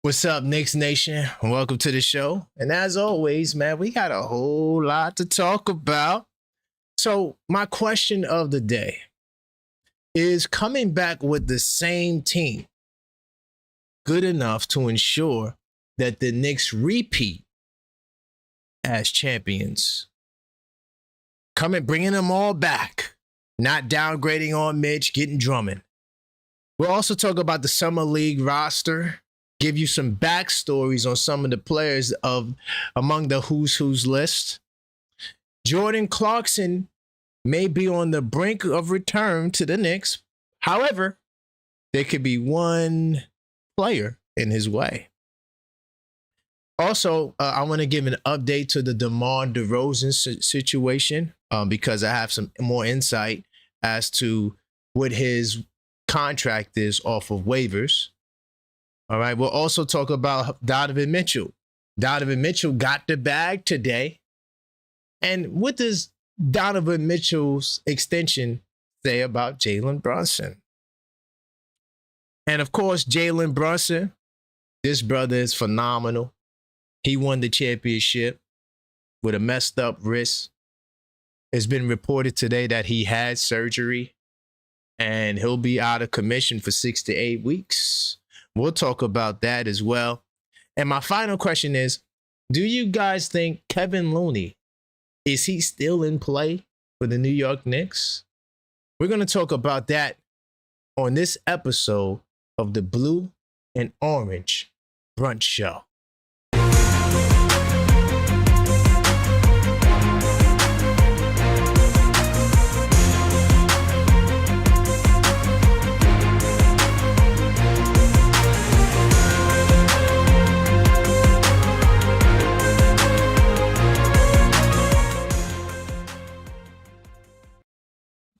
What's up, Knicks Nation? Welcome to the show. And as always, man, we got a whole lot to talk about. So, my question of the day is coming back with the same team good enough to ensure that the Knicks repeat as champions? Bringing them all back, not downgrading on Mitch, getting Drummond. We'll also talk about the Summer League roster. Give you some backstories on some of the players among the who's list. Jordan Clarkson may be on the brink of return to the Knicks. However, there could be one player in his way. Also, I want to give an update to the DeMar DeRozan situation because I have some more insight as to what his contract is off of waivers. All right, we'll also talk about Donovan Mitchell. Donovan Mitchell got the bag today. And what does Donovan Mitchell's extension say about Jalen Brunson? And of course, Jalen Brunson, this brother is phenomenal. He won the championship with a messed up wrist. It's been reported today that he had surgery and he'll be out of commission for 6 to 8 weeks. We'll talk about that as well. And my final question is, do you guys think Kevon Looney, is he still in play for the New York Knicks? We're going to talk about that on this episode of the Blue and Orange Brunch Show.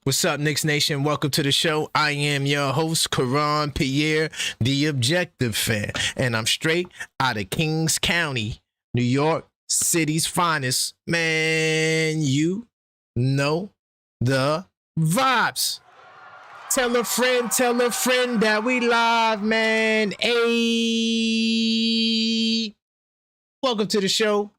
What's up, Knicks Nation? Welcome to the show. I am your host, Karan Pierre, the Objective Fan, and I'm straight out of Kings County, New York City's finest. Man, you know the vibes. Tell a friend that we live, man. Hey, welcome to the show.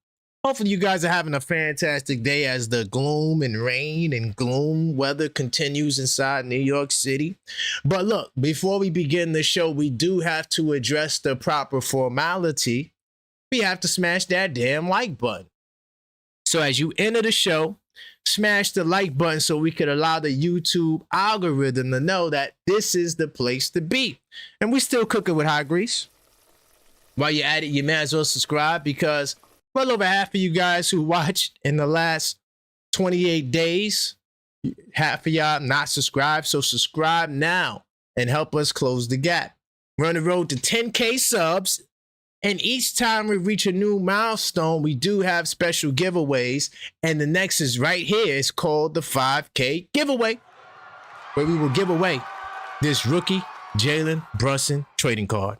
Hopefully you guys are having a fantastic day as the gloom and rain and gloom weather continues inside New York City. But look, before we begin the show, we do have to address the proper formality. We have to smash that damn like button. So as you enter the show, smash the like button so we could allow the YouTube algorithm to know that this is the place to be. And we still cooking with hot grease. While you're at it, you may as well subscribe because well over half of you guys who watched in the last 28 days, half of y'all not subscribed. So subscribe now and help us close the gap. We're on the road to 10K subs. And each time we reach a new milestone, we do have special giveaways. And the next is right here. It's called the 5K giveaway, where we will give away this rookie Jalen Brunson trading card.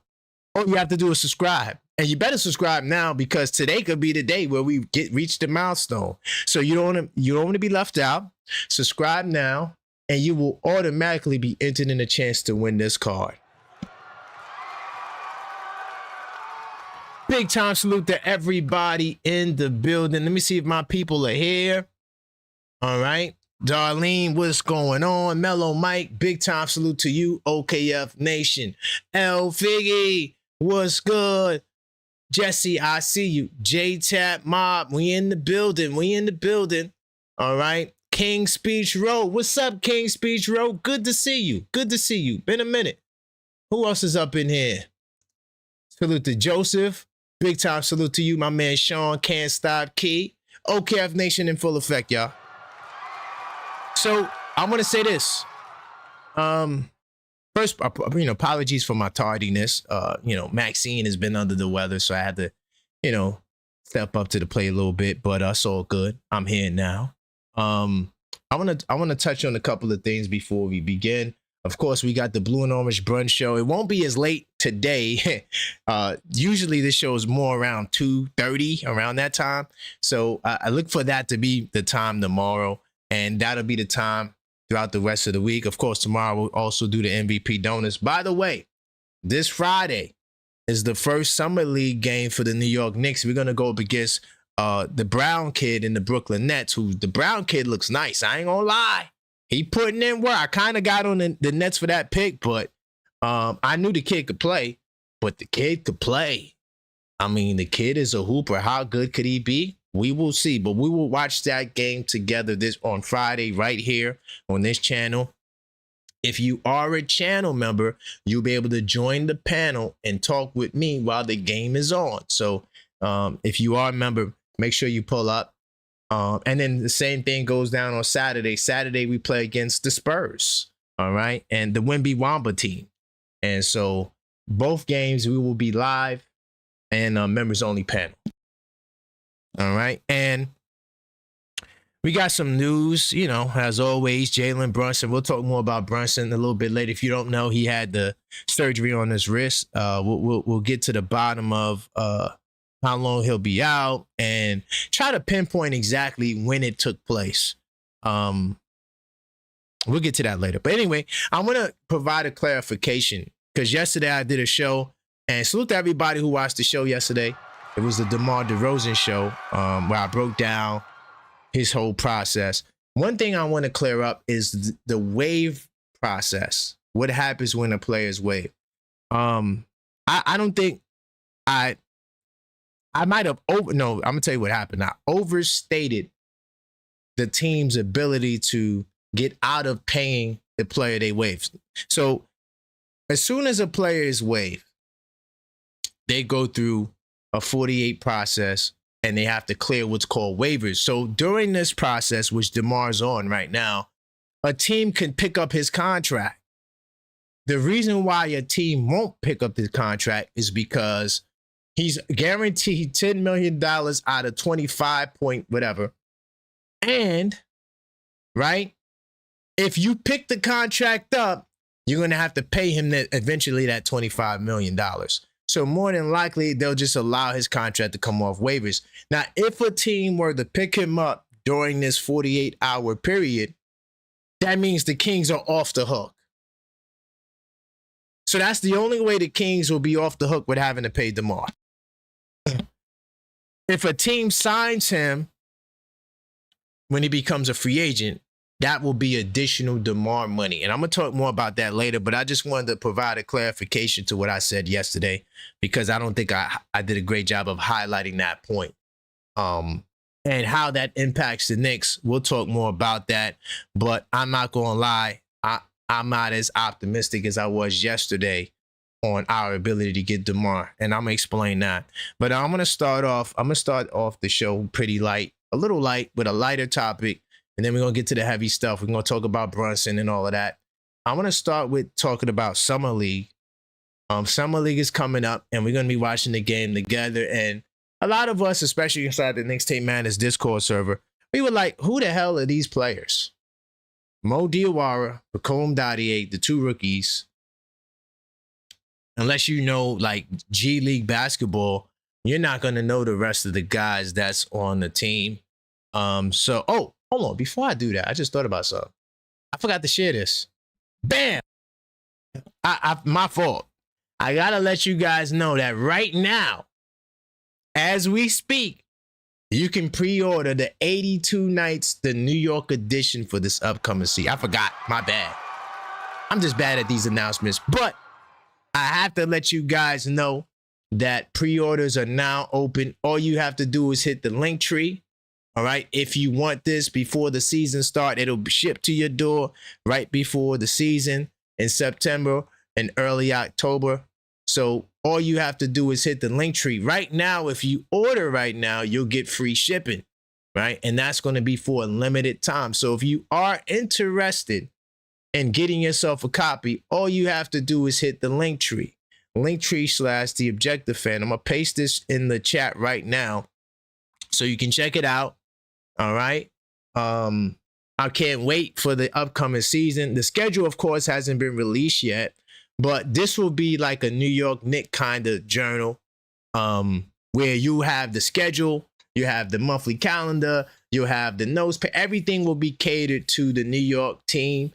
All you have to do is subscribe. And you better subscribe now because today could be the day where we reach the milestone. So you don't want to be left out. Subscribe now, and you will automatically be entered in a chance to win this card. Big time salute to everybody in the building. Let me see if my people are here. All right. Darlene, what's going on? Mellow Mike, big time salute to you. OKF Nation. L Figgy, what's good? Jesse, I see you. J-Tap Mob, we in the building. All right. King Speech Road. What's up, King Speech Road? Good to see you. Been a minute. Who else is up in here? Salute to Joseph. Big time salute to you, my man Sean, Can't Stop Key. OKF Nation in full effect, y'all. So I want to say this. First, apologies for my tardiness. Maxine has been under the weather, so I had to, step up to the plate a little bit, but it's all good. I'm here now. I want to touch on a couple of things before we begin. Of course, we got the Blue and Orange Brunch Show. It won't be as late today. Usually this show is more around 2:30, around that time. So I look for that to be the time tomorrow, and that'll be the time throughout the rest of the week. Of course, tomorrow we'll also do the MVP donuts. By the way, this Friday, is the first summer league game for the New York Knicks. We're gonna go up against the Brown kid in the Brooklyn Nets. Who the Brown kid looks nice. I ain't gonna lie. He putting in work. I kind of got on the Nets for that pick, but I knew the kid could play. But the kid could play. I mean, the kid is a hooper. How good could he be? We will see. But we will watch that game together on Friday right here on this channel. If you are a channel member, you'll be able to join the panel and talk with me while the game is on. So if you are a member, make sure you pull up. And then the same thing goes down on Saturday. Saturday, we play against the Spurs. All right. And the Wimby Wamba team. And so both games, we will be live and members only panel. All right. And we got some news, you know, as always, Jalen Brunson. We'll talk more about Brunson a little bit later. If you don't know, he had the surgery on his wrist. We'll get to the bottom of how long he'll be out and try to pinpoint exactly when it took place. We'll get to that later. But anyway, I'm going to provide a clarification because yesterday I did a show, and salute to everybody who watched the show yesterday. It was the DeMar DeRozan show where I broke down his whole process. One thing I want to clear up is the waive process. What happens when a player is waived? I don't think I might have I'm gonna tell you what happened. I overstated the team's ability to get out of paying the player they waived. So as soon as a player is waived, they go through a 48 process and they have to clear what's called waivers. So during this process, which DeMar's on right now, a team can pick up his contract. The reason why a team won't pick up his contract is because he's guaranteed $10 million out of 25 point whatever. And, right, if you pick the contract up, you're going to have to pay him eventually that $25 million. So more than likely, they'll just allow his contract to come off waivers. Now, if a team were to pick him up during this 48-hour period, that means the Kings are off the hook. So that's the only way the Kings will be off the hook with having to pay DeMar. If a team signs him when he becomes a free agent, that will be additional DeMar money. And I'm going to talk more about that later, but I just wanted to provide a clarification to what I said yesterday, because I don't think I did a great job of highlighting that point. And how that impacts the Knicks. We'll talk more about that, but I'm not going to lie. I'm not as optimistic as I was yesterday on our ability to get DeMar, and I'm going to explain that. But I'm going to start off the show pretty light, a little light, with a lighter topic. And then we're going to get to the heavy stuff. We're going to talk about Brunson and all of that. I'm going to start with talking about Summer League. Summer League is coming up, and we're going to be watching the game together. And a lot of us, especially inside the Knicks Tape Madness Discord server, we were like, who the hell are these players? Mo Diawara, Hakeem Dadier, the two rookies. Unless you know, like, G League basketball, you're not going to know the rest of the guys that's on the team. Hold on, before I do that, I just thought about something. I forgot to share this. Bam! My fault. I gotta let you guys know that right now, as we speak, you can pre-order the 82 Nights, the New York edition for this upcoming season. I forgot, my bad. I'm just bad at these announcements, but I have to let you guys know that pre-orders are now open. All you have to do is hit the link tree. All right. If you want this before the season starts, it'll be shipped to your door right before the season in September and early October. So all you have to do is hit the link tree right now. If you order right now, you'll get free shipping. Right. And that's going to be for a limited time. So if you are interested in getting yourself a copy, all you have to do is hit the link tree. Linktree/TheObjectiveFan. I'm going to paste this in the chat right now so you can check it out. All right. I can't wait for the upcoming season. The schedule, of course, hasn't been released yet, but this will be like a New York Knicks kind of journal where you have the schedule, you have the monthly calendar, you have the notes. Everything will be catered to the New York team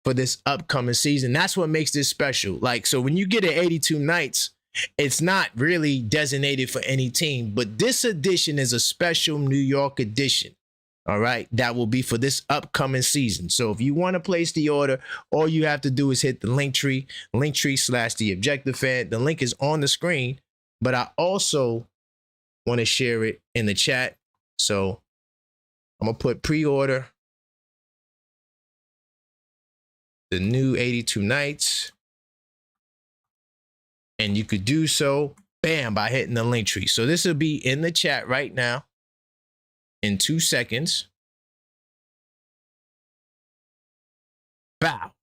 for this upcoming season. That's what makes this special. Like, so when you get an 82 Nights, It's not really designated for any team, but this edition is a special New York edition. All right, that will be for this upcoming season. So if you want to place the order, all you have to do is hit the linktree /TheObjectiveFan. The link is on the screen, but I also want to share it in the chat. So I'm gonna put pre-order the new 82 nights, and you could do so, bam, by hitting the linktree. So this will be in the chat right now. In 2 seconds. Bow.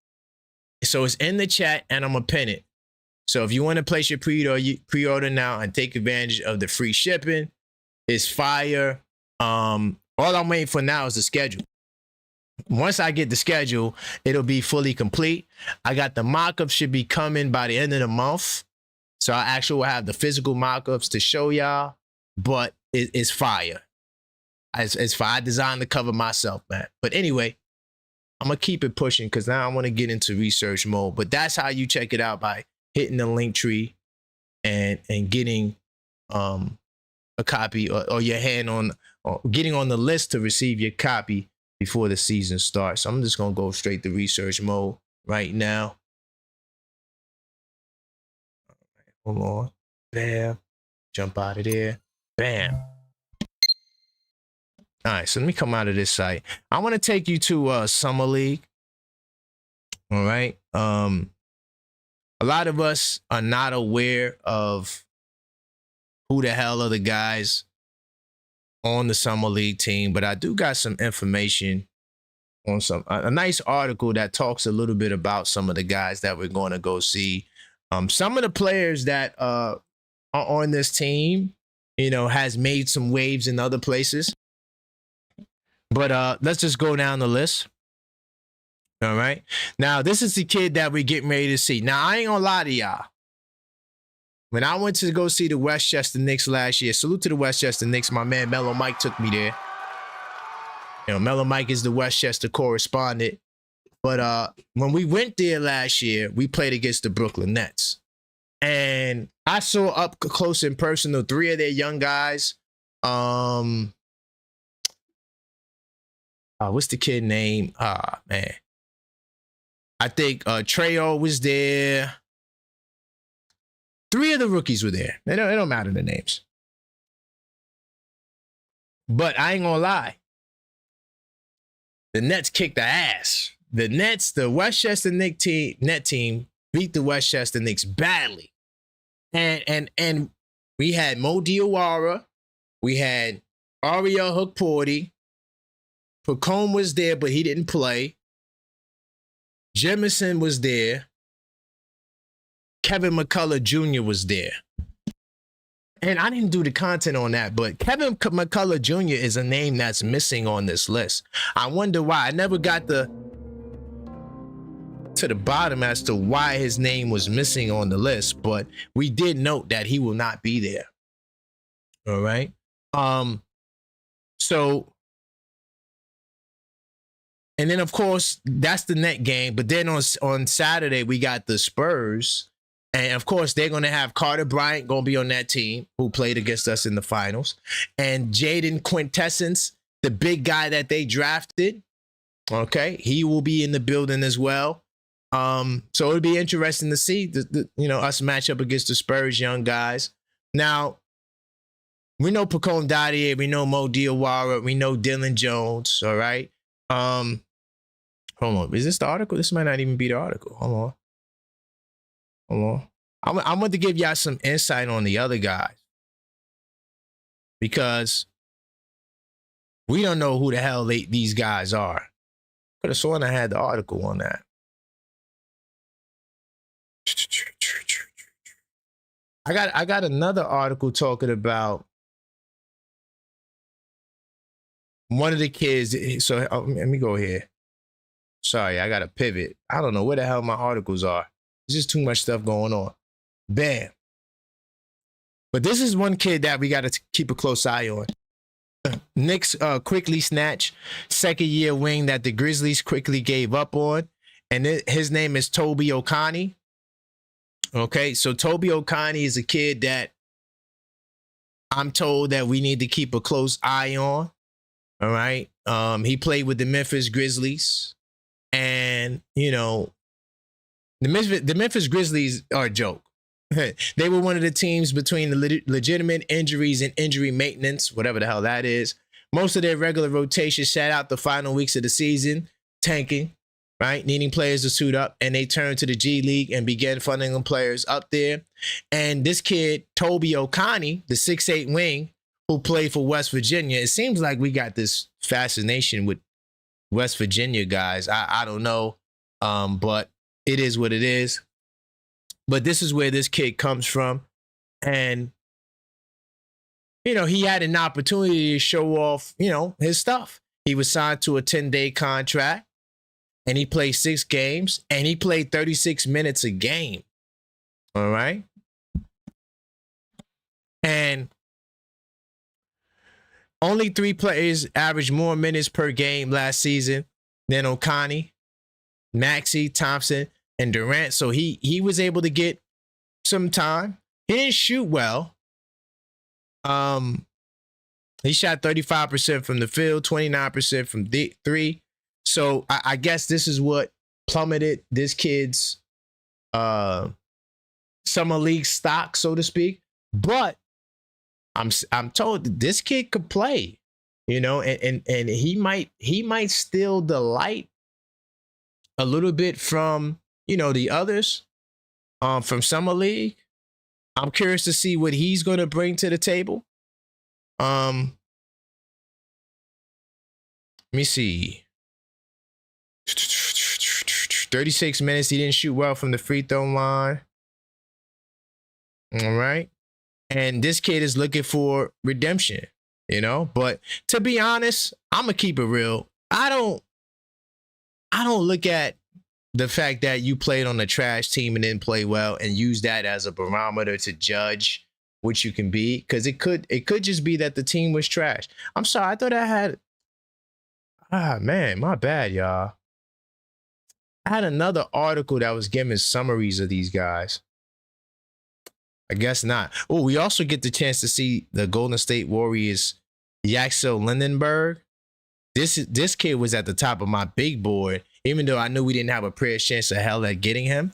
So it's in the chat and I'm gonna pin it. So if you want to place your pre-order now and take advantage of the free shipping, it's fire. All I'm waiting for now is the schedule. Once I get the schedule, it'll be fully complete. I got the mock-up should be coming by the end of the month. So I actually will have the physical mock-ups to show y'all, but it's fire. It's fine. I designed the cover myself, man. But anyway, I'm going to keep it pushing because now I want to get into research mode. But that's how you check it out, by hitting the link tree and getting a copy or your hand on, or getting on the list to receive your copy before the season starts. So I'm just going to go straight to research mode right now. Hold on. Bam. Jump out of there. Bam. All right, so let me come out of this site. I want to take you to Summer League. All right. A lot of us are not aware of who the hell are the guys on the Summer League team, but I do got some information on a nice article that talks a little bit about some of the guys that we're going to go see. Some of the players that are on this team, you know, has made some waves in other places. But let's just go down the list. All right. Now, this is the kid that we're getting ready to see. Now, I ain't gonna lie to y'all. When I went to go see the Westchester Knicks last year, salute to the Westchester Knicks. My man Mellow Mike took me there. You know, Mellow Mike is the Westchester correspondent. But when we went there last year, we played against the Brooklyn Nets. And I saw up close and personal 3 of their young guys. What's the kid name? Man. I think Treyo was there. 3 of the rookies were there. It don't matter the names. But I ain't gonna lie. The Nets kicked the ass. The Nets, the Westchester Knicks net team beat the Westchester Knicks badly. And we had Mo Diawara. We had Ariel Hookporty. Pacome was there, but he didn't play. Jemison was there. Kevin McCullough Jr. was there. And I didn't do the content on that, but Kevin McCullough Jr. is a name that's missing on this list. I wonder why. I never got to the bottom as to why his name was missing on the list, but we did note that he will not be there. All right. So, and then, of course, that's the net game. But then on Saturday, we got the Spurs. And, of course, they're going to have Carter Bryant going to be on that team who played against us in the finals. And Jaden Quintessence, the big guy that they drafted, okay, he will be in the building as well. So it'll be interesting to see, us match up against the Spurs young guys. Now, we know Pacome Dadier, we know Mo Diawara, we know Dylan Jones, all right? Hold on. Is this the article? This might not even be the article. Hold on. I'm going to give y'all some insight on the other guys, because we don't know who the hell these guys are. Could have sworn I had the article on that. I got another article talking about one of the kids. So let me go here. Sorry, I got to pivot. I don't know where the hell my articles are. There's just too much stuff going on. Bam. But this is one kid that we got to keep a close eye on. Knicks quickly snatch, 2nd-year wing that the Grizzlies quickly gave up on. And his name is Toby Okani. Okay, so Toby Okani is a kid that I'm told that we need to keep a close eye on. All right. He played with the Memphis Grizzlies. And, you know, the Memphis Grizzlies are a joke. They were one of the teams between the legitimate injuries and injury maintenance, whatever the hell that is. Most of their regular rotation sat out the final weeks of the season, tanking, right? Needing players to suit up. And they turned to the G League and began funneling players up there. And this kid, Toby Okani, the 6'8" wing, who played for West Virginia, it seems like we got this fascination with West Virginia guys. I don't know, but it is what it is. But this is where this kid comes from. And, you know, he had an opportunity to show off, you know, his stuff. He was signed to a 10-day contract, and he played 6 games, and he played 36 minutes a game. All right? And only 3 players averaged more minutes per game last season than Okani, Maxey, Thompson, and Durant. So he was able to get some time. He didn't shoot well. He shot 35% from the field, 29% from 3. So I guess this is what plummeted this kid's summer league stock, so to speak. But I'm told that this kid could play, you know, and he might steal the light a little bit from, you know, the others from summer league. I'm curious to see what he's going to bring to the table. Let me see. 36 minutes. He didn't shoot well from the free throw line. All right. And this kid is looking for redemption, you know. But to be honest, I'm going to keep it real. I don't look at the fact that you played on a trash team and didn't play well and use that as a barometer to judge what you can be, because it could just be that the team was trash. I'm sorry, I thought I had man, my bad, y'all. I had another article that was giving summaries of these guys. I guess not. Oh, we also get the chance to see the Golden State Warriors, Yaxel Lindenberg. This kid was at the top of my big board, even though I knew we didn't have a prayer chance of hell at getting him.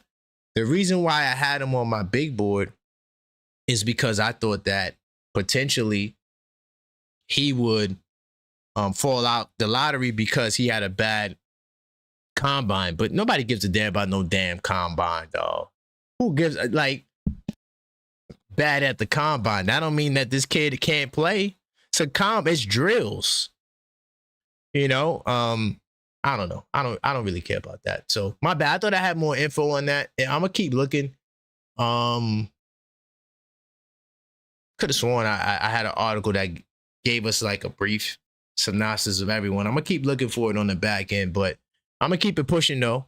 The reason why I had him on my big board is because I thought that potentially he would fall out the lottery because he had a bad combine. But nobody gives a damn about no damn combine, dog. Who gives, like, bad at the combine? That don't mean that this kid can't play. It's drills. You know, I don't know. I don't really care about that. So my bad. I thought I had more info on that. And I'm gonna keep looking. Could have sworn I had an article that gave us like a brief synopsis of everyone. I'm gonna keep looking for it on the back end, but I'm gonna keep it pushing though.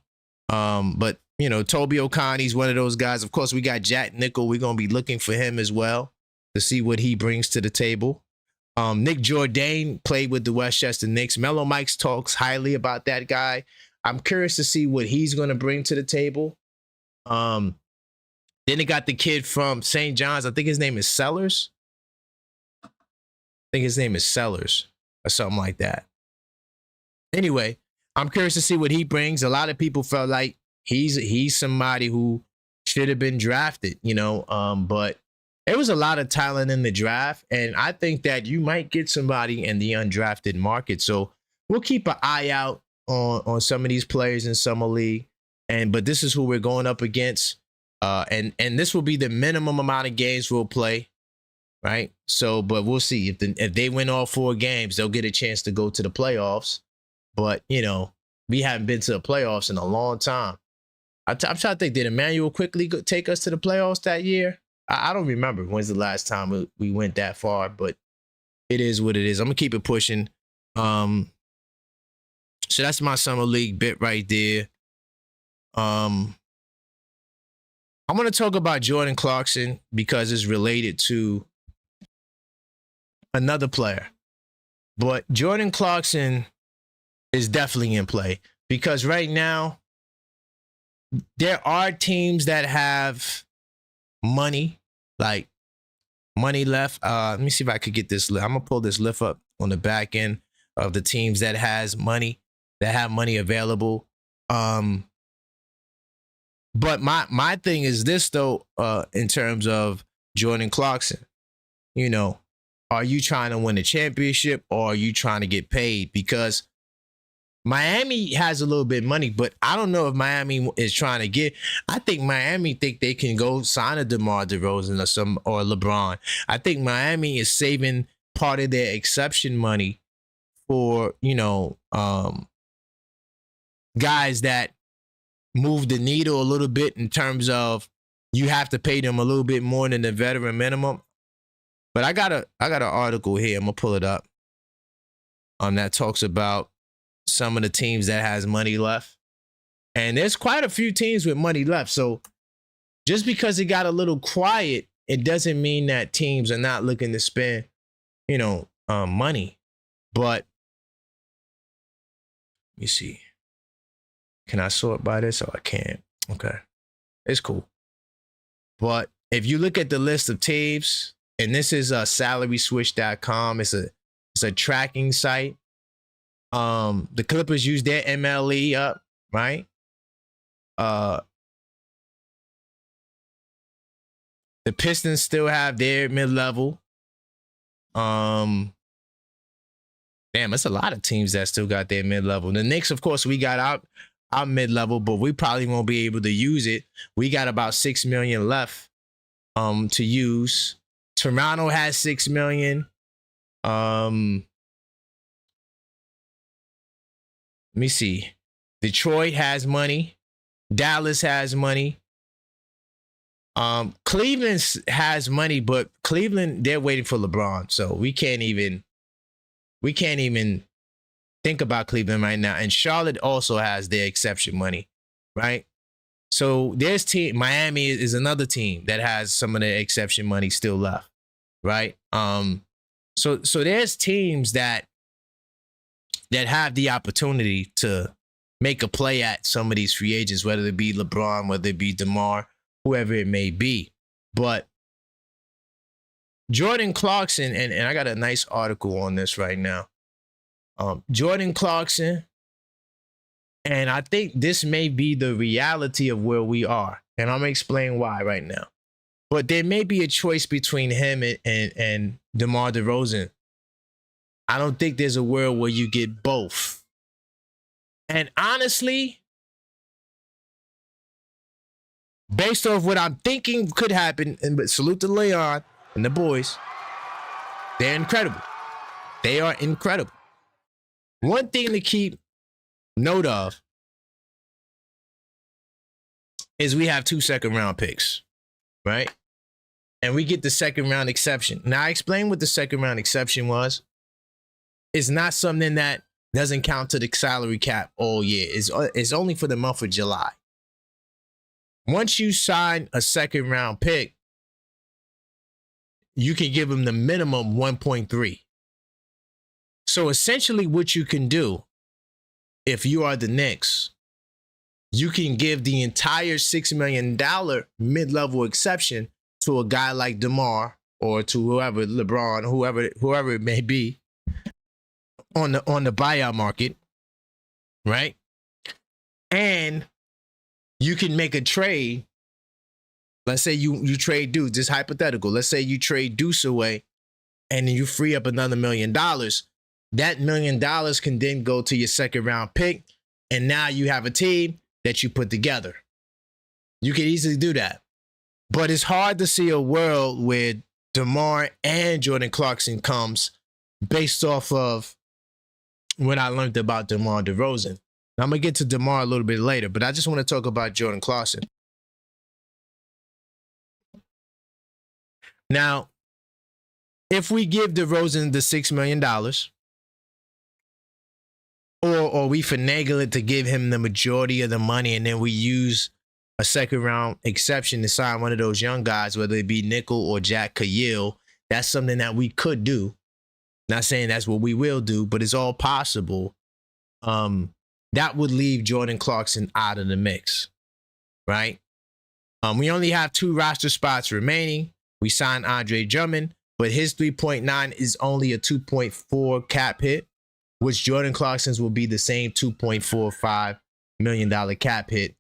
But you know, Toby Okani's one of those guys. Of course, we got Jack Nickel. We're gonna be looking for him as well to see what he brings to the table. Nick Jourdain played with the Westchester Knicks. Melo Mikes talks highly about that guy. I'm curious to see what he's going to bring to the table. Then they got the kid from St. John's. I think his name is Sellers. Or something like that. Anyway, I'm curious to see what he brings. A lot of people felt like he's somebody who should have been drafted, you know, but there was a lot of talent in the draft, and I think that you might get somebody in the undrafted market. So we'll keep an eye out on some of these players in summer league. But this is who we're going up against, and this will be the minimum amount of games we'll play, right? So, but we'll see if they win all 4 games, they'll get a chance to go to the playoffs. But you know, we haven't been to the playoffs in a long time. I'm trying to think, did Emmanuel quickly take us to the playoffs that year? I don't remember when's the last time we went that far, but it is what it is. I'm going to keep it pushing. So that's my summer league bit right there. I'm going to talk about Jordan Clarkson because it's related to another player. But Jordan Clarkson is definitely in play because right now there are teams that have money, like money left. Let me see if I could get this. I'm gonna pull this lift up on the back end of the teams that has money, that have money available. But my thing is this though, in terms of Jordan Clarkson, you know, are you trying to win a championship or are you trying to get paid? Because Miami has a little bit of money, but I don't know if Miami is trying to get. I think Miami think they can go sign a DeMar DeRozan or LeBron. I think Miami is saving part of their exception money for, you know, guys that move the needle a little bit in terms of you have to pay them a little bit more than the veteran minimum. But I got an article here. I'm gonna pull it up. That talks about some of the teams that has money left, and there's quite a few teams with money left. So just because it got a little quiet, it doesn't mean that teams are not looking to spend, you know, money. But let me see. Can I sort by this? Oh, I can't. Okay, it's cool. But if you look at the list of teams, and this is SalarySwitch.com. It's a tracking site. The Clippers use their MLE up, right? The Pistons still have their mid-level. Damn, it's a lot of teams that still got their mid-level. The Knicks, of course, we got our mid-level, but we probably won't be able to use it. We got about $6 million left to use. Toronto has $6 million. Let me see. Detroit has money. Dallas has money. Cleveland has money, but Cleveland, they're waiting for LeBron. So we can't even think about Cleveland right now. And Charlotte also has their exception money, right? So there's Miami is another team that has some of their exception money still left, right? So there's teams that have the opportunity to make a play at some of these free agents, whether it be LeBron, whether it be DeMar, whoever it may be. But Jordan Clarkson, and I got a nice article on this right now. Jordan Clarkson, and I think this may be the reality of where we are. And I'm going to explain why right now. But there may be a choice between him and DeMar DeRozan. I don't think there's a world where you get both. And honestly, based off what I'm thinking could happen, but salute to Leon and the boys, they're incredible. They are incredible. One thing to keep note of is we have 2 second-round picks, right? And we get the second-round exception. Now, I explained what the second-round exception was. It's not something that doesn't count to the salary cap all year. It's only for the month of July. Once you sign a second-round pick, you can give them the minimum 1.3. So essentially what you can do, if you are the Knicks, you can give the entire $6 million mid-level exception to a guy like DeMar or to whoever, LeBron, whoever it may be on the buyout market, right? And you can make a trade. Let's say you trade Deuce, just hypothetical. Let's say you trade Deuce away and then you free up another $1 million. That $1 million can then go to your second round pick. And now you have a team that you put together. You can easily do that. But it's hard to see a world where DeMar and Jordan Clarkson comes based off of what I learned about DeMar DeRozan. Now, I'm going to get to DeMar a little bit later, but I just want to talk about Jordan Clarkson. Now, if we give DeRozan the $6 million, or we finagle it to give him the majority of the money, and then we use a second round exception to sign one of those young guys, whether it be Nickel or Jack Khalil, that's something that we could do. Not saying that's what we will do, but it's all possible. That would leave Jordan Clarkson out of the mix, right? We only have 2 roster spots remaining. We signed Andre Drummond, but his 3.9 is only a 2.4 cap hit, which Jordan Clarkson's will be the same $2.45 million cap hit.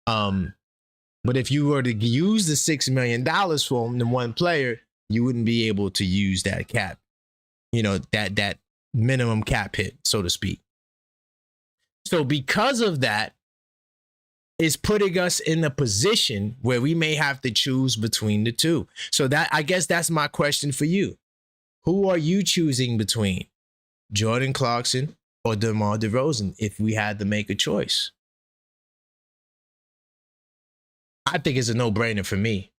But if you were to use the $6 million for him, the one player, you wouldn't be able to use that cap, that minimum cap hit, so to speak. So because of that, it's putting us in a position where we may have to choose between the two. So that, I guess that's my question for you. Who are you choosing between? Jordan Clarkson or DeMar DeRozan if we had to make a choice? I think it's a no-brainer for me.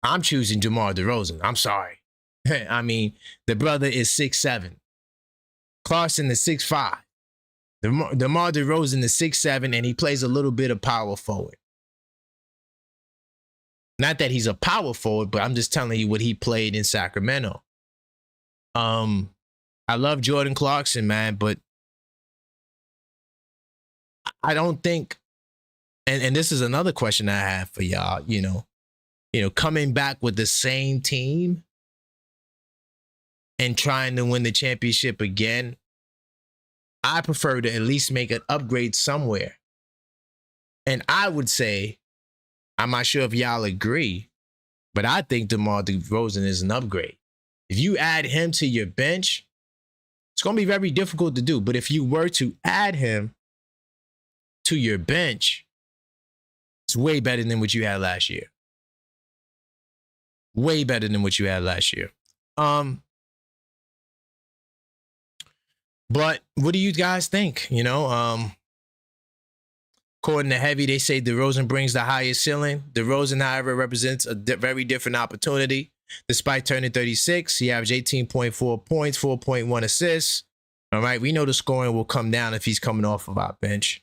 I'm choosing DeMar DeRozan. I'm sorry. I mean, the brother is 6'7". Clarkson is 6'5". DeMar DeRozan is 6'7", and he plays a little bit of power forward. Not that he's a power forward, but I'm just telling you what he played in Sacramento. I love Jordan Clarkson, man, but I don't think, and this is another question I have for y'all, coming back with the same team and trying to win the championship again, I prefer to at least make an upgrade somewhere. And I would say, I'm not sure if y'all agree, but I think DeMar DeRozan is an upgrade. If you add him to your bench, it's going to be very difficult to do. But if you were to add him to your bench, it's way better than what you had last year. Way better than what you had last year. But what do you guys think? According to Heavy, they say DeRozan brings the highest ceiling. DeRozan, however, represents a very different opportunity. Despite turning 36, he averaged 18.4 points, 4.1 assists. All right, we know the scoring will come down if he's coming off of our bench.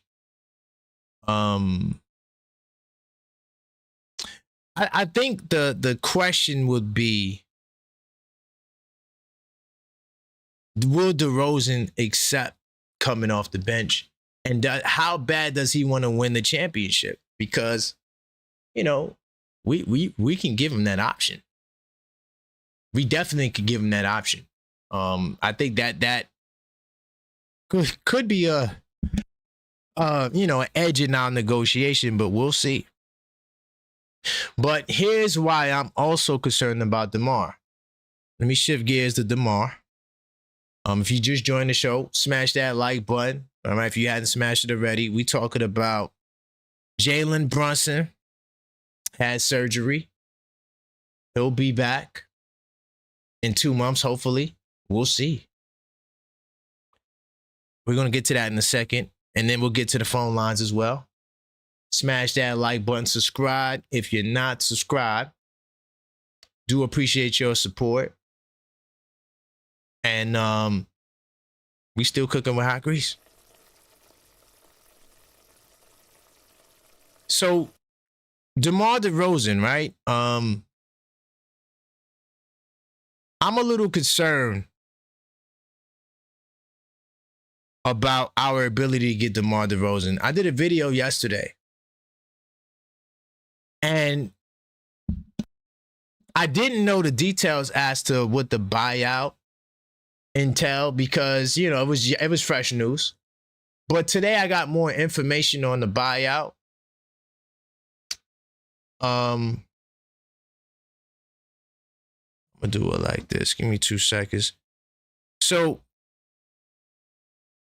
I think the question would be, will DeRozan accept coming off the bench? And how bad does he want to win the championship? Because, we can give him that option. We definitely could give him that option. I think that could be an edge in our negotiation, but we'll see. But here's why I'm also concerned about DeMar. Let me shift gears to DeMar. If you just joined the show, smash that like button. All right, if you hadn't smashed it already, we talking about Jalen Brunson had surgery. He'll be back in 2 months, hopefully. We'll see. We're going to get to that in a second, and then we'll get to the phone lines as well. Smash that like button, subscribe. If you're not subscribed, do appreciate your support. And we still cooking with hot grease. So, DeMar DeRozan, right? I'm a little concerned about our ability to get DeMar DeRozan. I did a video yesterday, and I didn't know the details as to what the buyout entailed because, it was fresh news. But today I got more information on the buyout. I'm gonna do it like this. Give me 2 seconds. So,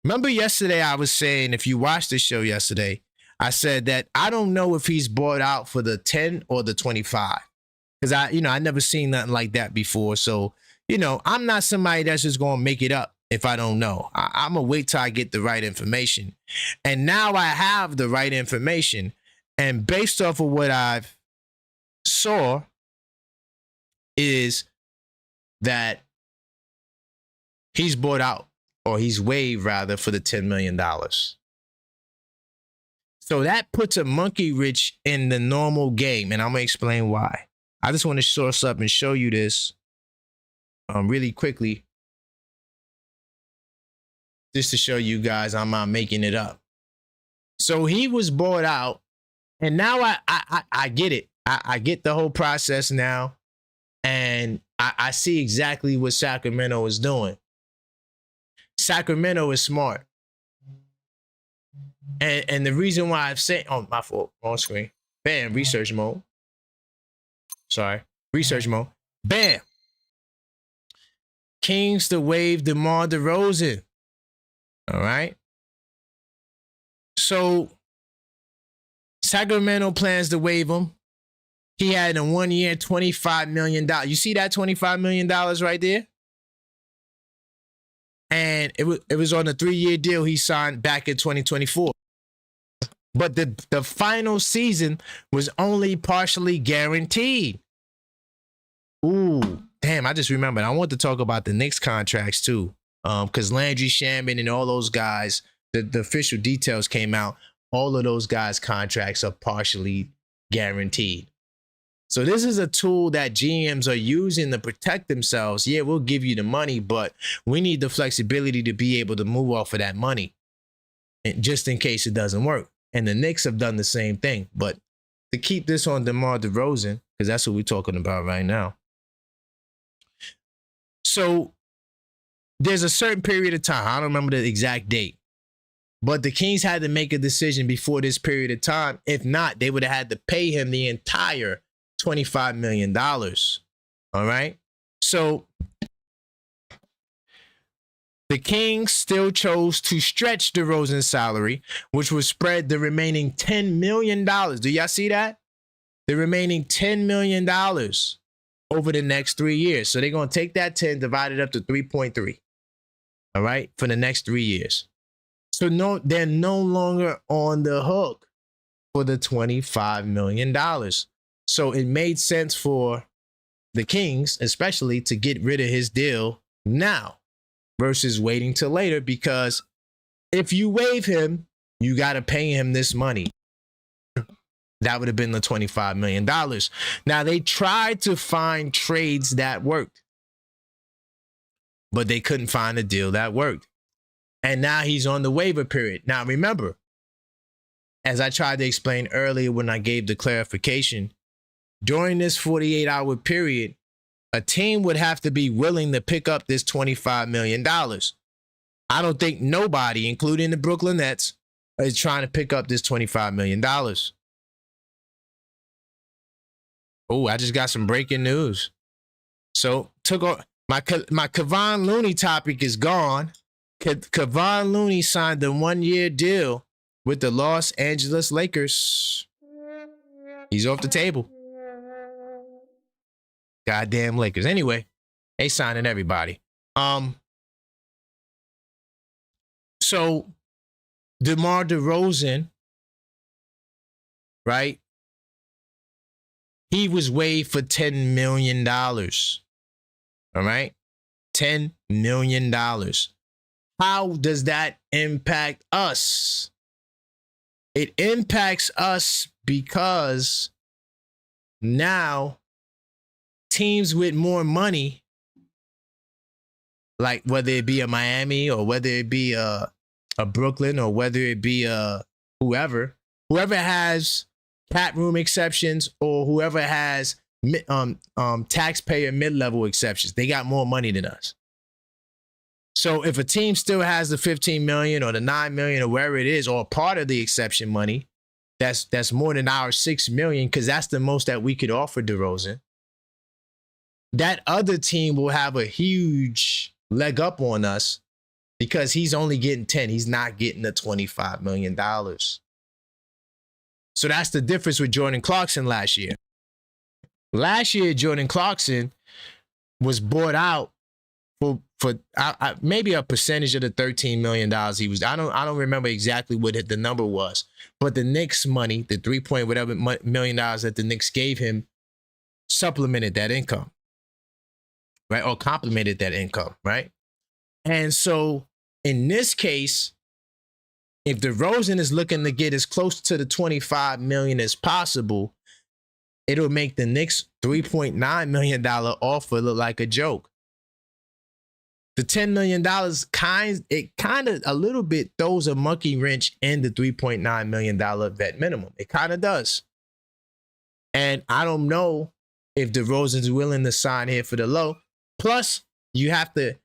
remember yesterday I was saying, if you watched the show yesterday, I said that I don't know if he's bought out for the 10 or the 25. Because I never seen nothing like that before. So, I'm not somebody that's just gonna make it up if I don't know. I'm gonna wait till I get the right information. And now I have the right information. And based off of what I've saw is that he's bought out, or he's waived rather, for the $10 million. So that puts a monkey rich in the normal game, and I'm gonna explain why. I just want to source up and show you this really quickly, just to show you guys I'm not making it up. So he was bought out And now I get it. I get the whole process now. And I see exactly what Sacramento is doing. Sacramento is smart. And the reason why I've said, oh, my fault, wrong screen. Bam, research mode. Sorry, research mode. Bam. Kings to waive DeMar DeRozan. All right. So Sacramento plans to waive him. He had a 1 year, $25 million. You see that $25 million right there? And it was on a 3-year deal he signed back in 2024. But the final season was only partially guaranteed. Ooh, damn, I just remembered. I want to talk about the Knicks contracts too. Because Landry Shamet and all those guys, the official details came out. All of those guys' contracts are partially guaranteed. So this is a tool that GMs are using to protect themselves. Yeah, we'll give you the money, but we need the flexibility to be able to move off of that money, and just in case it doesn't work. And the Knicks have done the same thing. But to keep this on DeMar DeRozan, because that's what we're talking about right now. So there's a certain period of time. I don't remember the exact date. But the Kings had to make a decision before this period of time. If not, they would have had to pay him the entire $25 million. All right. So the Kings still chose to stretch DeRozan's salary, which would spread the remaining $10 million. Do y'all see that? The remaining $10 million over the next 3 years. So they're going to take that 10, divide it up to 3.3. All right. For the next 3 years. So no, they're no longer on the hook for the $25 million. So it made sense for the Kings, especially, to get rid of his deal now versus waiting till later, because if you waive him, you got to pay him this money. That would have been the $25 million. Now, they tried to find trades that worked, but they couldn't find a deal that worked. And now he's on the waiver period. Now, remember, as I tried to explain earlier when I gave the clarification, during this 48-hour period, a team would have to be willing to pick up this $25 million. I don't think nobody, including the Brooklyn Nets, is trying to pick up this $25 million. Oh, I just got some breaking news. So my Kevon Looney topic is gone. Kevon Looney signed a 1-year deal with the Los Angeles Lakers. He's off the table. Goddamn Lakers. Anyway, they signing everybody. So DeMar DeRozan, right? He was waived for $10 million. All right? $10 million. How does that impact us? It impacts us because now teams with more money, like whether it be a Miami or whether it be a Brooklyn or whether it be whoever has cap room exceptions or whoever has taxpayer mid-level exceptions, they got more money than us. So if a team still has the $15 million or the $9 million or wherever it is, or part of the exception money, that's more than our $6 million, because that's the most that we could offer DeRozan. That other team will have a huge leg up on us because he's only getting 10. He's not getting the $25 million. So that's the difference with Jordan Clarkson last year. Last year, Jordan Clarkson was bought out for maybe a percentage of the $13 million he was. I don't remember exactly what the number was, but the Knicks money, the $3 million that the Knicks gave him, supplemented that income, right? Or complemented that income, right? And so in this case, if DeRozan is looking to get as close to the $25 million as possible, it'll make the Knicks $3.9 million offer look like a joke. The $10 million kind of a little bit throws a monkey wrench in the $3.9 million vet minimum. It kind of does. And I don't know if DeRozan's willing to sign here for the low. Plus, you have to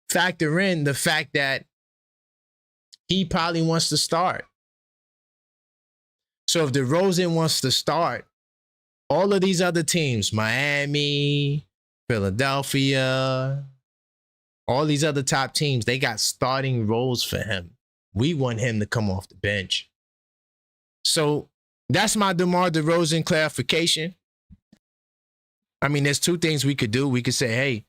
factor in the fact that he probably wants to start. So if DeRozan wants to start, all of these other teams, Miami, Philadelphia, all these other top teams, they got starting roles for him. We want him to come off the bench. So that's my DeMar DeRozan clarification. I mean, there's two things we could do. We could say, hey,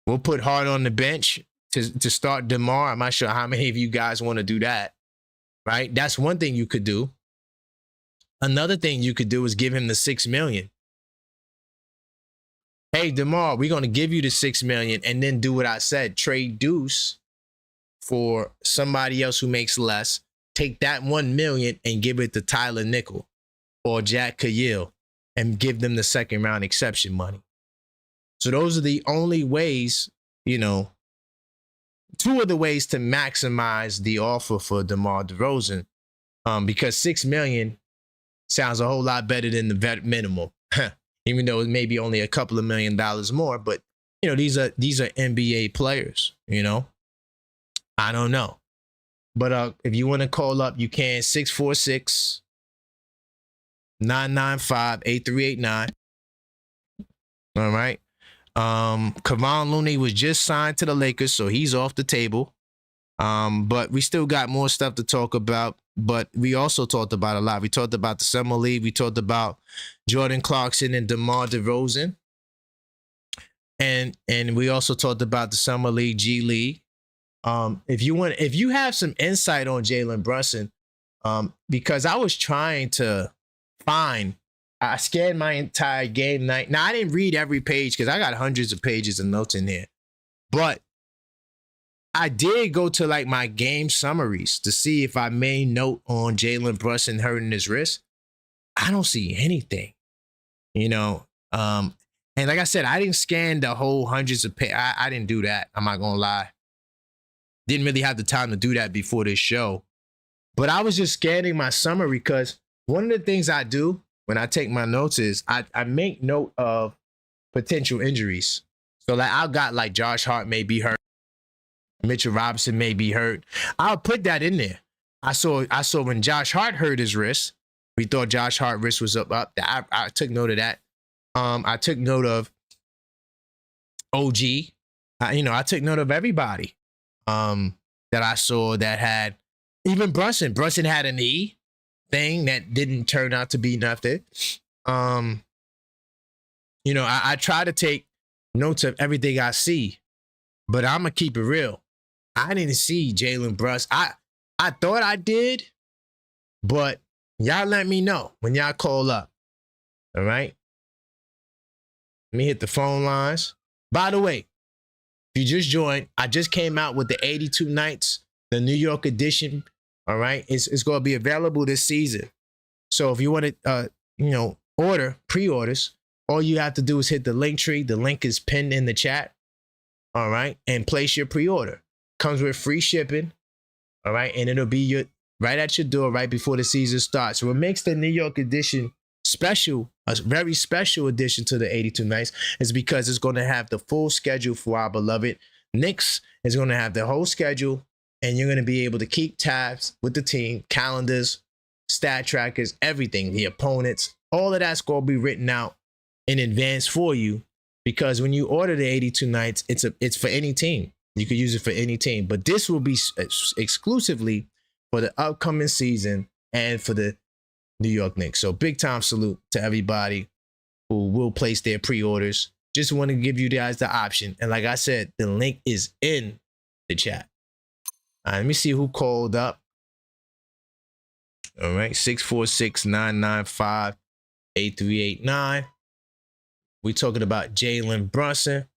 we'll put Hart on the bench to start DeMar. I'm not sure how many of you guys want to do that, right? That's one thing you could do. Another thing you could do is give him the $6 million. Hey, DeMar, we're going to give you the $6 million and then do what I said. Trade Deuce for somebody else who makes less. Take that $1 million and give it to Tyler Nickel or Jack Cahill and give them the second round exception money. So those are the only ways, two of the ways to maximize the offer for DeMar DeRozan, because $6 million sounds a whole lot better than the vet minimum, even though it may be only a couple of $1 million more. But these are NBA players. I don't know, but if you want to call up, you can 646-995-8389. All right. Kevon Looney was just signed to the Lakers, so he's off the table. But we still got more stuff to talk about. But we also talked about a lot. We talked about the Summer League. We talked about Jordan Clarkson and DeMar DeRozan. And we also talked about the Summer League, G League. If you have some insight on Jalen Brunson, because I was trying to find, I scanned my entire game night. Now, I didn't read every page because I got hundreds of pages of notes in here. But I did go to my game summaries to see if I made note on Jalen Brunson hurting his wrist. I don't see anything, And like I said, I didn't scan the whole hundreds of pages. I didn't do that. I'm not going to lie. Didn't really have the time to do that before this show. But I was just scanning my summary because one of the things I do when I take my notes is I make note of potential injuries. So I got Josh Hart may be hurt. Mitchell Robinson may be hurt. I'll put that in there. I saw when Josh Hart hurt his wrist. We thought Josh Hart's wrist was up. I took note of that. I took note of OG. I took note of everybody that I saw that had, even Brunson. Brunson had a knee thing that didn't turn out to be nothing. I try to take notes of everything I see, but I'm going to keep it real. I didn't see Jalen Brunson. I thought I did, but y'all let me know when y'all call up. All right? Let me hit the phone lines. By the way, if you just joined, I just came out with the 82 Nights, the New York edition. All right? It's going to be available this season. So if you want to, order, pre-orders, all you have to do is hit the link tree. The link is pinned in the chat. All right? And place your pre-order. Comes with free shipping. All right? And it'll be right at your door right before the season starts. So what makes the New York edition special, a very special addition to the 82 Nights, is because it's going to have the full schedule for our beloved Knicks. It's going to have the whole schedule, and you're going to be able to keep tabs with the team, calendars, stat trackers, everything, the opponents. All of that's going to be written out in advance for you, because when you order the 82 Nights, it's for any team. You could use it for any team, but this will be exclusively for the upcoming season and for the New York Knicks. So big time salute to everybody who will place their pre-orders. Just want to give you guys the option. And like I said, the link is in the chat. All right, let me see who called up. All right, 646-995-8389. We're talking about Jalen Brunson.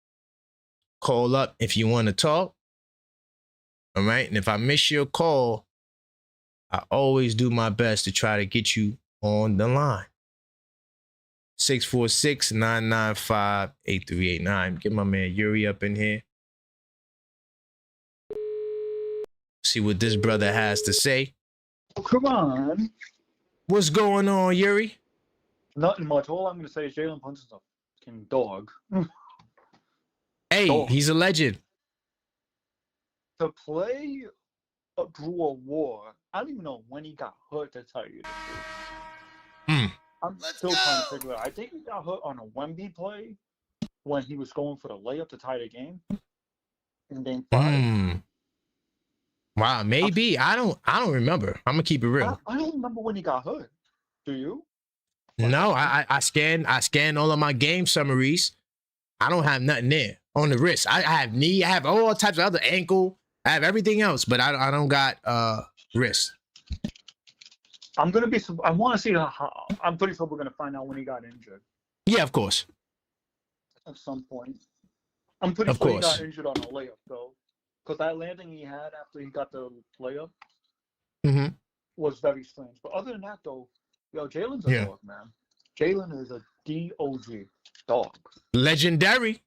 Call up if you want to talk. All right, and if I miss your call, I always do my best to try to get you on the line. 646-995-8389. Get my man Yuri up in here. See what this brother has to say. Come on. What's going on, Yuri? Nothing much. All I'm going to say is Jalen Brunson's a fucking dog. Hey, Dog. he's a legend. To play through a war, I don't even know when he got hurt, to tell you the truth. I'm still trying to figure it out. I think he got hurt on a Wemby play when he was going for the layup to tie the game in game 5. Wow, maybe. I don't remember. I'm gonna keep it real. I don't remember when he got hurt. Do you? No, I scanned all of my game summaries. I don't have nothing there on the wrist. I have knee, I have all types of other ankle, I have everything else, but I don't got wrist. I want to see how. I'm pretty sure we're gonna find out when he got injured. Yeah, of course. At some point. I'm pretty sure he got injured on a layup though. Because that landing he had after he got the layup was very strange. But other than that, though, Jalen's a dog, man. Jalen is a D-O-G. Dog. Legendary.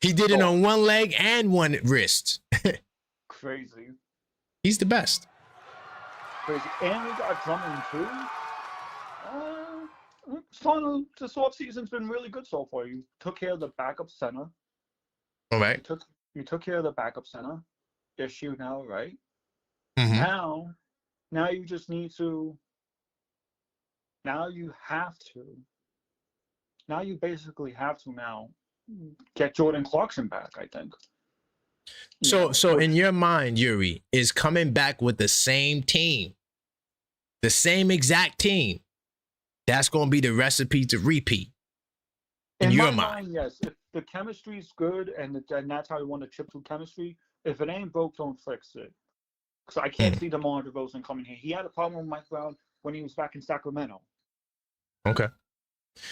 He did it on one leg and one wrist. Crazy. He's the best. Crazy. And we got Drummond, too. This offseason's been really good so far. You took care of the backup center. All right. You took care of the backup center issue now, right? Now you just need to. Now you basically have to now get Jordan Clarkson back, I think. So in your mind, Yuri, is coming back with the same team, the same exact team. That's going to be the recipe to repeat. In your mind, yes. If the chemistry's good and that's how you want to chip through chemistry, if it ain't broke, don't fix it. Because I can't see DeMar DeRozan coming here. He had a problem with Mike Brown when he was back in Sacramento. Okay.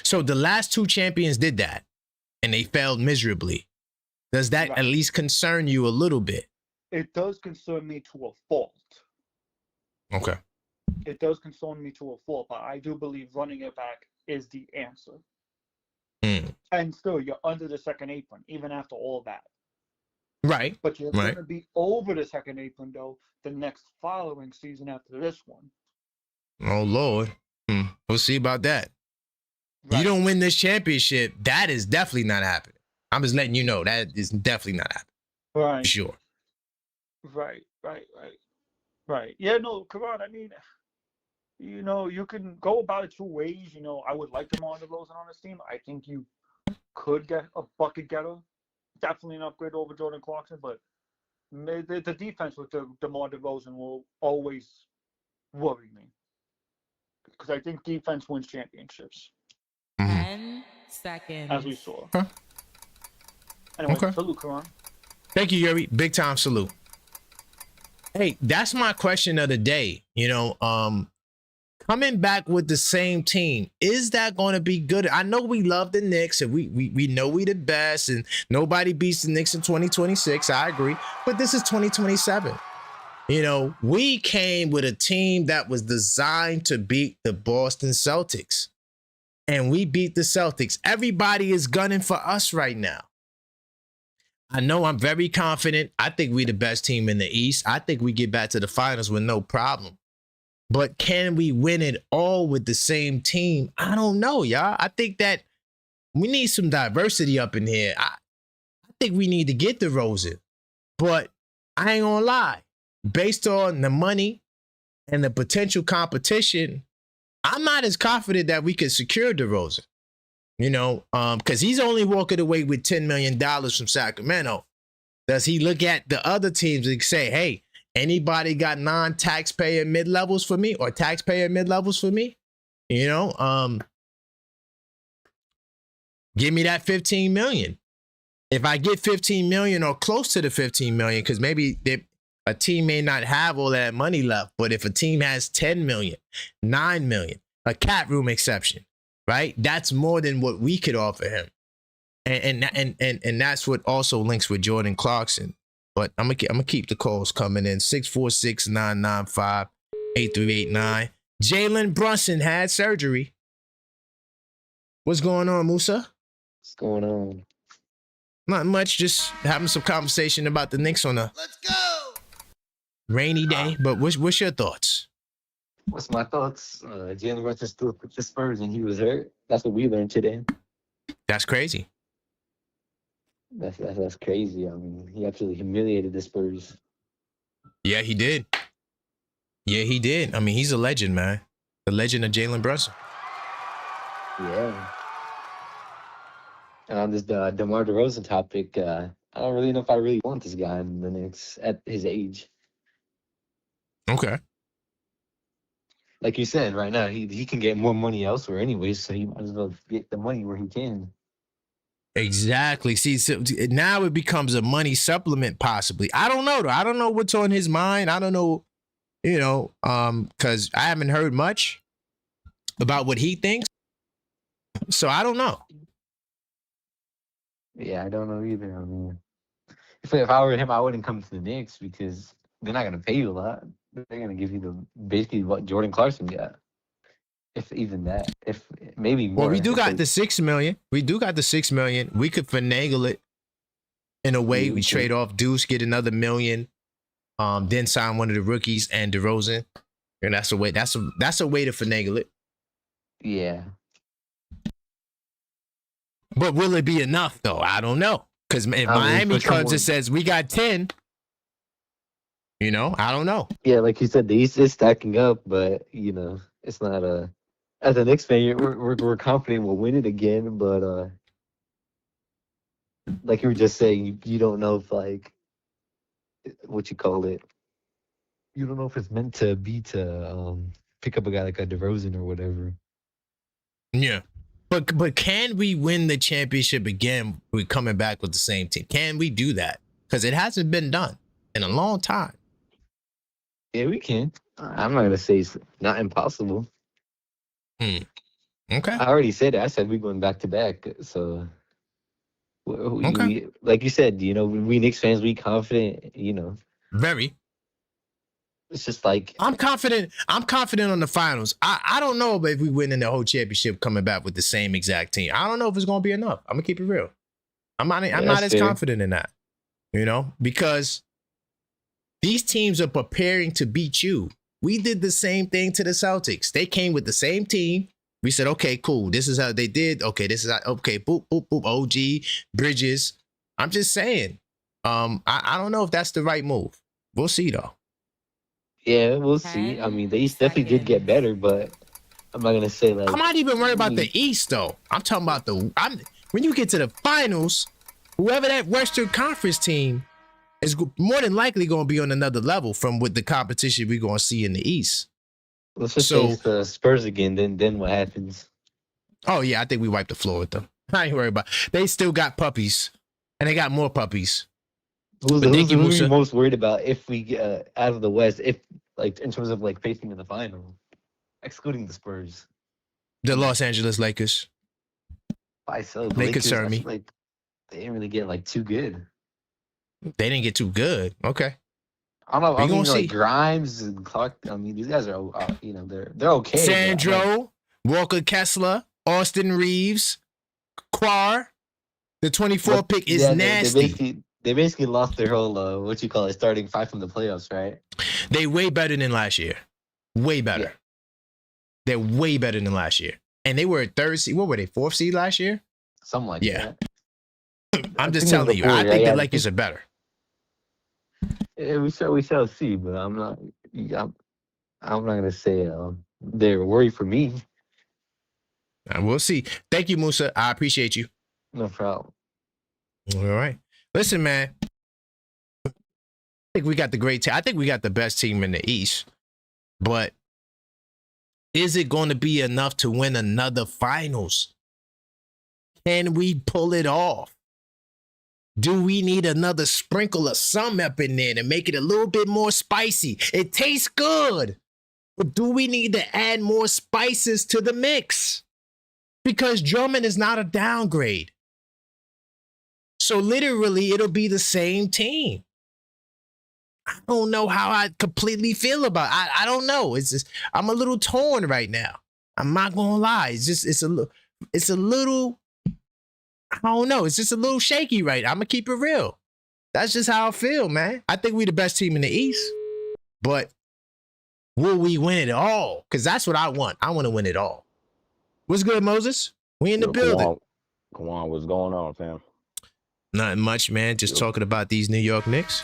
So the last two champions did that, and they failed miserably. Does that at least concern you a little bit? It does concern me to a fault. Okay. It does concern me to a fault, but I do believe running it back is the answer. And still, you're under the second apron, even after all that. Right. But you're going to be over the second apron, though, the next following season after this one. Oh, Lord. We'll see about that. Right. You don't win this championship, that is definitely not happening. I'm just letting you know that is definitely not happening. Right. For sure. Right. Yeah, no, Kevon, I mean, you can go about it two ways. I would like DeMar DeRozan on this team. I think you could get a bucket getter. Definitely an upgrade over Jordan Clarkson, but the defense with DeMar DeRozan will always worry me. Because I think defense wins championships. 10 seconds. As we saw. Anyway, salute, Karan. Thank you, Yuri. Big time salute. Hey, that's my question of the day. Coming back with the same team, is that going to be good? I know we love the Knicks and we know we the best and nobody beats the Knicks in 2026. I agree. But this is 2027. We came with a team that was designed to beat the Boston Celtics. And we beat the Celtics. Everybody is gunning for us right now. I know I'm very confident. I think we're the best team in the East. I think we get back to the finals with no problem. But can we win it all with the same team? I don't know, y'all. I think that we need some diversity up in here. I think we need to get DeRozan. But I ain't gonna lie. Based on the money and the potential competition, I'm not as confident that we can secure DeRozan. Because he's only walking away with $10 million from Sacramento. Does he look at the other teams and say, hey, anybody got non-taxpayer mid-levels for me or taxpayer mid-levels for me? Give me that $15 million. If I get $15 million or close to the $15 million, because maybe a team may not have all that money left, but if a team has $10 million, $9 million, a cap room exception, right? That's more than what we could offer him. And that's what also links with Jordan Clarkson. But I'm gonna keep the calls coming in. 646-995-8389. Jalen Brunson had surgery. What's going on, Musa? What's going on? Not much, just having some conversation about the Knicks on a rainy day. But what's your thoughts? What's my thoughts? Jalen Brunson still with the Spurs and he was hurt. That's what we learned today. That's crazy. That's crazy. I mean, he absolutely humiliated the Spurs. Yeah, he did. Yeah, he did. I mean, he's a legend, man. The legend of Jalen Brunson. Yeah. And on this DeMar DeRozan topic, I don't really know if I really want this guy in the Knicks at his age. Okay. Like you said, right now he can get more money elsewhere anyway, so he might as well get the money where he can. Exactly. See, so now it becomes a money supplement, possibly. I don't know, though. I don't know what's on his mind. I don't know, because I haven't heard much about what he thinks. So I don't know. Yeah, I don't know either. I mean, if I were him, I wouldn't come to the Knicks because they're not going to pay you a lot. They're going to give you basically what Jordan Clarkson got. If even that. If maybe more. Well, we do got the $6 million. We do got the $6 million. We could finagle it in a way. We trade off Deuce, get another $1 million, then sign one of the rookies and DeRozan. And that's a way. That's a way to finagle it. Yeah. But will it be enough though? I don't know. Because if Miami comes and says we got 10, I don't know. Yeah, like you said, the East is stacking up, but it's not a. As a Knicks fan, we're confident we'll win it again, but like you were just saying, you don't know if what you call it. You don't know if it's meant to be to pick up a guy like a DeRozan or whatever. Yeah. But can we win the championship again? We're coming back with the same team. Can we do that? Because it hasn't been done in a long time. Yeah, we can. I'm not gonna say it's not impossible. Okay. I already said it. I said we're going back to back. So, Okay. Like you said, we Knicks fans, we confident. Very. It's just like I'm confident. I'm confident on the finals. I don't know if we win in the whole championship coming back with the same exact team. I don't know if it's gonna be enough. I'm gonna keep it real. I'm not as confident in that. Because these teams are preparing to beat you. We did the same thing to the Celtics. They came with the same team. We said, okay, cool. This is how they did. Okay, this is how, okay, boop, boop, boop, OG, Bridges. I'm just saying. I don't know if that's the right move. We'll see though. Yeah, we'll see. I mean, the East definitely did get better, but I'm not gonna say like I'm not even worried about the East though. I'm talking about when you get to the finals, whoever that Western Conference team is more than likely going to be on another level from with the competition we're going to see in the East. Let's just say it's the Spurs again. Then what happens? Oh yeah, I think we wiped the floor with them. I ain't worried about. They still got puppies, and they got more puppies. Who's you most worried about if we get out of the West? If in terms of facing in the final, excluding the Spurs, the Los Angeles Lakers. Why so? They concern me. They didn't really get too good. They didn't get too good. Okay. I don't know. I mean, Grimes and Clark. I mean, these guys are, they're okay. Sandro, Walker Kessler, Austin Reeves, Quar. The 24 pick is nasty. They basically lost their whole starting five from the playoffs, right? They way better than last year. Way better. Yeah. They're way better than last year. And they were a third seed. What were they? Fourth seed last year? Something like that. I'm just telling you. I think the Lakers are better. Yeah, we shall see, but I'm not gonna say they're worried for me. We'll see. Thank you, Musa. I appreciate you. No problem. All right. Listen, man. I think we got the great team. I think we got the best team in the East. But is it going to be enough to win another finals? Can we pull it off? Do we need another sprinkle of something up in there to make it a little bit more spicy? It tastes good, but do we need to add more spices to the mix? Because Drummond is not a downgrade. So literally, it'll be the same team. I don't know how I completely feel about it. I don't know. It's just, I'm a little torn right now. I'm not gonna lie. It's a little. I don't know. It's just a little shaky, right? I'm gonna keep it real. That's just how I feel, man. I think we the best team in the East, but will we win it all? Because that's what I want. I want to win it all. What's good, Moses? We in the building. Come on, what's going on, fam? Nothing much, man. Just talking about these New York Knicks.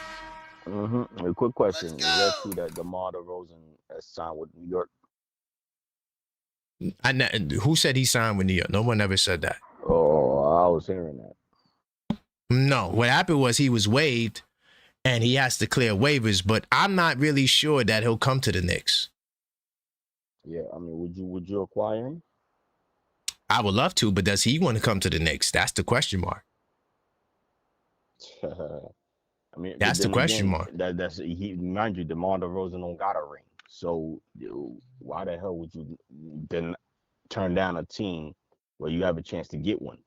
A quick question: Is that true that DeMar DeRozan has signed with New York? Who said he signed with New York? No one ever said that. Oh, I was hearing that. No, what happened was he was waived, and he has to clear waivers. But I'm not really sure that he'll come to the Knicks. Yeah, I mean, would you acquire him? I would love to, but does he want to come to the Knicks? That's the question mark. I mean, that's the question mark. That's mind you, DeMar DeRozan don't got a ring. So why the hell would you then turn down a team where you have a chance to get one?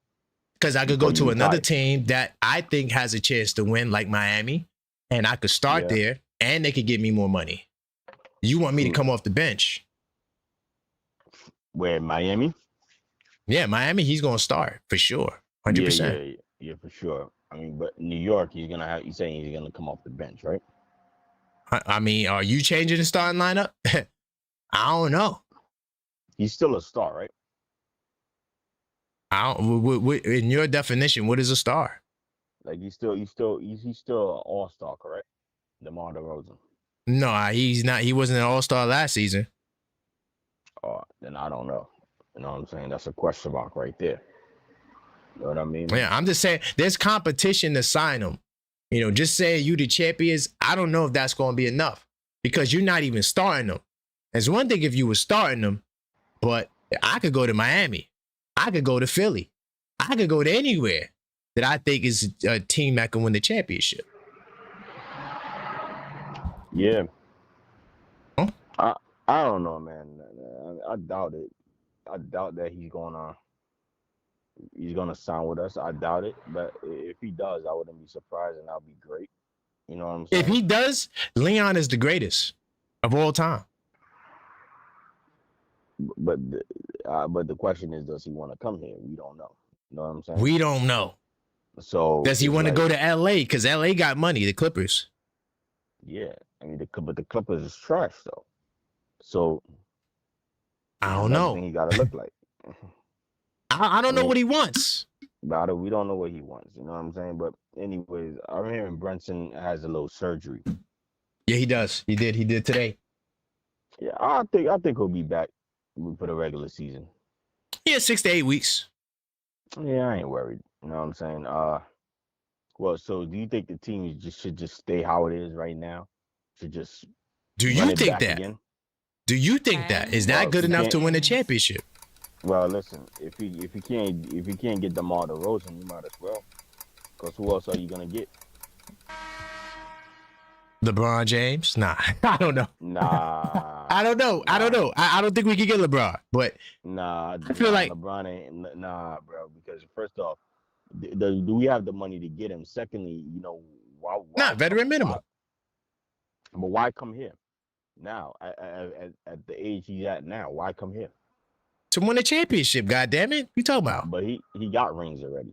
Because I could go to another team that I think has a chance to win, like Miami, and I could start there, and they could give me more money. You want me to come off the bench? Where, Miami? Yeah, Miami, he's going to start for sure. 100%. Yeah, for sure. I mean, but New York, he's saying he's going to come off the bench, right? I mean, are you changing the starting lineup? I don't know. He's still a star, right? In your definition, what is a star? Like he's still an all-star, correct? DeMar DeRozan. No, he's not. He wasn't an all-star last season. Oh, then I don't know. You know what I'm saying? That's a question mark right there. You know what I mean? Yeah, I'm just saying there's competition to sign him. You know, just saying you the champions, I don't know if that's going to be enough because you're not even starting them. It's one thing if you were starting them, but I could go to Miami. I could go to Philly. I could go to anywhere that I think is a team that can win the championship. Yeah. Huh? I don't know, man. I doubt it. I doubt that he's gonna sign with us. I doubt it. But if he does, I wouldn't be surprised, and that'll be great. You know what I'm saying? If he does, Leon is the greatest of all time. But the question is, does he want to come here? We don't know. You know what I'm saying? We don't know. So does he want to go to LA? Because LA got money, the Clippers. Yeah, I mean, but the Clippers is trash though. So I don't know. He got to look like. I don't know what he wants. About it, we don't know what he wants. You know what I'm saying? But anyways, I'm hearing Brunson has a little surgery. Yeah, he does. He did today. Yeah, I think he'll be back for the regular season. Yeah, 6 to 8 weeks. Yeah, I ain't worried. You know what I'm saying? Well, so do you think the team should just stay how it is right now? Should just do you think that? Again? Do you think that is that good enough to win a championship? Well, listen, if he can't get DeMar DeRozan, you might as well. Because who else are you gonna get? LeBron James? Nah, I don't know. Nah, I don't know. I don't know. I don't think we can get LeBron, but I feel like LeBron ain't bro. Because first off, do we have the money to get him? Secondly, you know, why not veteran minimum. But why come here now at the age he's at now? Why come here? To win a championship, goddamn it! You talking about? But he got rings already.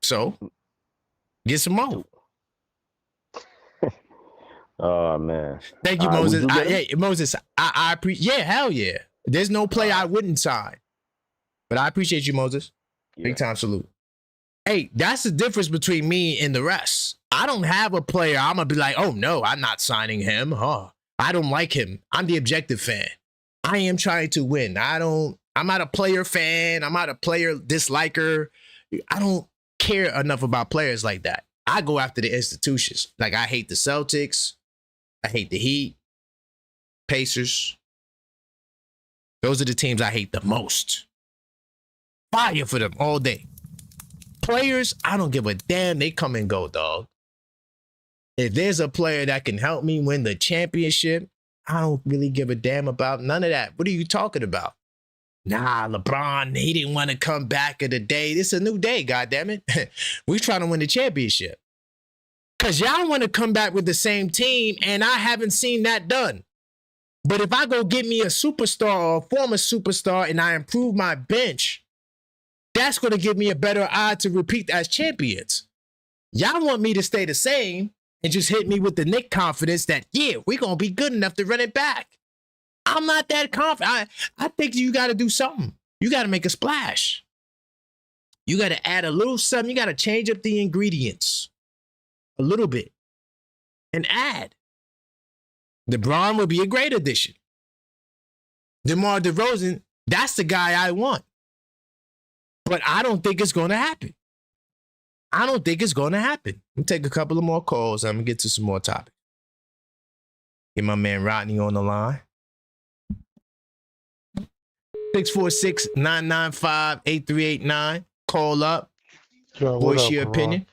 So get some more. Oh man! Thank you, Moses. Moses, I appreciate. Yeah, hell yeah. There's no play I wouldn't sign, but I appreciate you, Moses. Yeah. Big time salute. Hey, that's the difference between me and the rest. I don't have a player. I'm gonna be like, oh no, I'm not signing him. Huh? I don't like him. I'm the objective fan. I am trying to win. I'm not a player fan. I'm not a player disliker. I don't care enough about players like that. I go after the institutions. Like I hate the Celtics. I hate the Heat, Pacers. Those are the teams I hate the most. Fire for them all day. Players, I don't give a damn. They come and go, dog. If there's a player that can help me win the championship, I don't really give a damn about none of that. What are you talking about? Nah, LeBron, he didn't want to come back of the day. It's a new day, goddammit. We're trying to win the championship. Because y'all want to come back with the same team, and I haven't seen that done. But if I go get me a superstar or a former superstar and I improve my bench, that's going to give me a better odd to repeat as champions. Y'all want me to stay the same and just hit me with the Knicks confidence that, yeah, we're going to be good enough to run it back. I'm not that confident. I think you got to do something. You got to make a splash. You got to add a little something. You got to change up the ingredients a little bit and add. LeBron would be a great addition. DeMar DeRozan, that's the guy I want. But I don't think it's going to happen. I don't think it's going to happen. We'll take a couple of more calls. I'm going to get to some more topics. Get my man Rodney on the line. 646-995-8389. Call up. Voice your opinion.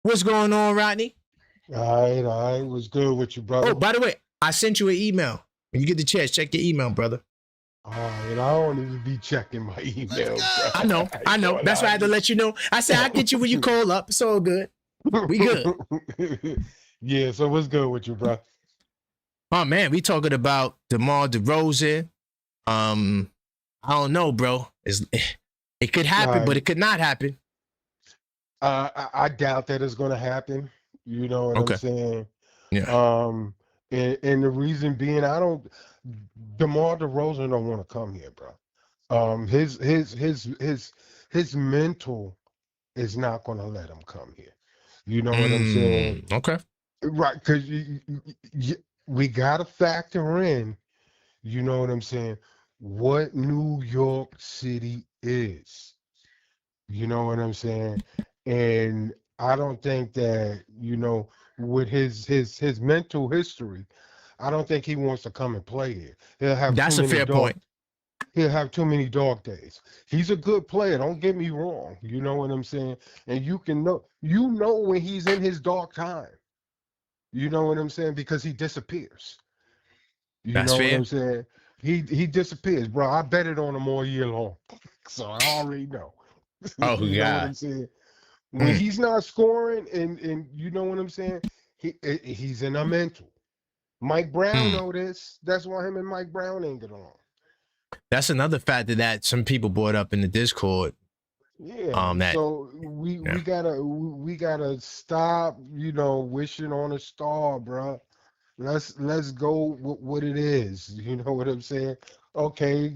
What's going on, Rodney? All right. What's good with you, brother? Oh, by the way, I sent you an email. When you get the chance, check your email, brother. All right, I don't even be checking my email. I know. That's why I had to let you know. I said I'll get you when you call up. It's all good. We good. Yeah, so what's good with you, bro? Oh, man, we talking about DeMar DeRozan. I don't know, bro. It could happen, Right. but it could not happen. I doubt that it's going to happen. You know what Okay. I'm saying? Yeah. And the reason being, DeMar DeRozan don't want to come here, bro. His mental is not going to let him come here. You know what I'm saying? Okay. Right, because we got to factor in, you know what I'm saying, what New York City is. You know what I'm saying? And I don't think that, with his mental history, I don't think he wants to come and play here. That's a fair point. He'll have too many dog days. He's a good player, don't get me wrong. You know what I'm saying? And you know when he's in his dark time. You know what I'm saying? Because he disappears. That's know fair. what I'm saying? He disappears, bro. I betted on him all year long. So I already know. Oh, you know what God. I'm saying? When he's not scoring and you know what I'm saying? He's in a mental. Mike Brown know this. That's why him and Mike Brown ain't get along. That's another factor that some people brought up in the Discord. Yeah. So we gotta stop, wishing on a star, bro. Let's go with what it is. You know what I'm saying? Okay,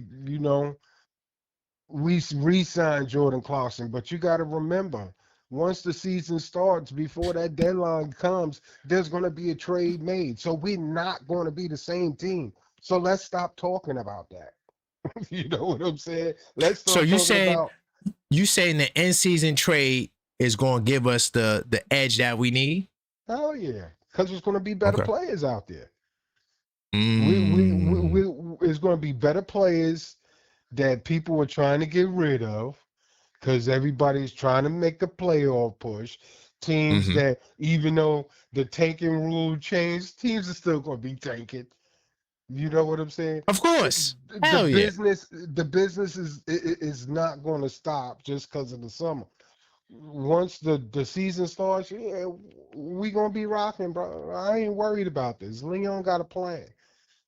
we re-signed Jordan Clarkson, but you got to remember, once the season starts, before that deadline comes, there's going to be a trade made. So we're not going to be the same team. So let's stop talking about that. You know what I'm saying? Let's start you saying the in-season trade is going to give us the edge that we need? Hell yeah, because there's going to be better players out there. Mm. It's going to be better players that people are trying to get rid of because everybody's trying to make the playoff push. Teams that, even though the tanking rule changed, teams are still going to be tanking. You know what I'm saying? Of course. The business is not going to stop just because of the summer. Once the season starts, yeah, we going to be rocking, bro. I ain't worried about this. Leon got a plan.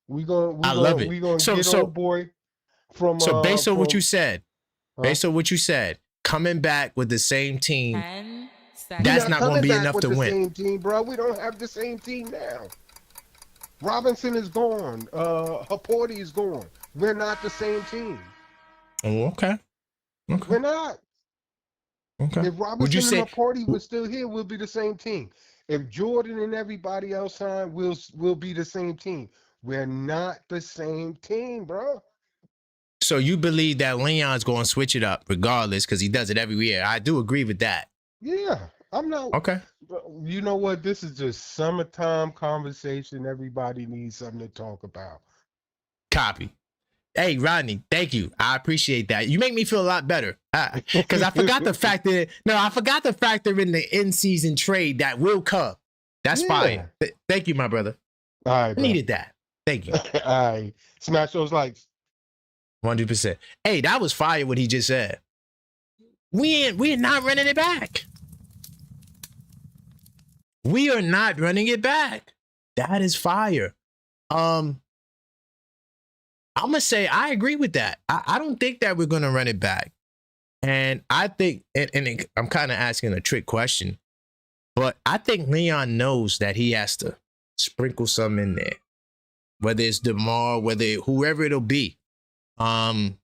We going to get old boy. Based on what you said, coming back with the same team, that's not going to be enough to win. Same team, bro. We don't have the same team now. Robinson is gone. Haporti is gone. We're not the same team. Oh, okay. We're not. Okay. If Robinson and Haporti was still here, we'll be the same team. If Jordan and everybody else signed, we'll be the same team. We're not the same team, bro. So you believe that Leon's going to switch it up regardless because he does it every year. I do agree with that. Yeah, I'm not. Okay. You know what? This is just summertime conversation. Everybody needs something to talk about. Copy. Hey, Rodney, thank you. I appreciate that. You make me feel a lot better because I forgot the factor. No, I forgot the factor in the in-season trade that will come. That's fire. Thank you, my brother. All right, I needed that. Thank you. All right. Smash those likes. 100%. Hey, that was fire what he just said. We're not running it back. We are not running it back. That is fire. I'm gonna say I agree with that. I don't think that we're gonna run it back. And I think, I'm kind of asking a trick question, but I think Leon knows that he has to sprinkle some in there, whether it's DeMar, whoever it'll be. And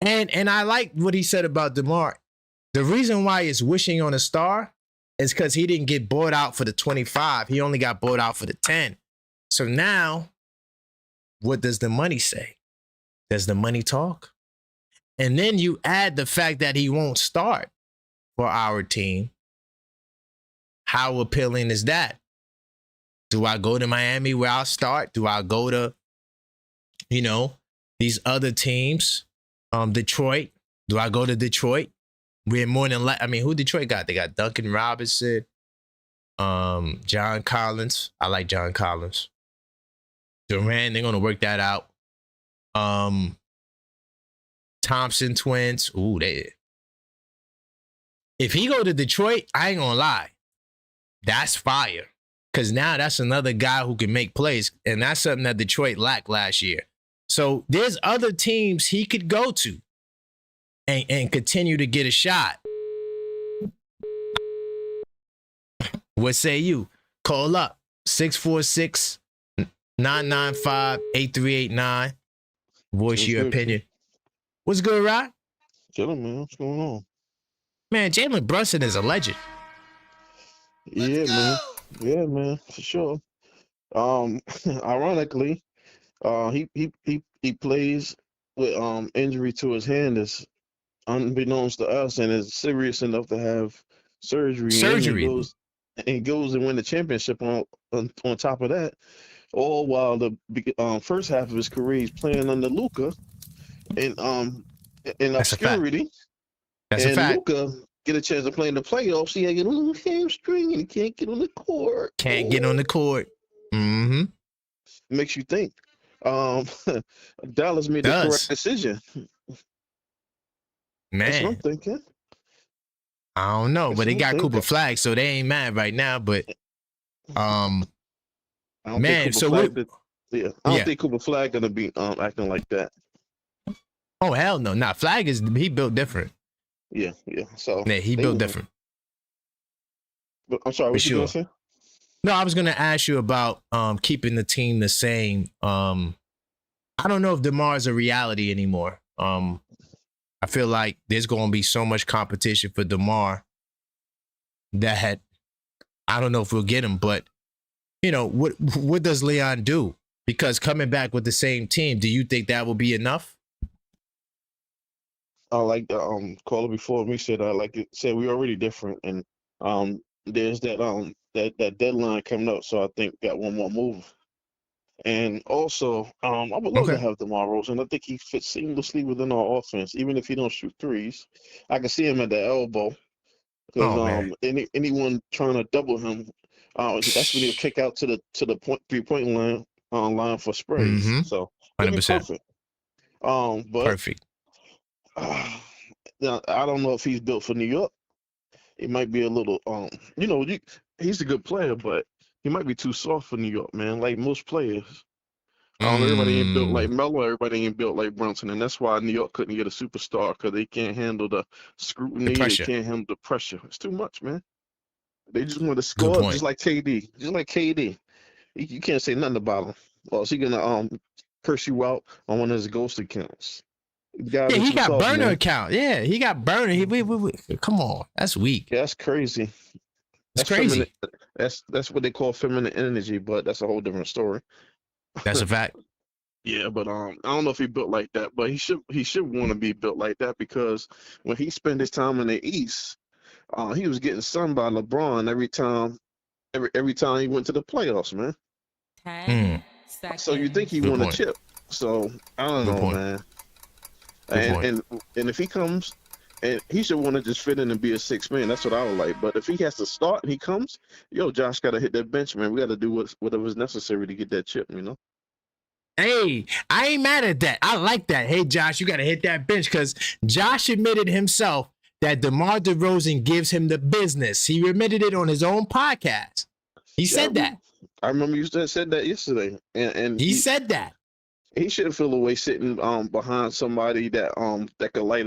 I like what he said about DeMar. The reason why he's wishing on a star is because he didn't get bought out for the 25. He only got bought out for the 10. So now, what does the money say? Does the money talk? And then you add the fact that he won't start for our team. How appealing is that? Do I go to Miami where I'll start? Do I go to, these other teams? Detroit. Do I go to Detroit? We're more than who Detroit got? They got Duncan Robinson, John Collins. I like John Collins. Durant, they're gonna work that out. Thompson twins. Ooh, if he go to Detroit, I ain't gonna lie. That's fire. Cause now that's another guy who can make plays. And that's something that Detroit lacked last year. So there's other teams he could go to and continue to get a shot. What say you? Call up 646-995-8389. Voice your opinion. What's good, Rod? Chilling, man. What's going on? Man, Jalen Brunson is a legend. Man. Yeah, man, for sure. Ironically, he plays with injury to his hand that's unbeknownst to us, and is serious enough to have surgery. And he goes and win the championship on top of that. All while the first half of his career he's playing under Luka in obscurity. That's a fact. Luka get a chance to play in the playoffs. He had a little hamstring and he can't get on the court. Get on the court. Mm-hmm. Makes you think. Dallas made the correct decision. Man. That's what I'm thinking. I don't know, but they got Cooper Flag, so they ain't mad right now. But I don't think Cooper Flag gonna be acting like that. Oh hell no! Nah, Flag he built different. Yeah. So yeah, he built different. But I'm sorry, what you gonna say? No, I was gonna ask you about keeping the team the same. I don't know if DeMar's a reality anymore. I feel like there's gonna be so much competition for DeMar that I don't know if we'll get him, but what does Leon do? Because coming back with the same team, do you think that will be enough? Like the caller before me said, we're already different, and there's that deadline coming up, so I think got one more move. And also, I would love to have DeMar DeRozan. I think he fits seamlessly within our offense, even if he don't shoot threes. I can see him at the elbow because anyone trying to double him, that's when he'll kick out to the 3-point line for sprays. Mm-hmm. So 100%. Perfect. Now, I don't know if he's built for New York. It might be a little, he's a good player, but he might be too soft for New York, man. Like most players, everybody ain't built like Melo. Everybody ain't built like Brunson, and that's why New York couldn't get a superstar because they can't handle the scrutiny. They can't handle the pressure. It's too much, man. They just want to score, just like KD. You can't say nothing about him, or is he gonna curse you out on one of his ghost accounts? He got burner account. Yeah, he got burner. Come on, that's weak. Yeah, that's crazy. That's crazy. That's what they call feminine energy, but that's a whole different story. That's a fact. Yeah, but I don't know if he built like that, but he should want to be built like that because when he spent his time in the East, he was getting sunned by LeBron every time he went to the playoffs, man. 10 seconds. So you think he won a chip? So I don't know, man. And if he comes, and he should want to just fit in and be a sixth man. That's what I would like. But if he has to start and he comes, Josh got to hit that bench, man. We got to do whatever's necessary to get that chip, Hey, I ain't mad at that. I like that. Hey, Josh, you got to hit that bench because Josh admitted himself that DeMar DeRozan gives him the business. He admitted it on his own podcast. He said that. I remember you said that yesterday. And he said that. He shouldn't feel away sitting behind somebody that could light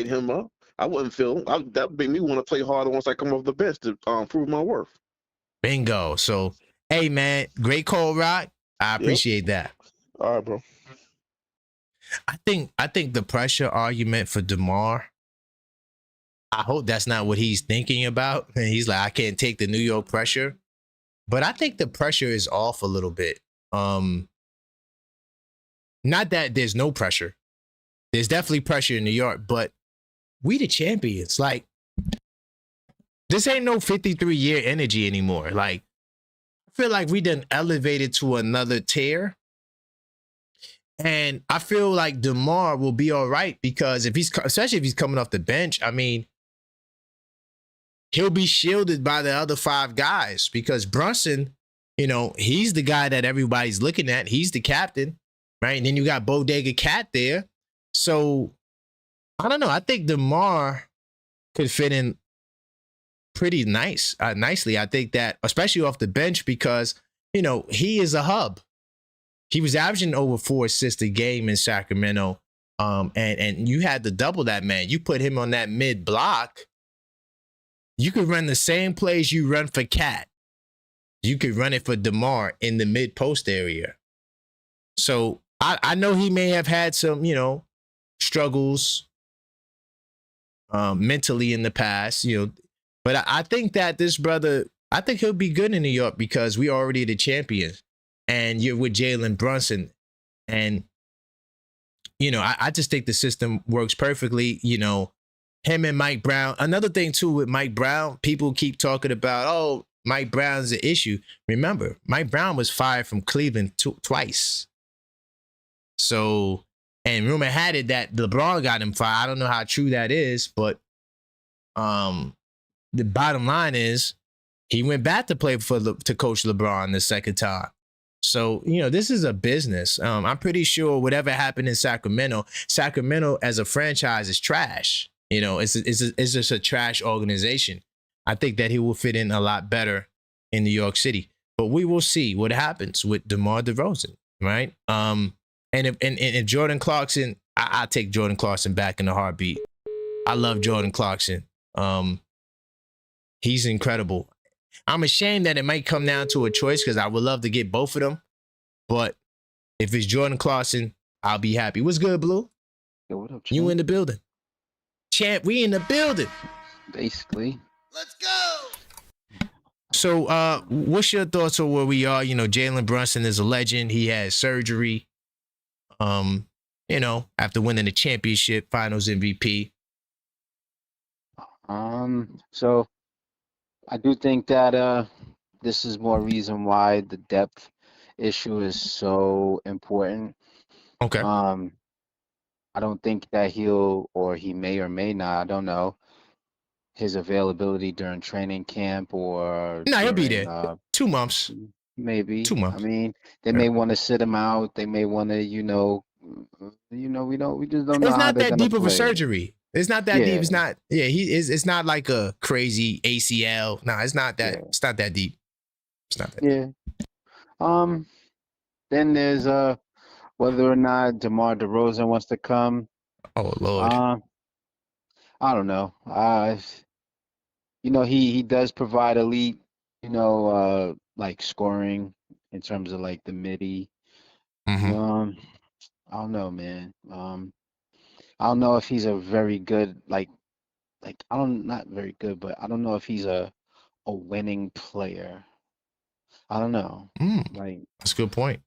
him up. I wouldn't feel that would make me want to play harder once I come off the bench to prove my worth. Bingo. So, hey man, great call, Rock. I Yep. appreciate that. All right, bro. I think the pressure argument for DeMar, I hope that's not what he's thinking about. And he's like, I can't take the New York pressure. But I think the pressure is off a little bit. Not that there's no pressure. There's definitely pressure in New York, but we the champions. Like, this ain't no 53-year energy anymore. Like, I feel like we done elevated to another tier. And I feel like DeMar will be all right because especially if he's coming off the bench, I mean, he'll be shielded by the other 5 guys because Brunson, he's the guy that everybody's looking at. He's the captain, right? And then you got Bodega Cat there. So, I don't know. I think DeMar could fit in pretty nicely. I think that, especially off the bench because, he is a hub. He was averaging over 4 assists a game in Sacramento. And you had to double that, man. You put him on that mid block. You could run the same plays you run for Cat. You could run it for DeMar in the mid post area. So I know he may have had some, struggles mentally in the past, but I think that this brother, I think he'll be good in New York because we already the champions. And you're with Jalen Brunson. And, I just think the system works perfectly. Him and Mike Brown. Another thing, too, with Mike Brown, people keep talking about, oh, Mike Brown's an issue. Remember, Mike Brown was fired from Cleveland twice. So, and rumor had it that LeBron got him fired. I don't know how true that is, but the bottom line is he went back to play to coach LeBron the second time. So, this is a business. I'm pretty sure whatever happened in Sacramento as a franchise is trash. It's just a trash organization. I think that he will fit in a lot better in New York City. But we will see what happens with DeMar DeRozan, right? And if Jordan Clarkson, I take Jordan Clarkson back in a heartbeat. I love Jordan Clarkson. He's incredible. I'm ashamed that it might come down to a choice because I would love to get both of them. But if it's Jordan Clarkson, I'll be happy. What's good, Blue? Yo, what up, champ? You in the building. Champ, we in the building. Basically. Let's go. So what's your thoughts on where we are? Jalen Brunson is a legend. He had surgery, after winning the championship, finals MVP. So I do think that this is more reason why the depth issue is so important. Okay. I don't think that he may or may not, I don't know, his availability during training camp or No, he'll be during, there. 2 months. maybe. 2 months. I mean, they may want to sit him out. They may want to, we just don't know It's how not they're that gonna deep of a play. surgery. It's not that Yeah. deep. It's not. Yeah, it's not like a crazy ACL. No, it's not that. Yeah. It's not that deep. It's not that. Deep. Yeah. Then there's whether or not DeMar DeRozan wants to come. Oh Lord. I don't know. He does provide elite, like scoring in terms of like the midi. Mhm. I don't know, man. I don't know if he's a very good not very good, but I don't know if he's a winning player. I don't know. Like, That's a good point.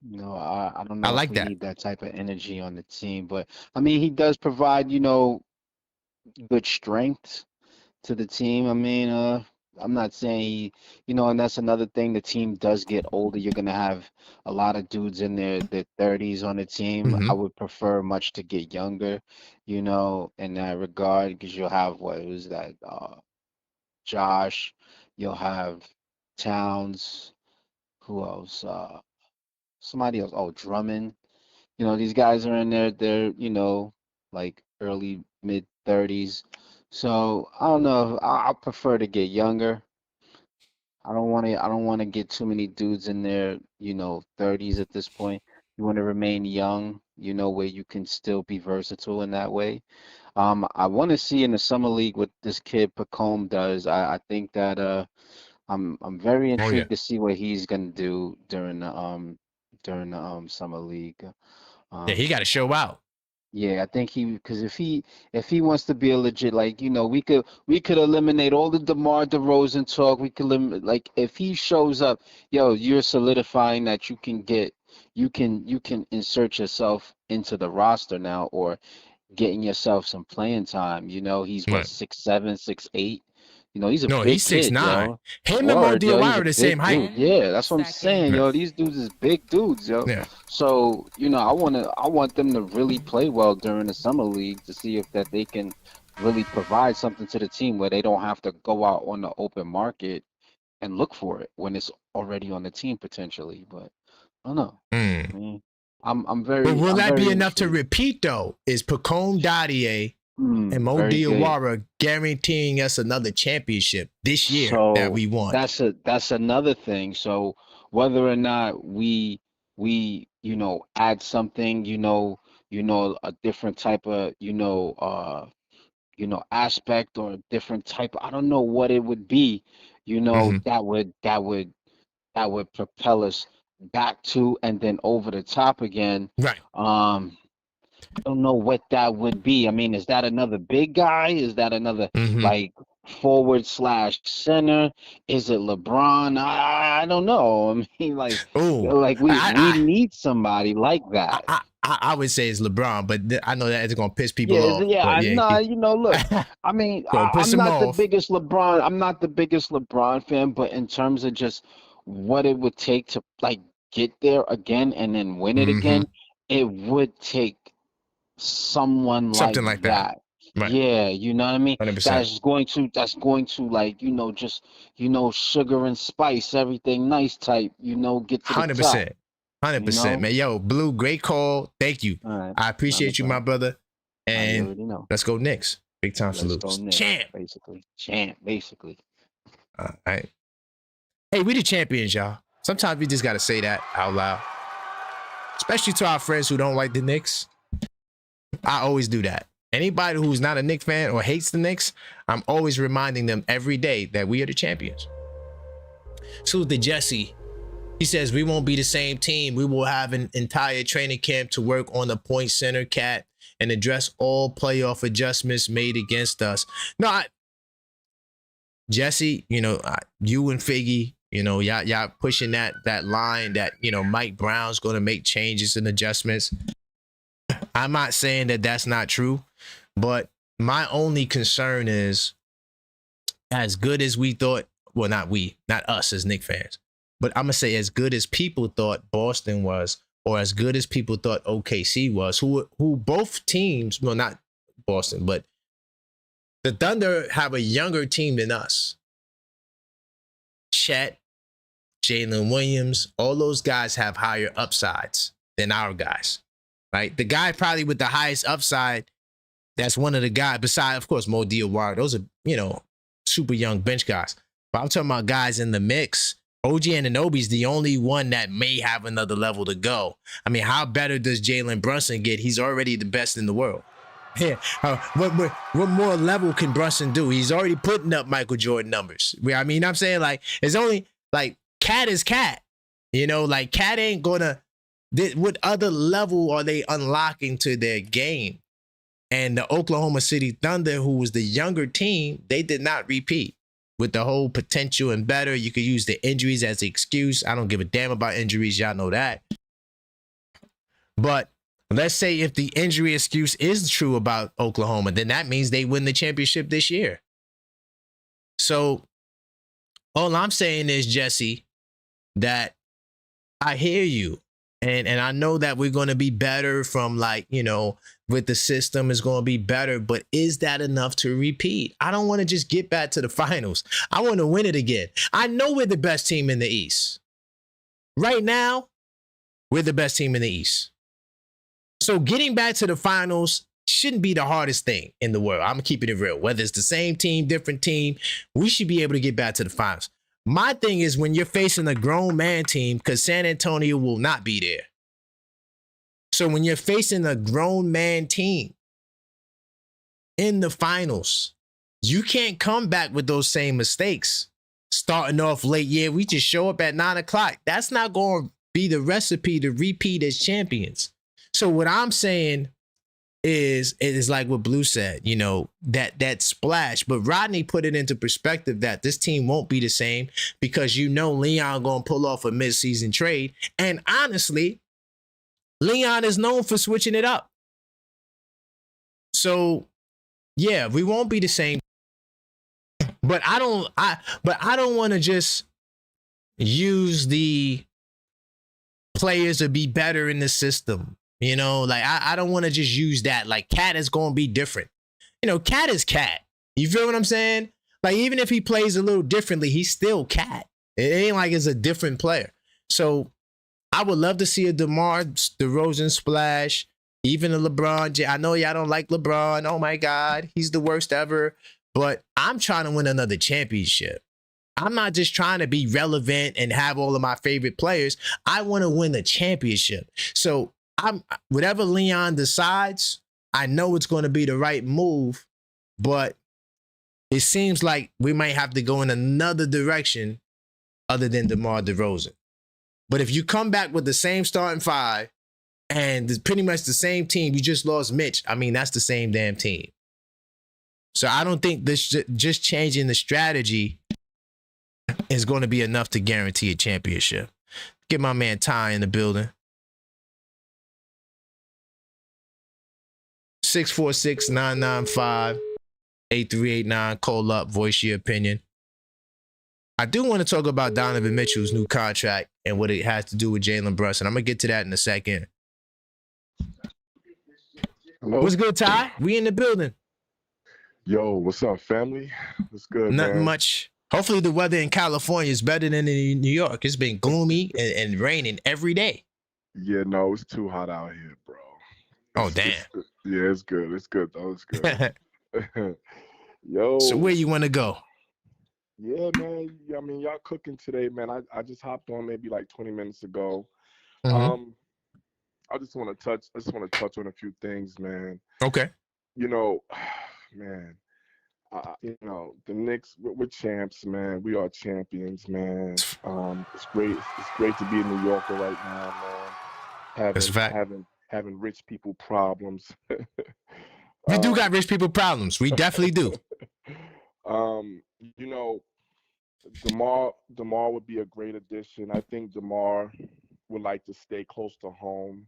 I don't I know like if we that. need that type of energy on the team, but I mean, he does provide, good strength to the team. I mean, I'm not saying and that's another thing. The team does get older. You're gonna have a lot of dudes in their 30s on the team. I would prefer much to get younger, in that regard, because you'll have who's that? Josh. You'll have Towns. Who else? Somebody else. Oh, Drummond. These guys are in they're like early mid 30s. So I don't know. I prefer to get younger. I don't want to get too many dudes in their 30s at this point. You want to remain young, where you can still be versatile in that way. I want to see in the summer league what this kid Pacome does. I think that I'm very Oh yeah. intrigued to see what he's gonna do during the summer league. Yeah, he Um, got to show out. yeah, I think because if he wants to be a legit, like, we could eliminate all the DeMar DeRozan talk. We could like, if he shows up, yo, you're solidifying that you can insert yourself into the roster now, or getting yourself some playing time. He's what, Right. 6'7", 6'8". He's a No, he's big six kid, nine. yo. Him and Mo Word, yo, Diawara he's are a the same big height. dude. 10 Yeah, that's what I'm saying, seconds. yo. These dudes is big dudes, yo. Yeah. So, I want them to really play well during the summer league to see if that they can really provide something to the team where they don't have to go out on the open market and look for it when it's already on the team potentially. But I don't know. Mm. I mean, I'm But very will I'm that be very enough to intrigued. repeat though? Is Pacome Dadier and Mo Very good. Diawara guaranteeing us another championship this year that So we want? that's another thing. So whether or not we add something, a different type of aspect, or a different type, I don't know what it would be, Mm-hmm. that would propel us back to and then over the top again. Right. I don't know what that would be. I mean, is that another big guy? Is that another, Mm-hmm. like, forward/center? Is it LeBron? I don't know. I mean, like, Oh, we need somebody like that. I would say it's LeBron, but I know that it's gonna piss people Yeah, off. yeah, But I yeah, know. Look, I mean, gonna piss I'm him not the off. biggest LeBron. I'm not the biggest LeBron fan, but in terms of just what it would take to, like, get there again and then win it Mm-hmm. again, it would take someone like Something like that. that. Right. Yeah, you know what I mean? 100%. That's going to, like, just, sugar and spice, everything nice type, get to the top, 100%. 100%, man. Yo, Blue, great call. Thank you. All right. I Not a appreciate you, my problem. brother. You And already know. let's go Knicks. Big time Let's go salutes. Knicks, Champ. basically. Champ, basically. All right. Hey, we the champions, y'all. Sometimes we just got to say that out loud, especially to our friends who don't like the Knicks. I always do that. Anybody who's not a Knicks fan or hates the Knicks, I'm always reminding them every day that we are the champions. So the Jesse, he says, we won't be the same team. We will have an entire training camp to work on the point center cat and address all playoff adjustments made against us. No, Jesse, you and Figgy, y'all pushing that line that, Mike Brown's going to make changes and adjustments. I'm not saying that that's not true, but my only concern is, as good as we thought, well, not us as Knicks fans, but I'm going to say as good as people thought Boston was, or as good as people thought OKC was, who both teams, well, not Boston, but the Thunder have a younger team than us. Chet, Jalen Williams, all those guys have higher upsides than our guys, right? The guy probably with the highest upside, that's one of the guys, besides, of course, Mo Diawara. Those are, super young bench guys. But I'm talking about guys in the mix. OG Anunoby's the only one that may have another level to go. I mean, how better does Jalen Brunson get? He's already the best in the world. Yeah. What more level can Brunson do? He's already putting up Michael Jordan numbers. I mean, I'm saying, like, it's only, like, Cat is Cat. Like, Cat ain't gonna, what other level are they unlocking to their game? And the Oklahoma City Thunder, who was the younger team, they did not repeat. With the whole potential and better, you could use the injuries as an excuse. I don't give a damn about injuries. Y'all know that. But let's say if the injury excuse is true about Oklahoma, then that means they win the championship this year. So all I'm saying is, Jesse, that I hear you. And I know that we're going to be better from, like, with the system is going to be better. But is that enough to repeat? I don't want to just get back to the finals. I want to win it again. I know we're the best team in the East. Right now, we're the best team in the East. So getting back to the finals shouldn't be the hardest thing in the world. I'm keeping it real. Whether it's the same team, different team, we should be able to get back to the finals. My thing is when you're facing a grown man team, because San Antonio will not be there. So when you're facing a grown man team in the finals, you can't come back with those same mistakes. Starting off late, yeah, we just show up at 9 o'clock. That's not going to be the recipe to repeat as champions. So what I'm saying is, it is like what Blue said, you know, that splash. But Rodney put it into perspective that this team won't be the same because you know Leon going to pull off a midseason trade. And honestly, Leon is known for switching it up. So yeah, we won't be the same. But I don't want to just use the players to be better in the system. You know, like I don't want to just use that. Like Cat is going to be different. You know, Cat is Cat. You feel what I'm saying? Like even if he plays a little differently, he's still Cat. It ain't like it's a different player. So I would love to see a DeMar DeRozan splash. Even a LeBron. I know y'all don't like LeBron. Oh my God, he's the worst ever. But I'm trying to win another championship. I'm not just trying to be relevant and have all of my favorite players. I want to win a championship. So whatever Leon decides, I know it's going to be the right move, but it seems like we might have to go in another direction other than DeMar DeRozan. But if you come back with the same starting five and it's pretty much the same team, you just lost Mitch, I mean, that's the same damn team. So I don't think this just changing the strategy is going to be enough to guarantee a championship. Get my man Ty in the building. 646-995-8389. Call up, voice your opinion. I do want to talk about Donovan Mitchell's new contract and what it has to do with Jalen Brunson. I'm going to get to that in a second. Hello? What's good, Ty? We in the building. Yo, what's up, family? What's good, Nothing man? much. Hopefully the weather in California is better than in New York. It's been gloomy and raining every day. Yeah, no, it's too hot out here, bro. Oh, damn. Yeah, it's good. It's good, though. It's good. Yo. So where you want to go? Yeah, man. I mean, y'all cooking today, man. I just hopped on maybe like 20 minutes ago. Mm-hmm. I just want to touch on a few things, man. Okay. You know, man, you know, the Knicks, we're champs, man. We are champions, man. It's great. It's great to be a New Yorker right now, man. That's a fact. Having rich people problems. We do got rich people problems. We definitely do. You know, DeMar would be a great addition. I think DeMar would like to stay close to home,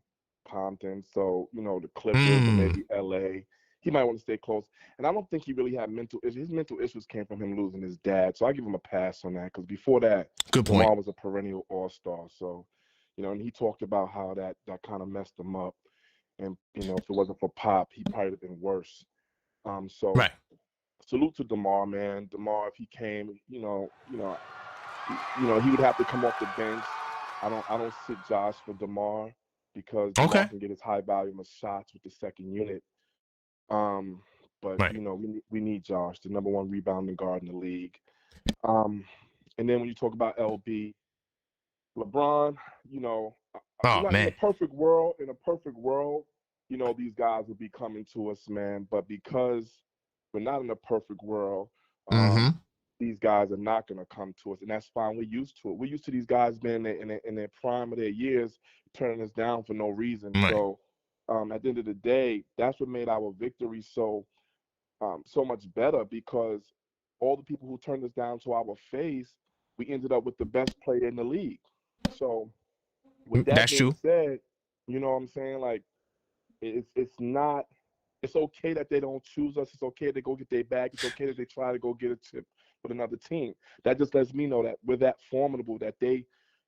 Compton. So, you know, the Clippers or maybe LA. He might want to stay close. And I don't think he really had mental issues. His mental issues came from him losing his dad. So I give him a pass on that because before that, Good point. DeMar was a perennial all-star. So, you know, and he talked about how that kind of messed him up. And, you know, if it wasn't for Pop, he probably would have been worse. So right. Salute to DeMar, man. DeMar, if he came, you know, he would have to come off the bench. I don't sit Josh for DeMar because DeMar can get his high volume of shots with the second unit. But right. you know, we need Josh, the number one rebounding guard in the league. And then when you talk about LB, LeBron, you know, in a perfect world, you know, these guys would be coming to us, man. But because we're not in a perfect world, these guys are not going to come to us, and that's fine. We're used to it. We're used to these guys being in their prime of their years, turning us down for no reason. Right. So at the end of the day, that's what made our victory so much better, because all the people who turned us down to our face, we ended up with the best player in the league. So with that being said, you know what I'm saying? Like, it's okay that they don't choose us. It's okay that they go get their bag. It's okay that they try to go get a chip with another team. That just lets me know that we're that formidable, that they,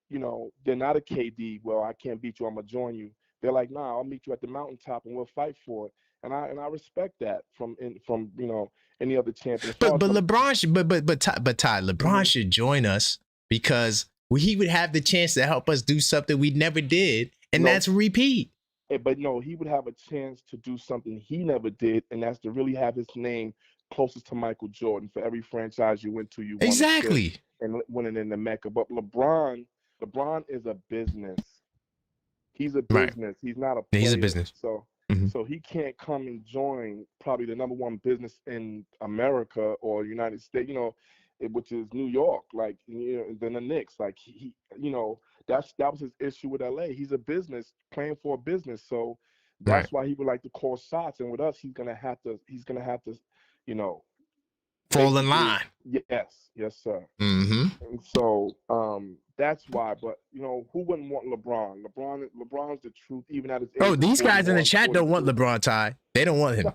you know, they're not a KD. Well, I can't beat you, I'm gonna join you. They're like, nah, I'll meet you at the mountaintop and we'll fight for it. And I respect that from you know, any other champion. But LeBron should, but Ty, LeBron should join us because he would have the chance to help us do something we never did, and that's repeat. But no, he would have a chance to do something he never did, and that's to really have his name closest to Michael Jordan. For every franchise you went to, you won exactly and winning in the Mecca. But LeBron is a business. He's a business. He's not a player. He's a business. So he can't come and join probably the #1 business in America or United States, which is New York, like, than the Knicks. Like he that was his issue with LA. He's a business playing for a business. So that's why he would like to call shots. And with us, he's gonna have to, fall in line. Yes, sir. And so that's why. But who wouldn't want LeBron? LeBron's the truth, even at his age. Oh, these guys in the chat don't want LeBron, Ty. They don't want him.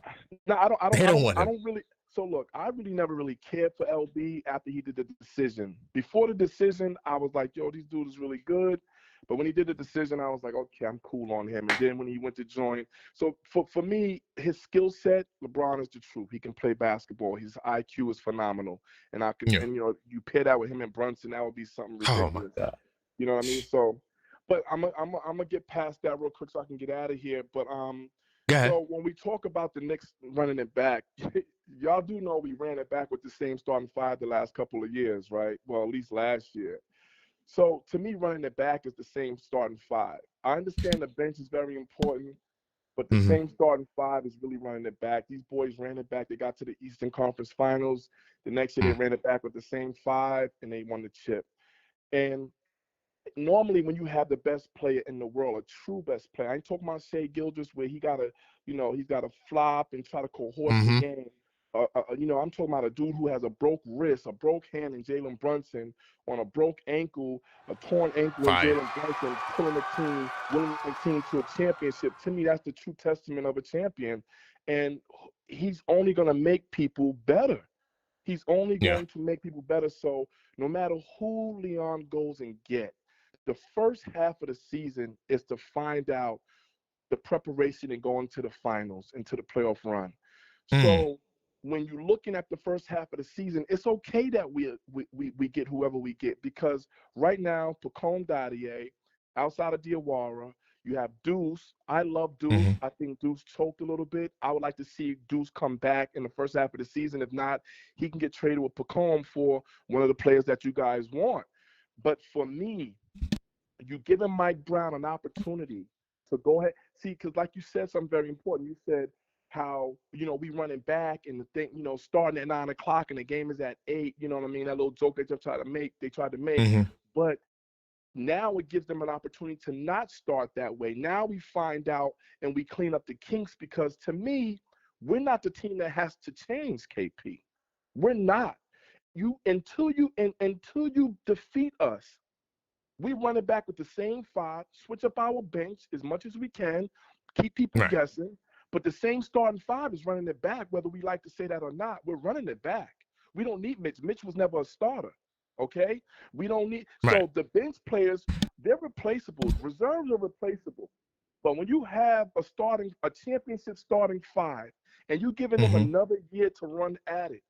No, I don't want him. I don't really. So look, I really never really cared for LB after he did the decision. Before the decision, I was like, yo, this dude is really good. But when he did the decision, I was like, okay, I'm cool on him. And then when he went to join, so for me, his skill set, LeBron is the truth. He can play basketball. His IQ is phenomenal. And I can, and you pair that with him and Brunson, that would be something ridiculous. Oh my God. You know what I mean? So, but I'm gonna get past that real quick so I can get out of here. But so when we talk about the Knicks running it back, y'all do know we ran it back with the same starting five the last couple of years, right? Well, at least last year. So to me, running it back is the same starting five. I understand the bench is very important, but the same starting five is really running it back. These boys ran it back. They got to the Eastern Conference Finals. The next year, they ran it back with the same five, and they won the chip. And normally when you have the best player in the world, a true best player, I ain't talking about Shea Gilgeous where he's got to flop and try to cohort the game. I'm talking about a dude who has a broke wrist, a broke hand in Jalen Brunson, on a broke ankle, a torn ankle in Jalen Brunson, pulling the team, winning the team to a championship. To me, that's the true testament of a champion. And he's only going to make people better. He's only going to make people better. So no matter who Leon goes and get, the first half of the season is to find out the preparation and going to the finals and to the playoff run. So when you're looking at the first half of the season, it's okay that we get whoever we get, because right now, Pacome Dadier, outside of Diawara, you have Deuce. I love Deuce. I think Deuce choked a little bit. I would like to see Deuce come back in the first half of the season. If not, he can get traded with Pacome for one of the players that you guys want. But for me, you giving Mike Brown an opportunity to go ahead. See, because like you said something very important. You said how, we running back and the thing, starting at 9 o'clock and the game is at 8, you know what I mean? That little joke they tried to make. But now it gives them an opportunity to not start that way. Now we find out and we clean up the kinks, because to me, we're not the team that has to change, KP. We're not. Until you defeat us, we run it back with the same five, switch up our bench as much as we can, keep people guessing. But the same starting five is running it back, whether we like to say that or not. We're running it back. We don't need Mitch. Mitch was never a starter, okay? We don't need – so the bench players, they're replaceable. Reserves are replaceable. But when you have a championship starting five and you're giving them another year to run at it,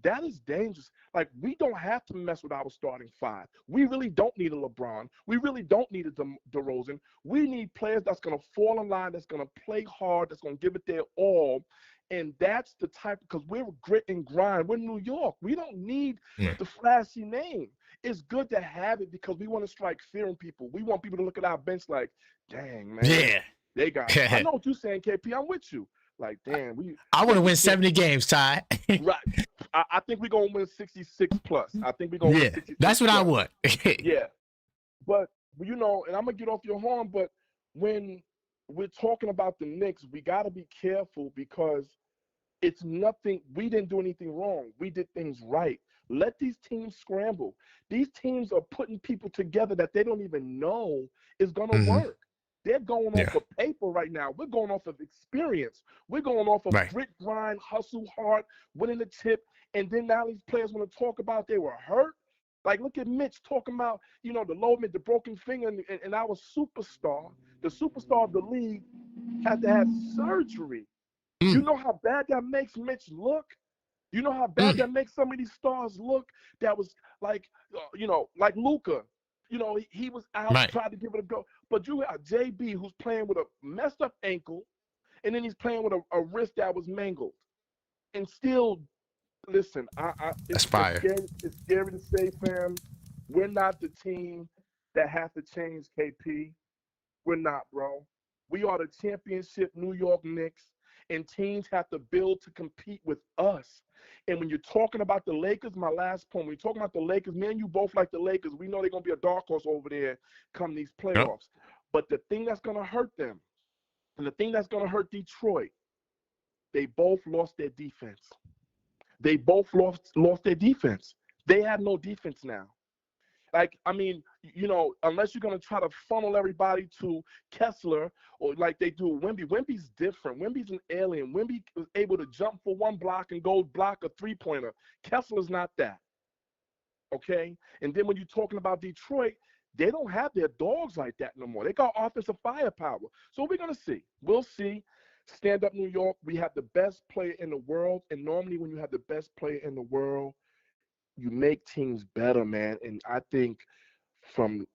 that is dangerous. Like, we don't have to mess with our starting five. We really don't need a LeBron. We really don't need a DeRozan. We need players that's going to fall in line, that's going to play hard, that's going to give it their all. And that's the type, because we're grit and grind. We're New York. We don't need the flashy name. It's good to have it because we want to strike fear in people. We want people to look at our bench like, dang, man. They got it. I know what you're saying, KP. I'm with you. Like, damn, I want to win 70 games, Ty. Right. I think we're going to win 66 plus. I think we're going to win 66 that's what plus. I want. Yeah. But, and I'm going to get off your horn, but when we're talking about the Knicks, we got to be careful because it's nothing. We didn't do anything wrong. We did things right. Let these teams scramble. These teams are putting people together that they don't even know is going to work. They're going off of paper right now. We're going off of experience. We're going off of grit, grind, hustle hard, winning the chip. And then now these players want to talk about they were hurt. Like, look at Mitch talking about, the low mid, the broken finger, and our superstar, the superstar of the league, had to have surgery. You know how bad that makes Mitch look? You know how bad that makes some of these stars look? That was like, like Luka. He was out, tried to give it a go. But you got JB, who's playing with a messed up ankle, and then he's playing with a wrist that was mangled. And still, listen, it's scary to say, fam, we're not the team that has to change, KP. We're not, bro. We are the championship New York Knicks, and teams have to build to compete with us. And when you're talking about the Lakers, my last point, when you're talking about the Lakers, me and you both like the Lakers. We know they're going to be a dark horse over there come these playoffs. But the thing that's going to hurt them, and the thing that's going to hurt Detroit, they both lost their defense. They both lost their defense. They have no defense now. Like, I mean, you know, unless you're going to try to funnel everybody to Kessler or like they do Wemby. Wemby's different. Wemby's an alien. Wemby is able to jump for one block and go block a three-pointer. Kessler's not that. Okay? And then when you're talking about Detroit, they don't have their dogs like that no more. They got offensive firepower. So we're going to see. We'll see. Stand up New York. We have the best player in the world. And normally when you have the best player in the world, you make teams better, man. And I think from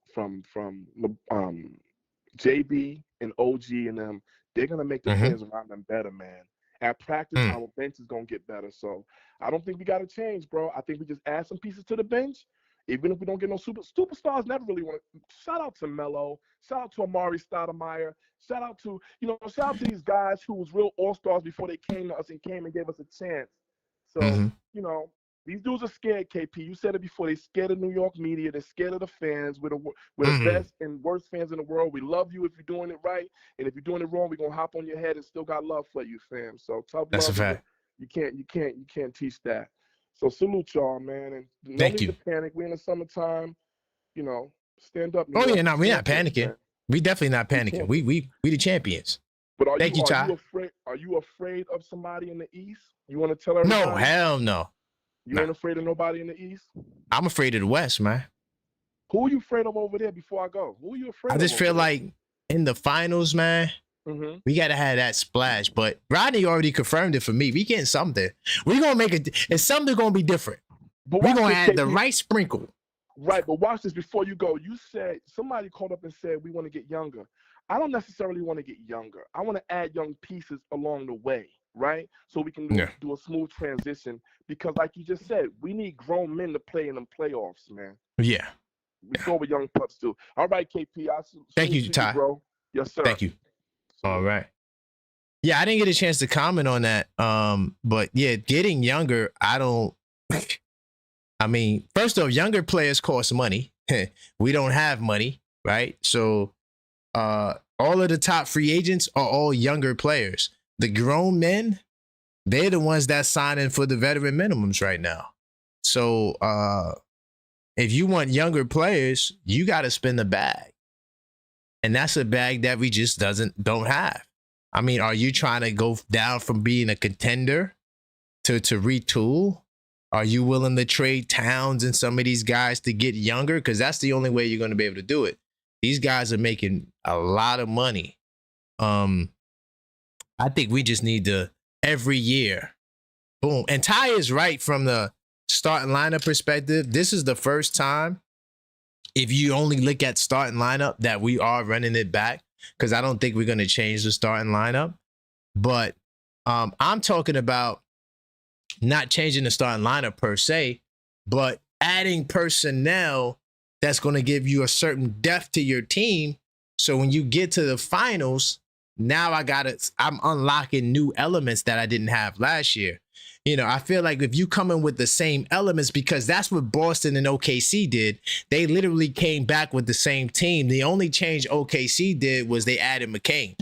JB and OG and them, they're gonna make the players around them better, man. At practice, our bench is gonna get better. So I don't think we gotta change, bro. I think we just add some pieces to the bench. Even if we don't get no superstars, never really want to. Shout out to Melo. Shout out to Amari Stoudemire. Shout out to these guys who was real all-stars before they came to us and came and gave us a chance. So, you know, these dudes are scared, KP. You said it before. They're scared of New York media. They're scared of the fans. We're the best and worst fans in the world. We love you if you're doing it right. And if you're doing it wrong, we're going to hop on your head and still got love for you, fam. So tough That's love. a fact. You can't teach that. So salute y'all, man. And no Thank need you. to panic. We're in the summertime. You know, stand up. Oh, yeah, no, we're not panicking. We definitely not panicking. We the champions. But Thank you, Ty. Are you afraid of somebody in the East? You want to tell everybody? No, hell no. You ain't afraid of nobody in the East? I'm afraid of the West, man. Who are you afraid of over there before I go? Who are you afraid of? I just feel like in the finals, man, we got to have that splash. But Rodney already confirmed it for me. We getting something. We're going to make it. It's something going to be different. We're going to add the right sprinkle. Right, but watch this before you go. You said, somebody called up and said, we want to get younger. I don't necessarily want to get younger. I want to add young pieces along the way, right? So we can do a smooth transition. Because like you just said, we need grown men to play in them playoffs, man. Yeah. We saw with young pups too. All right, KP. Thank you, Ty. Bro. Yes, sir. Thank you. All right. Yeah, I didn't get a chance to comment on that. But yeah, getting younger, I mean, first off, younger players cost money. We don't have money, right? So all of the top free agents are all younger players. The grown men, they're the ones that signing for the veteran minimums right now. So if you want younger players, you got to spend the bag. And that's a bag that we just don't have. I mean, are you trying to go down from being a contender to retool? Are you willing to trade Towns and some of these guys to get younger? Because that's the only way you're going to be able to do it. These guys are making a lot of money. I think we just need to, every year, boom. And Ty is right from the starting lineup perspective. This is the first time, if you only look at starting lineup, that we are running it back, because I don't think we're going to change the starting lineup. But I'm talking about not changing the starting lineup per se, but adding personnel that's going to give you a certain depth to your team. So when you get to the finals, now I'm unlocking new elements that I didn't have last year. You know, I feel like if you come in with the same elements, because that's what Boston and OKC did. They literally came back with the same team. The only change OKC did was they added McCain.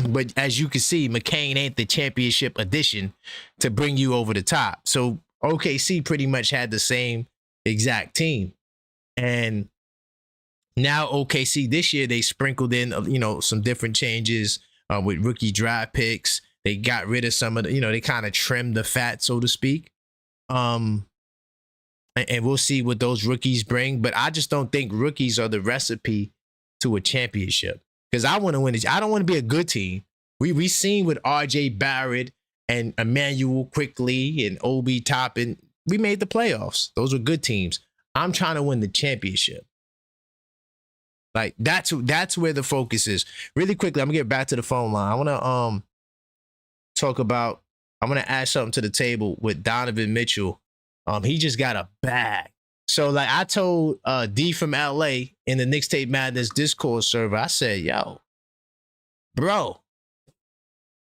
But as you can see, McCain ain't the championship addition to bring you over the top. So OKC pretty much had the same exact team. And now OKC this year, they sprinkled in, some different changes with rookie draft picks. They got rid of some of the, they kind of trimmed the fat, so to speak. And we'll see what those rookies bring. But I just don't think rookies are the recipe to a championship. Because I want to win it. I don't want to be a good team. We seen with RJ Barrett and Emmanuel Quickly and Obi Toppin. We made the playoffs. Those were good teams. I'm trying to win the championship. Like that's where the focus is. Really quickly, I'm gonna get back to the phone line. I want to add something to the table with Donovan Mitchell. He just got a bag. So like I told D from LA in the Knicks Tape Madness Discord server, I said, yo, bro.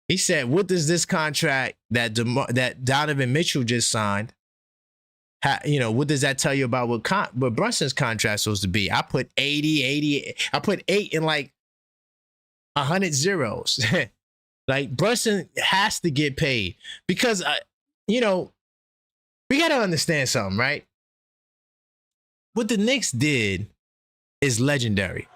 He said, what does this contract that Donovan Mitchell just signed, what does that tell you about what Brunson's contract is supposed to be? I put 80. I put 8 in like 100 zeros. Like Brunson has to get paid because, we got to understand something, right? What the Knicks did is legendary.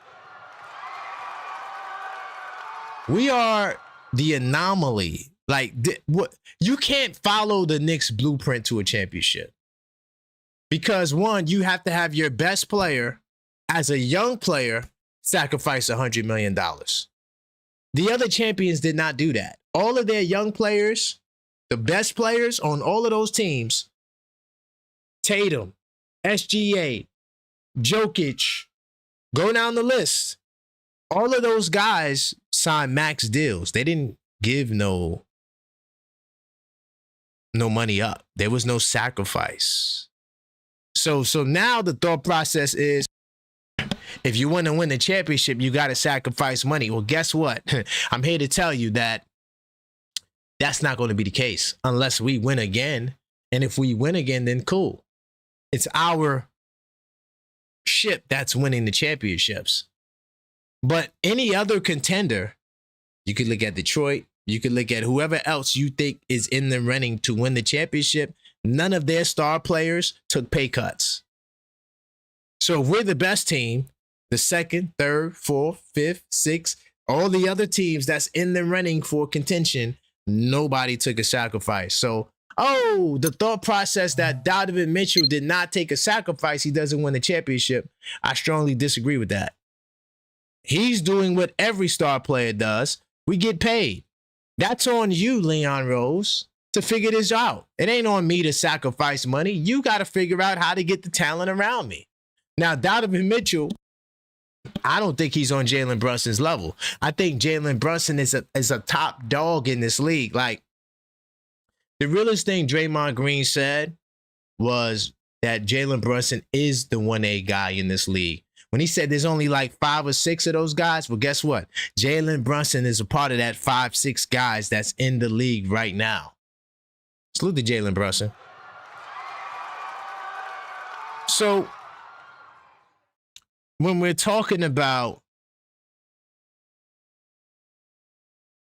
We are the anomaly. Like, what you can't follow the Knicks blueprint to a championship. Because one, you have to have your best player as a young player sacrifice $100 million. The other champions did not do that. All of their young players, the best players on all of those teams, Tatum, SGA, Jokic, go down the list. All of those guys signed max deals. They didn't give no money up. There was no sacrifice. So now the thought process is, if you want to win the championship, you got to sacrifice money. Well, guess what? I'm here to tell you that that's not going to be the case unless we win again. And if we win again, then cool. It's our ship that's winning the championships. But any other contender, you could look at Detroit, you could look at whoever else you think is in the running to win the championship. None of their star players took pay cuts. So if we're the best team, the second, third, fourth, fifth, sixth, all the other teams that's in the running for contention, nobody took a sacrifice. So, the thought process that Donovan Mitchell did not take a sacrifice, he doesn't win the championship, I strongly disagree with that. He's doing what every star player does. We get paid. That's on you, Leon Rose, to figure this out. It ain't on me to sacrifice money. You got to figure out how to get the talent around me. Now, Donovan Mitchell, I don't think he's on Jalen Brunson's level. I think Jalen Brunson is a top dog in this league. Like, the realest thing Draymond Green said was that Jalen Brunson is the 1A guy in this league. When he said there's only like 5 or 6 of those guys, well, guess what? Jalen Brunson is a part of that 5-6 guys that's in the league right now. Salute to Jalen Brunson. So, when we're talking about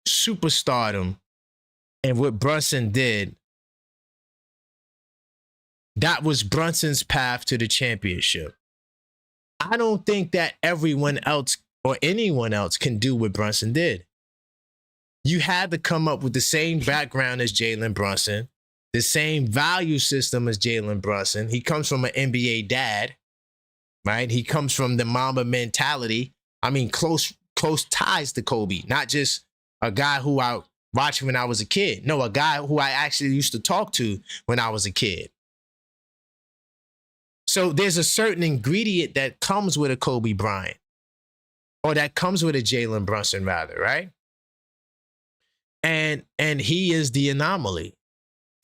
superstardom and what Brunson did, that was Brunson's path to the championship. I don't think that everyone else or anyone else can do what Brunson did. You had to come up with the same background as Jalen Brunson, the same value system as Jalen Brunson. He comes from an NBA dad, right? He comes from the Mamba mentality. I mean, close ties to Kobe, not just a guy who I watched when I was a kid. No, a guy who I actually used to talk to when I was a kid. So there's a certain ingredient that comes with a Kobe Bryant, or that comes with a Jalen Brunson, rather, right? And he is the anomaly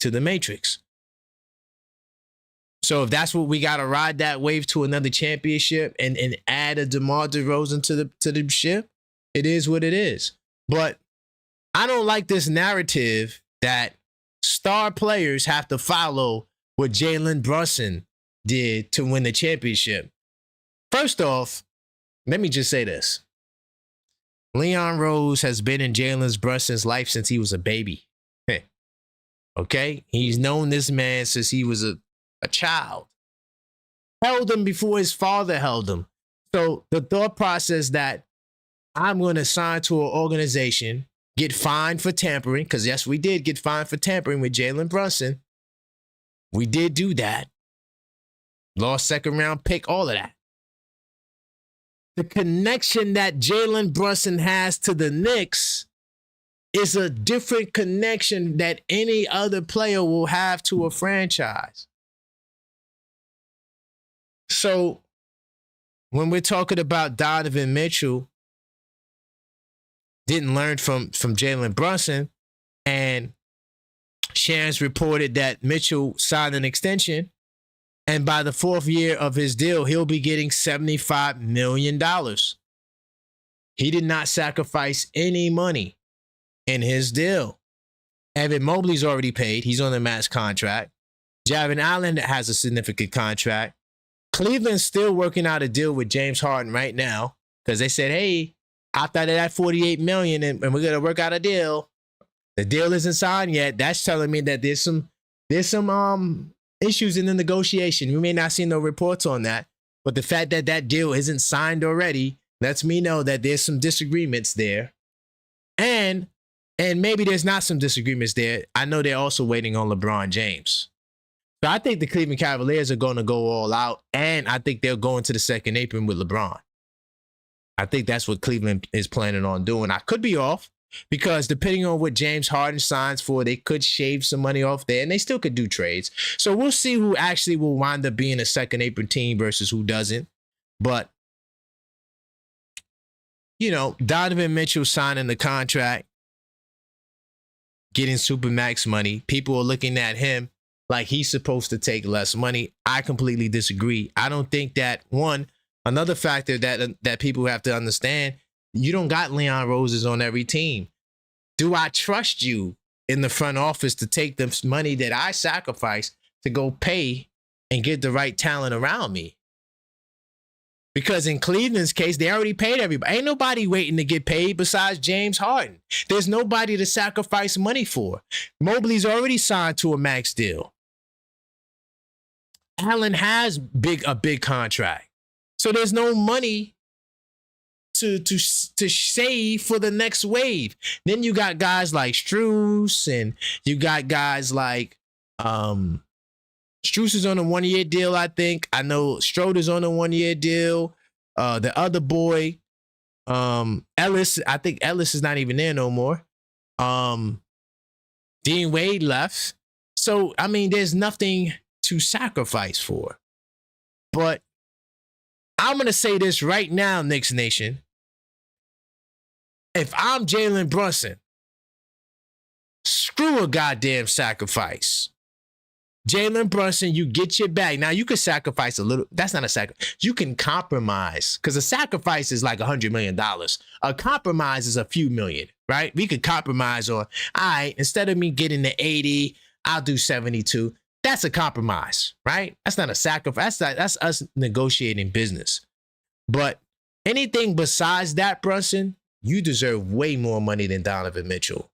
to the matrix. So if that's what we got to ride that wave to another championship and add a DeMar DeRozan to the ship, it is what it is. But I don't like this narrative that star players have to follow what Jalen Brunson did to win the championship. First off, let me just say this. Leon Rose has been in Jalen Brunson's life since he was a baby. Okay? He's known this man since he was a child. Held him before his father held him. So the thought process that I'm going to sign to an organization, get fined for tampering, because yes, we did get fined for tampering with Jalen Brunson. We did do that. Lost second round pick, all of that. The connection that Jalen Brunson has to the Knicks is a different connection that any other player will have to a franchise. So when we're talking about Donovan Mitchell didn't learn from Jalen Brunson, and Shams reported that Mitchell signed an extension, And by the fourth year of his deal, he'll be getting $75 million. He did not sacrifice any money in his deal. Evan Mobley's already paid. He's on a max contract. Javon Allen has a significant contract. Cleveland's still working out a deal with James Harden right now because they said, hey, after that $48 million and we're going to work out a deal. The deal isn't signed yet. That's telling me that there's some issues in the negotiation. We may not see no reports on that, but the fact that that deal isn't signed already lets me know that there's some disagreements there. And maybe there's not some disagreements there. I know they're also waiting on LeBron James. So I think the Cleveland Cavaliers are going to go all out, and I think they'll go into the second apron with LeBron. I think that's what Cleveland is planning on doing. I could be off because depending on what James Harden signs for, they could shave some money off there, and they still could do trades. So we'll see who actually will wind up being a second apron team versus who doesn't. But, you know, Donovan Mitchell signing the contract, getting Supermax money. People are looking at him like he's supposed to take less money. I completely disagree. I don't think that, one, another factor that people have to understand, you don't got Leon Roses on every team. Do I trust you in the front office to take the money that I sacrifice to go pay and get the right talent around me? Because in Cleveland's case, they already paid everybody. Ain't nobody waiting to get paid besides James Harden. There's nobody to sacrifice money for. Mobley's already signed to a max deal. Allen has a big contract. So there's no money to save for the next wave. Then you got guys like Strus, and you got guys like Strus is on a 1-year deal, I think. I know Schroeder's on a 1-year deal. The other boy, Ellis, I think Ellis is not even there no more. Dean Wade left. So, I mean, there's nothing to sacrifice for. But I'm going to say this right now, Knicks Nation. If I'm Jalen Brunson, screw a goddamn sacrifice. Jalen Brunson, you get your bag. Now, you can sacrifice a little. That's not a sacrifice. You can compromise, because a sacrifice is like $100 million. A compromise is a few million, right? We could compromise on, all right, instead of me getting the 80, I'll do 72. That's a compromise, right? That's not a sacrifice. That's us negotiating business. But anything besides that, Brunson, you deserve way more money than Donovan Mitchell.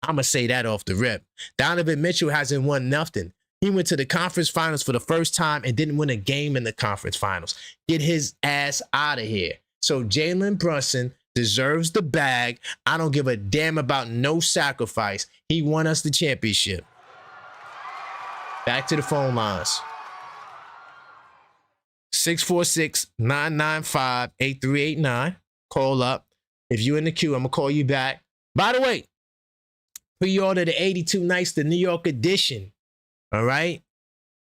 I'm going to say that off the rip. Donovan Mitchell hasn't won nothing. He went to the conference finals for the first time and didn't win a game in the conference finals. Get his ass out of here. So Jalen Brunson deserves the bag. I don't give a damn about no sacrifice. He won us the championship. Back to the phone lines. 646-995-8389. Call up. If you're in the queue, I'm going to call you back. By the way, pre-order the 82 Nights, the New York edition. All right?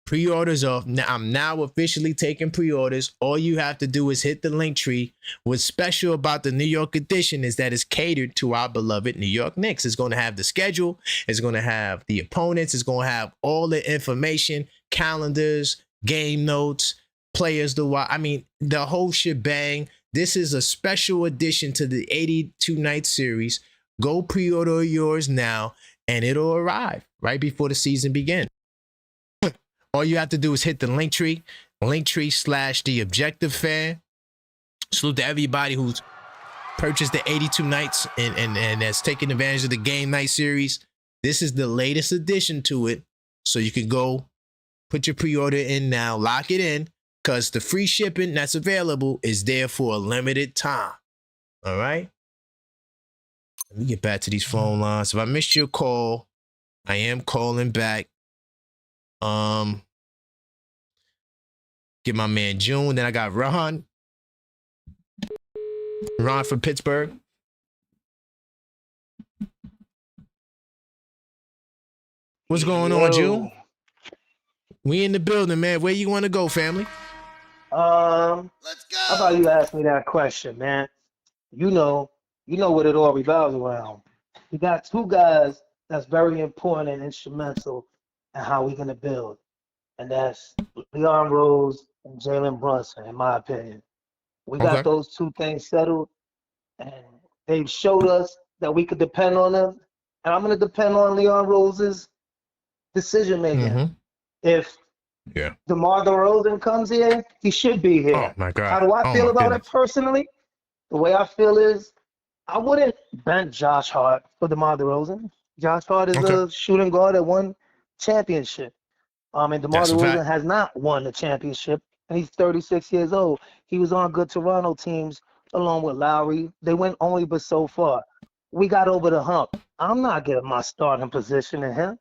Pre-orders are, I'm now officially taking pre-orders. All you have to do is hit the link tree. What's special about the New York edition is that it's catered to our beloved New York Knicks. It's going to have the schedule. It's going to have the opponents. It's going to have all the information, calendars, game notes, players to watch. I mean, the whole shebang. This is a special addition to the 82 Night series. Go pre-order yours now, and it'll arrive right before the season begins. All you have to do is hit the linktree /TheObjectiveFan. Salute to everybody who's purchased the 82 Nights and has taken advantage of the game night series. This is the latest addition to it, so you can go put your pre-order in now, lock it in, because the free shipping that's available is there for a limited time. All right? Let me get back to these phone lines. If I missed your call, I am calling back. Get my man June. Then I got Ron. Ron from Pittsburgh. What's going on, June? We in the building, man. Where you want to go, family? Let's go. How about you ask me that question, man? You know what it all revolves around. We got two guys that's very important and instrumental in how we're gonna build. and that's Leon Rose and Jalen Brunson, in my opinion. We got those two things settled, and they've showed us that we could depend on them. And I'm going to depend on Leon Rose's decision making. Mm-hmm. If DeMar DeRozan comes here, he should be here. Oh, my God. How do I feel about it personally? The way I feel is I wouldn't bench Josh Hart for DeMar DeRozan. Josh Hart is a shooting guard that won championship. And DeMar DeRozan has not won the championship, and he's 36 years old. He was on good Toronto teams along with Lowry. They went only but so far. We got over the hump. I'm not getting my starting position in him.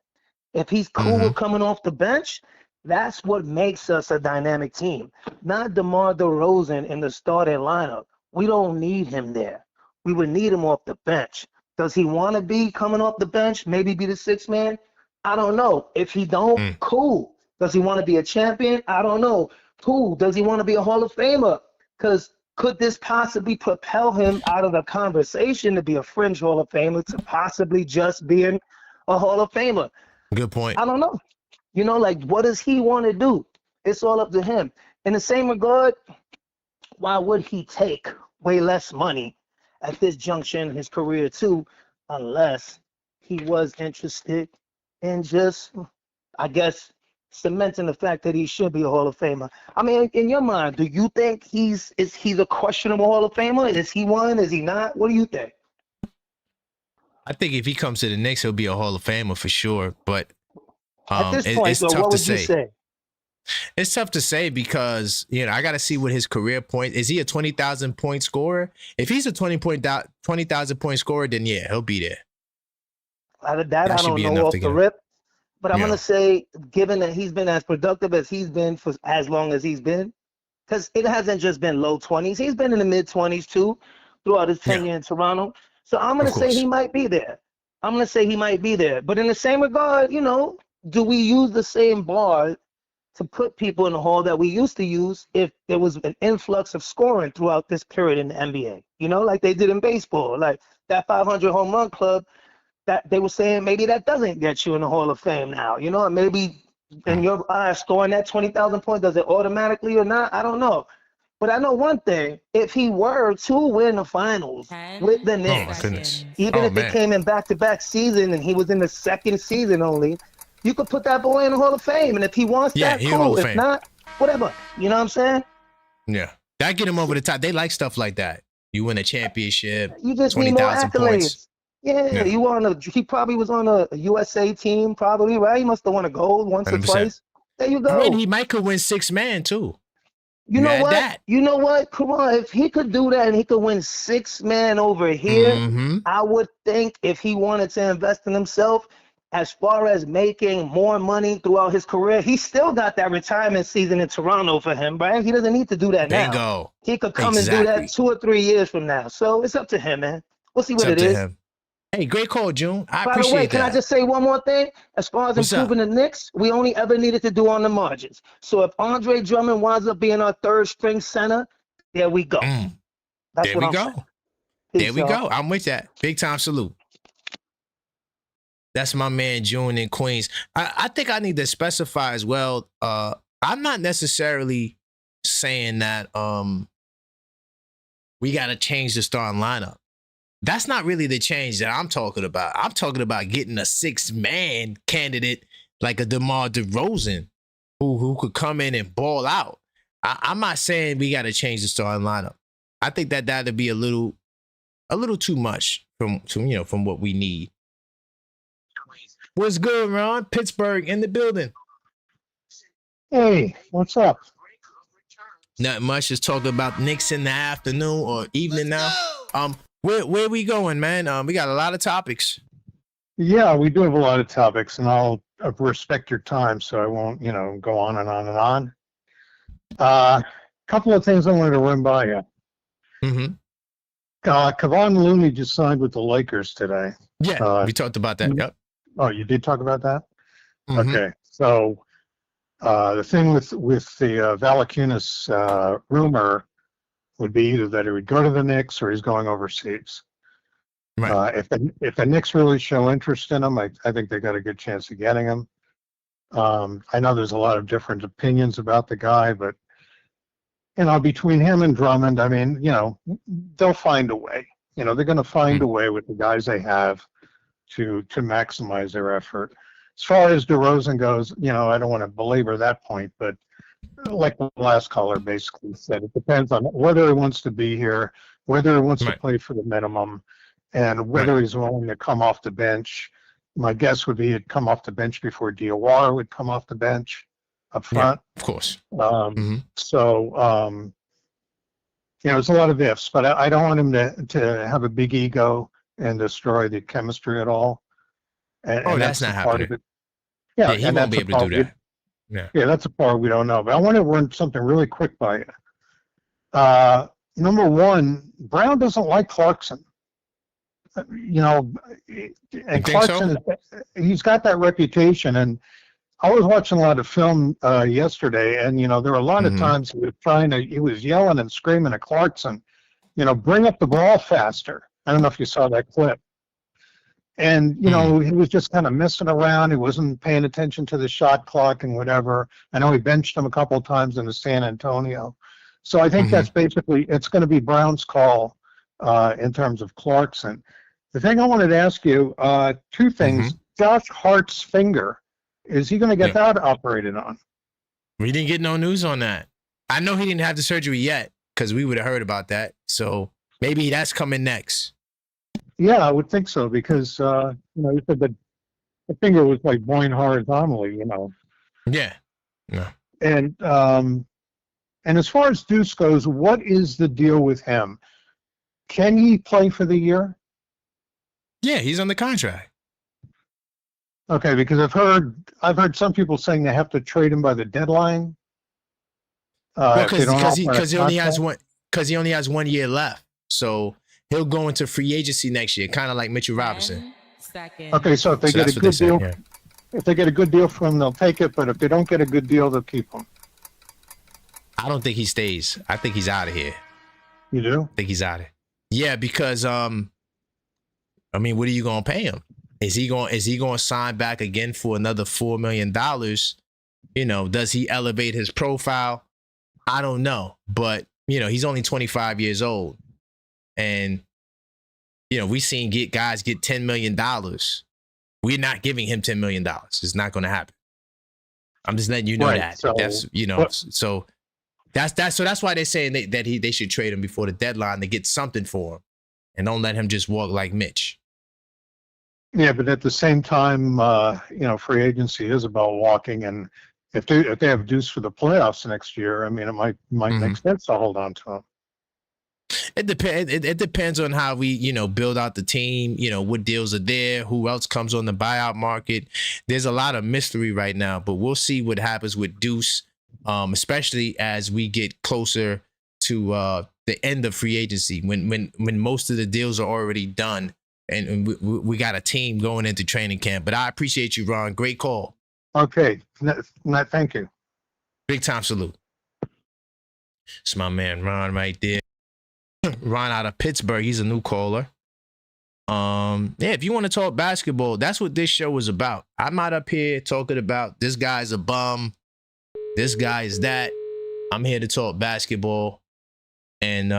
If he's cool with coming off the bench, that's what makes us a dynamic team. Not DeMar DeRozan in the starting lineup. We don't need him there. We would need him off the bench. Does he want to be coming off the bench, maybe be the sixth man? I don't know. If he don't, cool. Does he want to be a champion? I don't know. Cool. Does he want to be a Hall of Famer? Because could this possibly propel him out of the conversation to be a fringe Hall of Famer to possibly just being a Hall of Famer? Good point. I don't know. You know, like, what does he want to do? It's all up to him. In the same regard, why would he take way less money at this junction in his career too, unless he was interested in just, I guess, cementing the fact that he should be a Hall of Famer? I mean, in your mind, do you think he's a questionable Hall of Famer? Is he one? Is he not? What do you think? I think if he comes to the Knicks, he'll be a Hall of Famer for sure. But at this point, it's so tough what to would you say? It's tough to say because, you know, I got to see what his career point is. He a 20,000 point scorer? If he's a 20,000 point scorer, then yeah, he'll be there. That I don't know off the rip. But I'm going to say, given that he's been as productive as he's been for as long as he's been, because it hasn't just been low 20s. He's been in the mid 20s too throughout his tenure in Toronto. So I'm going to say he might be there. But in the same regard, you know, do we use the same bar to put people in the hall that we used to use if there was an influx of scoring throughout this period in the NBA? You know, like they did in baseball, like that 500 home run club that they were saying maybe that doesn't get you in the Hall of Fame now. You know, and maybe in your eyes scoring that 20,000 points, does it automatically or not? I don't know. But I know one thing, if he were to win the finals with the Knicks, even if it came in back-to-back season and he was in the second season only, you could put that boy in the Hall of Fame. And if he wants that, cool. If not, whatever. You know what I'm saying? Yeah. That get him over the top. They like stuff like that. You win a championship, you just need more accolades. Points. Yeah, he probably was on a USA team, probably, right? He must have won a gold once 100%. Or twice. There you go. And he might could win 6-man too. You know what? You know what? Come on. If he could do that and he could win 6-man over here, I would think if he wanted to invest in himself, as far as making more money throughout his career, he still got that retirement season in Toronto for him, right? He doesn't need to do that now. He could come and do that 2 or 3 years from now. So it's up to him, man. We'll see what it is. Hey, great call, June. I appreciate that. By the way, can I just say one more thing? As far as improving the Knicks, we only ever needed to do on the margins. So if Andre Drummond winds up being our third string center, there we go. There we go. There we go. I'm with that. Big time salute. That's my man, June in Queens. I think I need to specify as well. I'm not necessarily saying that we got to change the starting lineup. That's not really the change that I'm talking about. I'm talking about getting a 6-man candidate like a DeMar DeRozan who could come in and ball out. I'm not saying we got to change the starting lineup. I think that that'd be a little too much from what we need. What's good, Ron? Pittsburgh in the building. Hey, what's up? Not much. Just talking about Knicks in the afternoon or evening now. Where we going, man? We got a lot of topics. Yeah, we do have a lot of topics, and I'll respect your time, so I won't, go on and on and on. Couple of things I wanted to run by you. Kevon Looney just signed with the Lakers today. Yeah, we talked about that. Yep. Oh, you did talk about that? Okay, so the thing with the Valanciunas rumor would be either that he would go to the Knicks or he's going overseas. Right. If the Knicks really show interest in him, I think they got a good chance of getting him. I know there's a lot of different opinions about the guy, but between him and Drummond, I mean, they'll find a way. They're going to find a way with the guys they have to maximize their effort. As far as DeRozan goes, I don't want to belabor that point, but like the last caller basically said, it depends on whether he wants to be here, whether he wants to play for the minimum, and whether he's willing to come off the bench. My guess would be he'd come off the bench before Diawara would come off the bench up front. Yeah, of course. So, there's a lot of ifs, but I don't want him to have a big ego and destroy the chemistry at all. And that's not happening. Yeah, he won't be able to do that. Yeah, that's a part we don't know. But I want to run something really quick by you. Number one, Brown doesn't like Clarkson. And Clarkson, he's got that reputation. And I was watching a lot of film yesterday, and there were a lot of times he was yelling and screaming at Clarkson, bring up the ball faster. I don't know if you saw that clip. And, he was just kind of messing around. He wasn't paying attention to the shot clock and whatever. I know he benched him a couple of times in the San Antonio. So I think that's basically, it's going to be Brown's call in terms of Clarkson. The thing I wanted to ask you, two things. Josh Hart's finger, is he going to get that operated on? We didn't get no news on that. I know he didn't have the surgery yet because we would have heard about that. So maybe that's coming next. Yeah, I would think so because you said that the finger was like going horizontally, Yeah. And as far as Deuce goes, what is the deal with him? Can he play for the year? Yeah, he's on the contract. Okay, because I've heard some people saying they have to trade him by the deadline. Because he only has 1 year left, so he'll go into free agency next year, kind of like Mitchell Robinson. Okay, so if they get a good deal, if they get a good deal for him, they'll take it. But if they don't get a good deal, they'll keep him. I don't think he stays. I think he's out of here. You do? I think he's out of here. Yeah, because what are you gonna pay him? Is he going to sign back again for another $4 million? Does he elevate his profile? I don't know, but he's only 25 years old, and we've seen guys get $10 million. We're not giving him $10 million. It's not going to happen. I'm just letting you know that. So, that's why they're saying that they should trade him before the deadline to get something for him, and don't let him just walk like Mitch. Yeah, but at the same time, free agency is about walking, and if they have Deuce for the playoffs next year, it might make sense to hold on to him. It depends. It depends on how we, build out the team. What deals are there? Who else comes on the buyout market? There's a lot of mystery right now, but we'll see what happens with Deuce, especially as we get closer to the end of free agency, when most of the deals are already done. And we got a team going into training camp. But I appreciate you, Ron. Great call. Okay. Thank you. Big time salute. It's my man, Ron, right there. Ron out of Pittsburgh. He's a new caller. If you want to talk basketball, that's what this show is about. I'm not up here talking about this guy's a bum, this guy is that. I'm here to talk basketball. And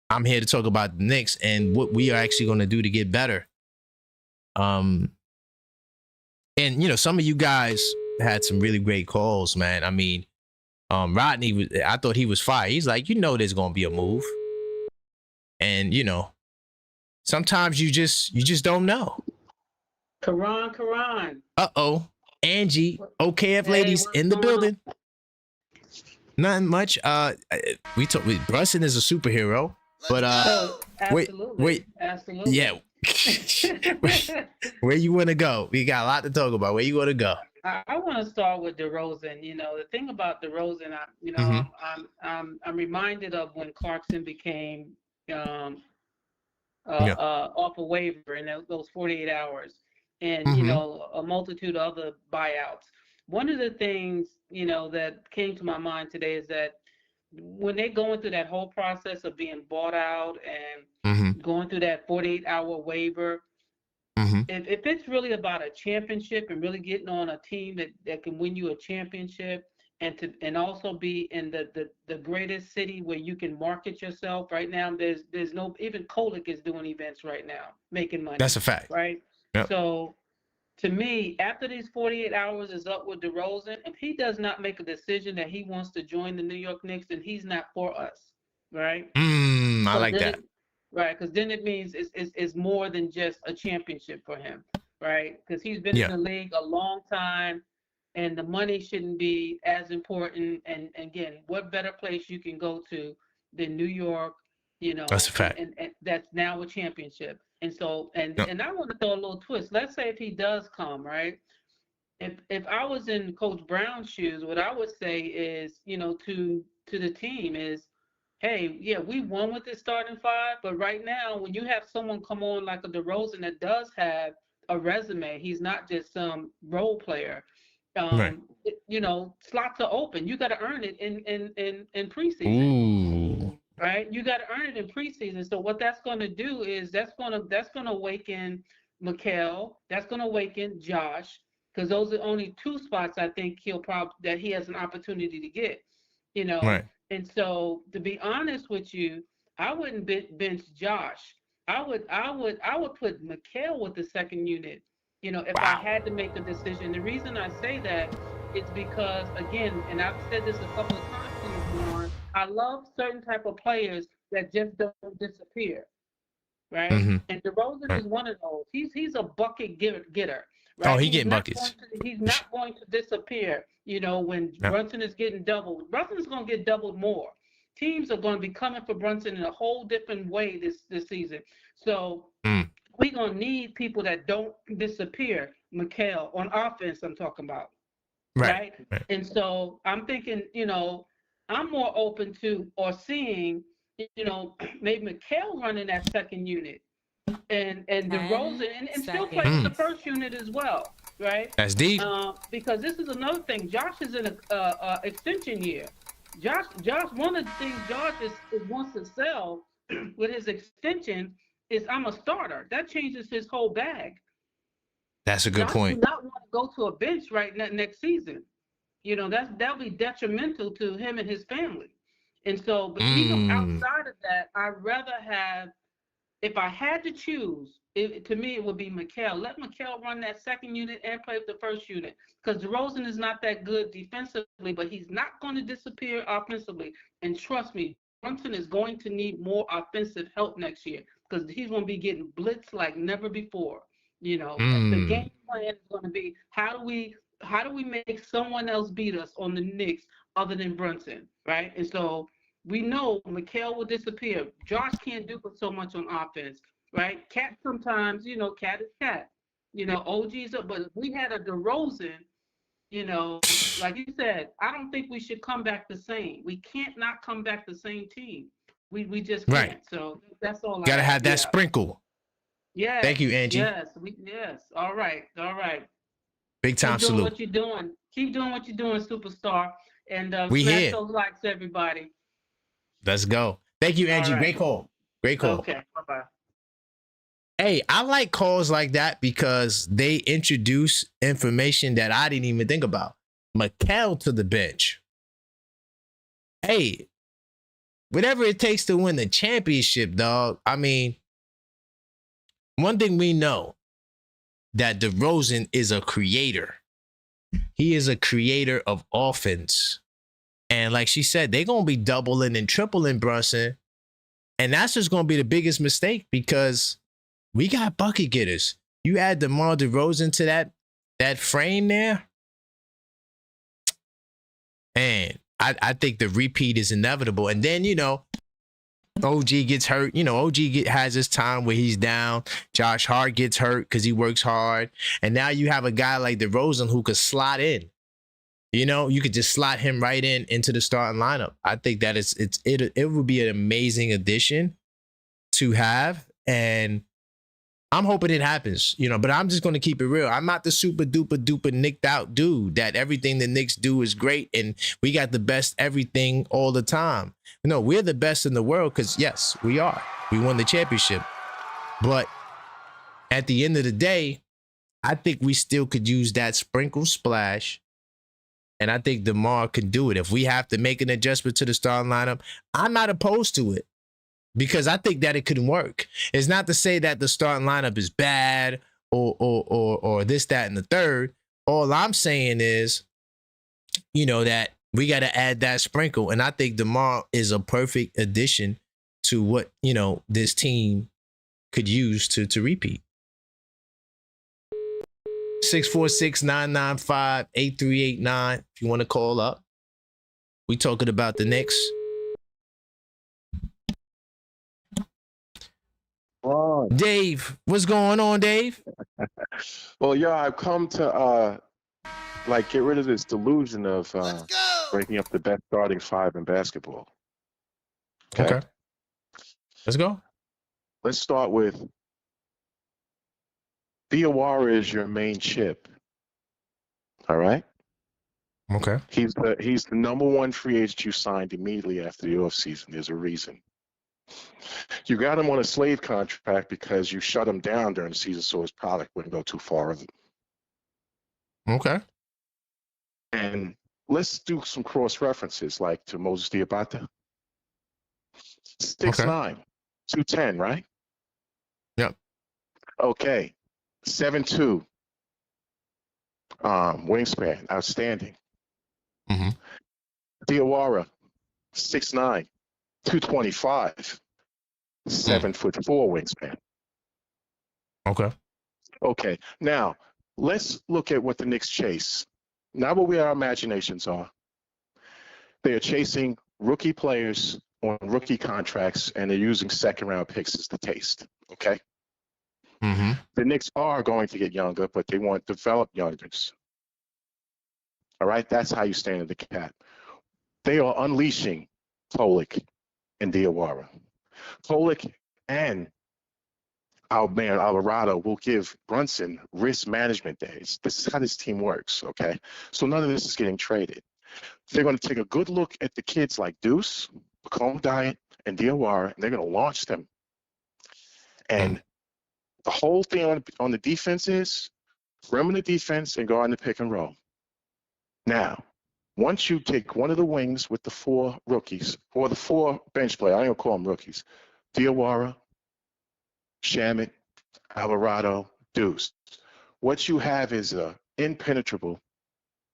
I'm here to talk about the Knicks and what we are actually going to do to get better. And some of you guys had some really great calls, man. Rodney I thought he was fired. He's like, there's going to be a move. And sometimes you just don't know. Karan. Uh-oh. Angie, OKF ladies in the building. Nothing much. Brunson is a superhero. But absolutely. Absolutely. Yeah. Where you want to go? We got a lot to talk about. Where you want to go? I want to start with DeRozan. The thing about DeRozan, I'm reminded of when Clarkson became off a waiver in those 48 hours, and a multitude of other buyouts. One of the things that came to my mind today is that when they're going through that whole process of being bought out and going through that 48-hour waiver, If it's really about a championship and really getting on a team that can win you a championship and also be in the greatest city where you can market yourself right now, there's no, even Kolik is doing events right now, making money. That's a fact. Right? Yep. So to me, after these 48 hours is up with DeRozan, if he does not make a decision that he wants to join the New York Knicks, then he's not for us. Right? I like that. Right, because then it means it's more than just a championship for him, right? Because he's been in the league a long time, and the money shouldn't be as important. And again, what better place you can go to than New York, you know? That's a fact. And that's now a championship. And so, and I want to throw a little twist. Let's say if he does come, right? If I was in Coach Brown's shoes, what I would say is, you know, to the team is, hey, yeah, we won with this starting five, but right now, when you have someone come on like a DeRozan that does have a resume, he's not just some role player. You know, slots are open. You got to earn it in preseason. Right? You got to earn it in preseason. So what that's going to do is that's going to awaken Mikal. That's going to awaken Josh, because those are only two spots I think that he has an opportunity to get. You know. Right. And so, to be honest with you, I wouldn't bench Josh. I would put Mikal with the second unit. You know, if I had to make a decision. The reason I say that is because, again, and I've said this a couple of times, I love certain type of players that just don't disappear, right? And DeRozan is one of those. He's a bucket getter. Right? Oh, he's getting buckets. He's not going to disappear, you know, when Brunson is getting doubled. Brunson's going to get doubled more. Teams are going to be coming for Brunson in a whole different way this season. So we're going to need people that don't disappear. Mikal, on offense, I'm talking about. Right? And so I'm thinking, you know, I'm more open to or seeing, you know, maybe Mikal running that second unit. And DeRozan and still plays the first unit as well, right? That's deep. Because this is another thing. Josh is in a extension year. Josh, one of the things Josh wants to sell with his extension is I'm a starter. That changes his whole bag. That's a good point. Josh does not want to go to a bench next season. You know, that'll be detrimental to him and his family. And so, but even outside of that, I'd rather have. If I had to choose, to me, it would be Mikal. Let Mikal run that second unit and play with the first unit. Because DeRozan is not that good defensively, but he's not going to disappear offensively. And trust me, Brunson is going to need more offensive help next year because he's going to be getting blitzed like never before. You know, the game plan is going to be how do we make someone else beat us on the Knicks other than Brunson, right? And so we know Mikal will disappear. Josh can't do so much on offense, right? Cat sometimes, you know, Cat is Cat. You know, OG's up, but if we had a DeRozan, you know, like you said, I don't think we should come back the same. We can't not come back the same team. We just can't. Right. So that's all. Gotta have that sprinkle. Yeah. Thank you, Angie. Yes. All right. Big time Keep doing salute. what you're doing. Keep doing what you're doing, superstar. And we smash here. those likes, everybody. Let's go. Thank you, Angie. Right. Great call. Okay. Bye-bye. Hey, I like calls like that because they introduce information that I didn't even think about. Mikal to the bench. Hey, whatever it takes to win the championship, dog. I mean, one thing we know that DeRozan is a creator. He is a creator of offense. And like she said, they're going to be doubling and tripling Brunson. And that's just going to be the biggest mistake because we got bucket getters. You add DeMar DeRozan to that frame there. And I think the repeat is inevitable. And then, you know, OG gets hurt. You know, has his time where he's down. Josh Hart gets hurt because he works hard. And now you have a guy like DeRozan who could slot in. You know, you could just slot him right into the starting lineup. I think that it would be an amazing addition to have. And I'm hoping it happens, you know, but I'm just going to keep it real. I'm not the super duper nicked out dude that everything the Knicks do is great and we got the best everything all the time. No, we're the best in the world because, yes, we are. We won the championship. But at the end of the day, I think we still could use that sprinkle splash. And I think DeMar could do it. If we have to make an adjustment to the starting lineup, I'm not opposed to it because I think that it could work. It's not to say that the starting lineup is bad or this, that, and the third. All I'm saying is, that we got to add that sprinkle. And I think DeMar is a perfect addition to what, this team could use to repeat. 646-995-8389 if you want to call up. We talking about the Knicks. Oh. Dave, what's going on, Dave? Well, I've come to get rid of this delusion of breaking up the best starting five in basketball. Okay. Let's go. Let's start with Diawara is your main chip. All right? Okay. He's the number one free agent you signed immediately after the offseason. There's a reason. You got him on a slave contract because you shut him down during the season so his product wouldn't go too far. Okay. And let's do some cross references, like to Moses Diabate. 6'9", 210, right? Yep. Okay. 7'2", wingspan, outstanding. Mm-hmm. Diawara, 6'9", 225, 7'4" wingspan. Okay. Okay. Now let's look at what the Knicks chase. Not what our imaginations are. They are chasing rookie players on rookie contracts, and they're using second-round picks as the taste. Okay. Mm-hmm. The Knicks are going to get younger, but they want developed youngers. All right, that's how you stand at the cap. They are unleashing Polik and Diawara. Polik and our man Alvarado will give Brunson risk management days. This is how this team works, okay? So none of this is getting traded. They're going to take a good look at the kids like Deuce, Macomb Diet, and Diawara, and they're going to launch them. And the whole thing on the defense is perimeter defense and guard the pick and roll. Now, once you take one of the wings with the four rookies, or the four bench players, I ain't gonna call them rookies, Diawara, Shamet, Alvarado, Deuce. What you have is a impenetrable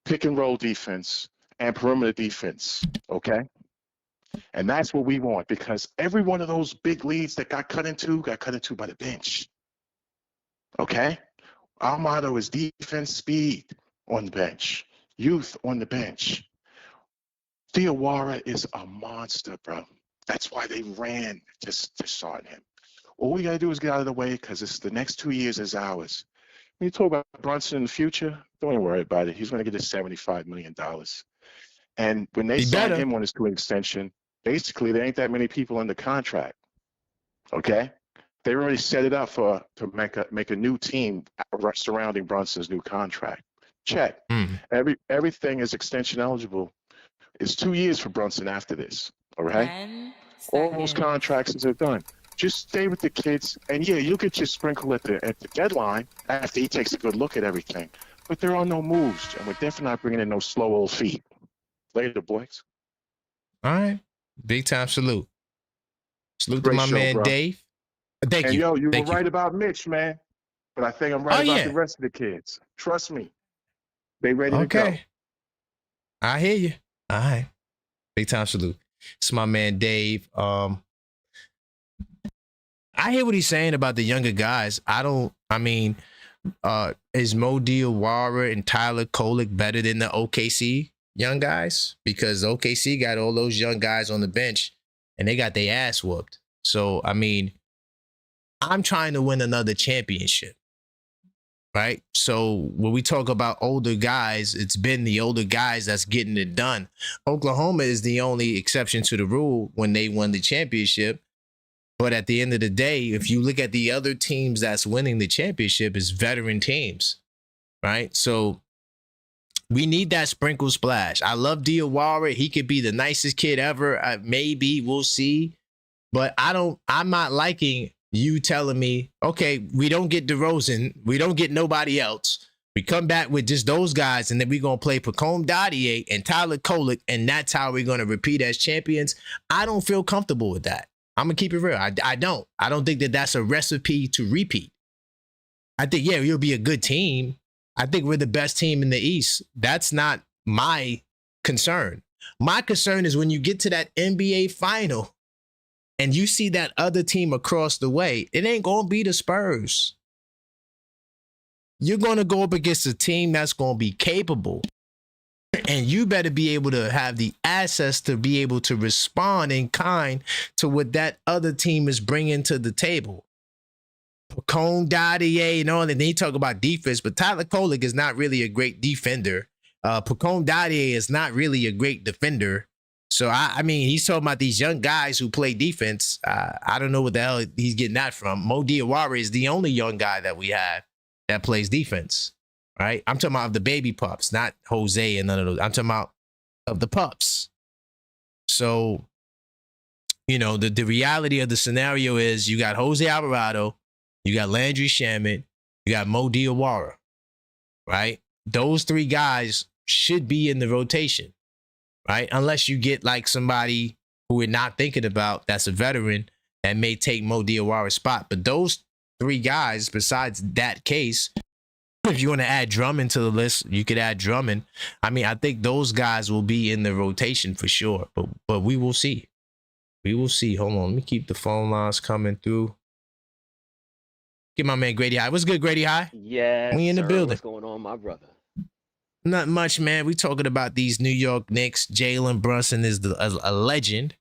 pick and roll defense and perimeter defense, okay? And that's what we want, because every one of those big leads that got cut into by the bench. Okay? Our motto is defense speed on the bench, youth on the bench. Diawara is a monster, bro. That's why they ran to start him. All we got to do is get out of the way, because it's the next 2 years is ours. When you talk about Brunson in the future, don't even worry about it. He's going to get his $75 million. And when they signed him on his 2 extension, basically there ain't that many people under contract. Okay? They already set it up to make a new team surrounding Brunson's new contract. Check. Everything is extension eligible. It's 2 years for Brunson after this. All right? All those contracts are done. Just stay with the kids, and yeah, you could just sprinkle at the deadline after he takes a good look at everything. But there are no moves, and we're definitely not bringing in no slow old feet. Later, boys. All right. Big time salute. Salute to my man, bro. Dave. Thank you. And you were right about Mitch, man. But I think I'm right about the rest of the kids. Trust me. They ready to go. I hear you. All right. Big time salute. It's my man, Dave. I hear what he's saying about the younger guys. Is Mo Diawara and Tyler Kolek better than the OKC young guys? Because OKC got all those young guys on the bench and they got their ass whooped. So, I'm trying to win another championship, right? So when we talk about older guys, it's been the older guys that's getting it done. Oklahoma is the only exception to the rule when they won the championship. But at the end of the day, if you look at the other teams that's winning the championship, it's veteran teams, right? So we need that sprinkle splash. I love Diawara. He could be the nicest kid ever. Maybe we'll see. But I'm not liking you telling me, okay, we don't get DeRozan, we don't get nobody else. We come back with just those guys, and then we're going to play Pacome Dadier and Tyler Kolek, and that's how we're going to repeat as champions. I don't feel comfortable with that. I'm going to keep it real. I don't. I don't think that that's a recipe to repeat. I think, yeah, you'll be a good team. I think we're the best team in the East. That's not my concern. My concern is when you get to that NBA final and you see that other team across the way, it ain't going to be the Spurs. You're going to go up against a team that's going to be capable. And you better be able to have the access to be able to respond in kind to what that other team is bringing to the table. Pacome Dadier, you know, and then he talk about defense, but Tyler Kolek is not really a great defender. Pacome Dadier is not really a great defender. So, I mean, he's talking about these young guys who play defense. I don't know what the hell he's getting that from. Mo Diawara is the only young guy that we have that plays defense, right? I'm talking about of the baby pups, not Jose and none of those. I'm talking about of the pups. So, you know, the reality of the scenario is you got Jose Alvarado, you got Landry Shamet, you got Mo Diawara, right? Those three guys should be in the rotation, right? Unless you get like somebody who we're not thinking about that's a veteran that may take Mo Diawara's spot. But those three guys, besides that case, if you want to add Drummond to the list, you could add Drummond. I mean, I think those guys will be in the rotation for sure. But we will see. We will see. Hold on. Let me keep the phone lines coming through. Get my man Grady High. What's good, Grady High? Yeah, we in the building. What's going on, my brother? Not much, man. We talking about these New York Knicks. Jalen Brunson is a legend.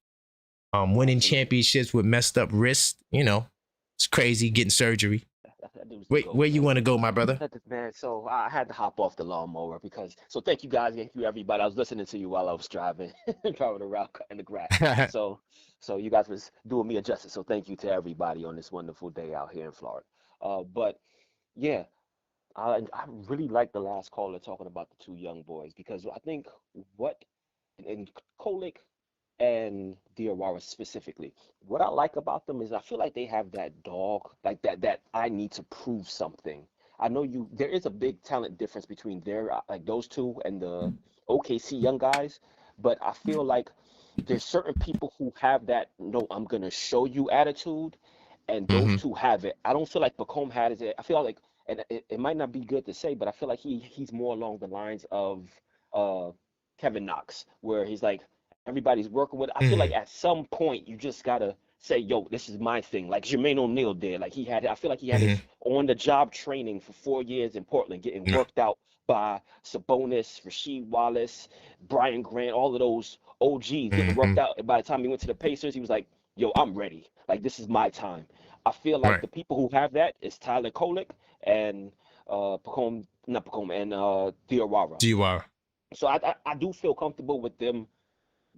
Winning championships with messed up wrists. You know, it's crazy getting surgery. Where you want to go, my brother? Man, so I had to hop off the lawnmower because. So thank you guys, thank you everybody. I was listening to you while I was driving around cutting the grass. so you guys was doing me a justice. So thank you to everybody on this wonderful day out here in Florida. But yeah, I really like the last caller talking about the two young boys because I think what and Kolek and Diawara specifically, what I like about them is I feel like they have that dog, like that I need to prove something. I know there is a big talent difference between like those two and the OKC young guys, but I feel like there's certain people who have that no, I'm gonna show you attitude, and those two have it. I don't feel like Pacome has it. I feel like, and it might not be good to say, but I feel like he's more along the lines of Kevin Knox, where he's like everybody's working with. I feel like at some point you just gotta say, yo, this is my thing. Like Jermaine O'Neal did. Like I feel like he had his on-the-job training for 4 years in Portland, getting worked out by Sabonis, Rasheed Wallace, Brian Grant, all of those OGs getting worked out. And by the time he went to the Pacers, he was like, yo, I'm ready. Like, this is my time. I feel like the people who have that is Tyler Kolek and Diawara. So I do feel comfortable with them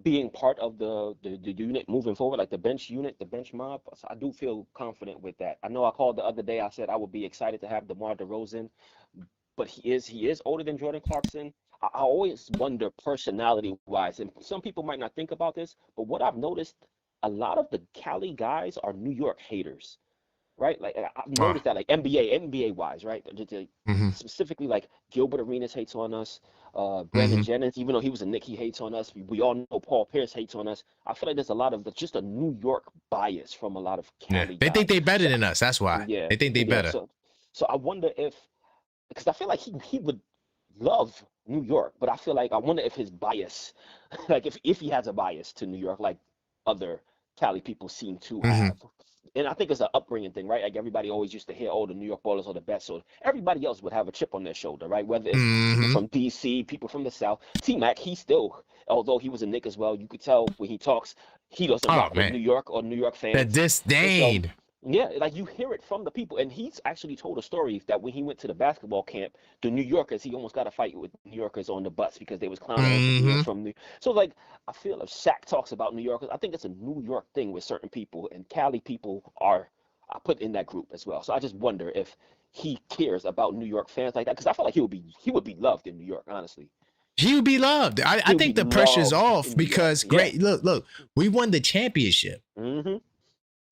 being part of the unit moving forward, like the bench unit, the bench mob. So I do feel confident with that. I know I called the other day. I said I would be excited to have DeMar DeRozan, but he is older than Jordan Clarkson. I always wonder personality-wise, and some people might not think about this, but what I've noticed, a lot of the Cali guys are New York haters, right? Like I've noticed that, like NBA-wise, right? Specifically, like Gilbert Arenas hates on us. Brandon Jennings, even though he was a Knick, he hates on us. We all know Paul Pierce hates on us. I feel like there's a lot of just a New York bias from a lot of Cali guys. They think they better than us. That's why. Yeah, they think they better. So I wonder because I feel like he would love New York, but I feel like I wonder if his bias, like if he has a bias to New York, like other Cali people seem to have. And I think it's an upbringing thing, right? Like everybody always used to hear, oh, the New York Ballers are the best. So everybody else would have a chip on their shoulder, right? Whether it's people from DC, people from the South. T-Mac, he still, although he was a Knick as well, you could tell when he talks, he doesn't rock with New York or New York fans. The disdain. Yeah, like you hear it from the people. And he's actually told a story that when he went to the basketball camp, the New Yorkers, he almost got a fight with New Yorkers on the bus because they was clowning from New York. So like, I feel if Shaq talks about New Yorkers, I think it's a New York thing with certain people, and Cali people are put in that group as well. So I just wonder if he cares about New York fans like that, because I feel like he would be loved in New York, honestly. He would be loved. I think the pressure's off because look, we won the championship.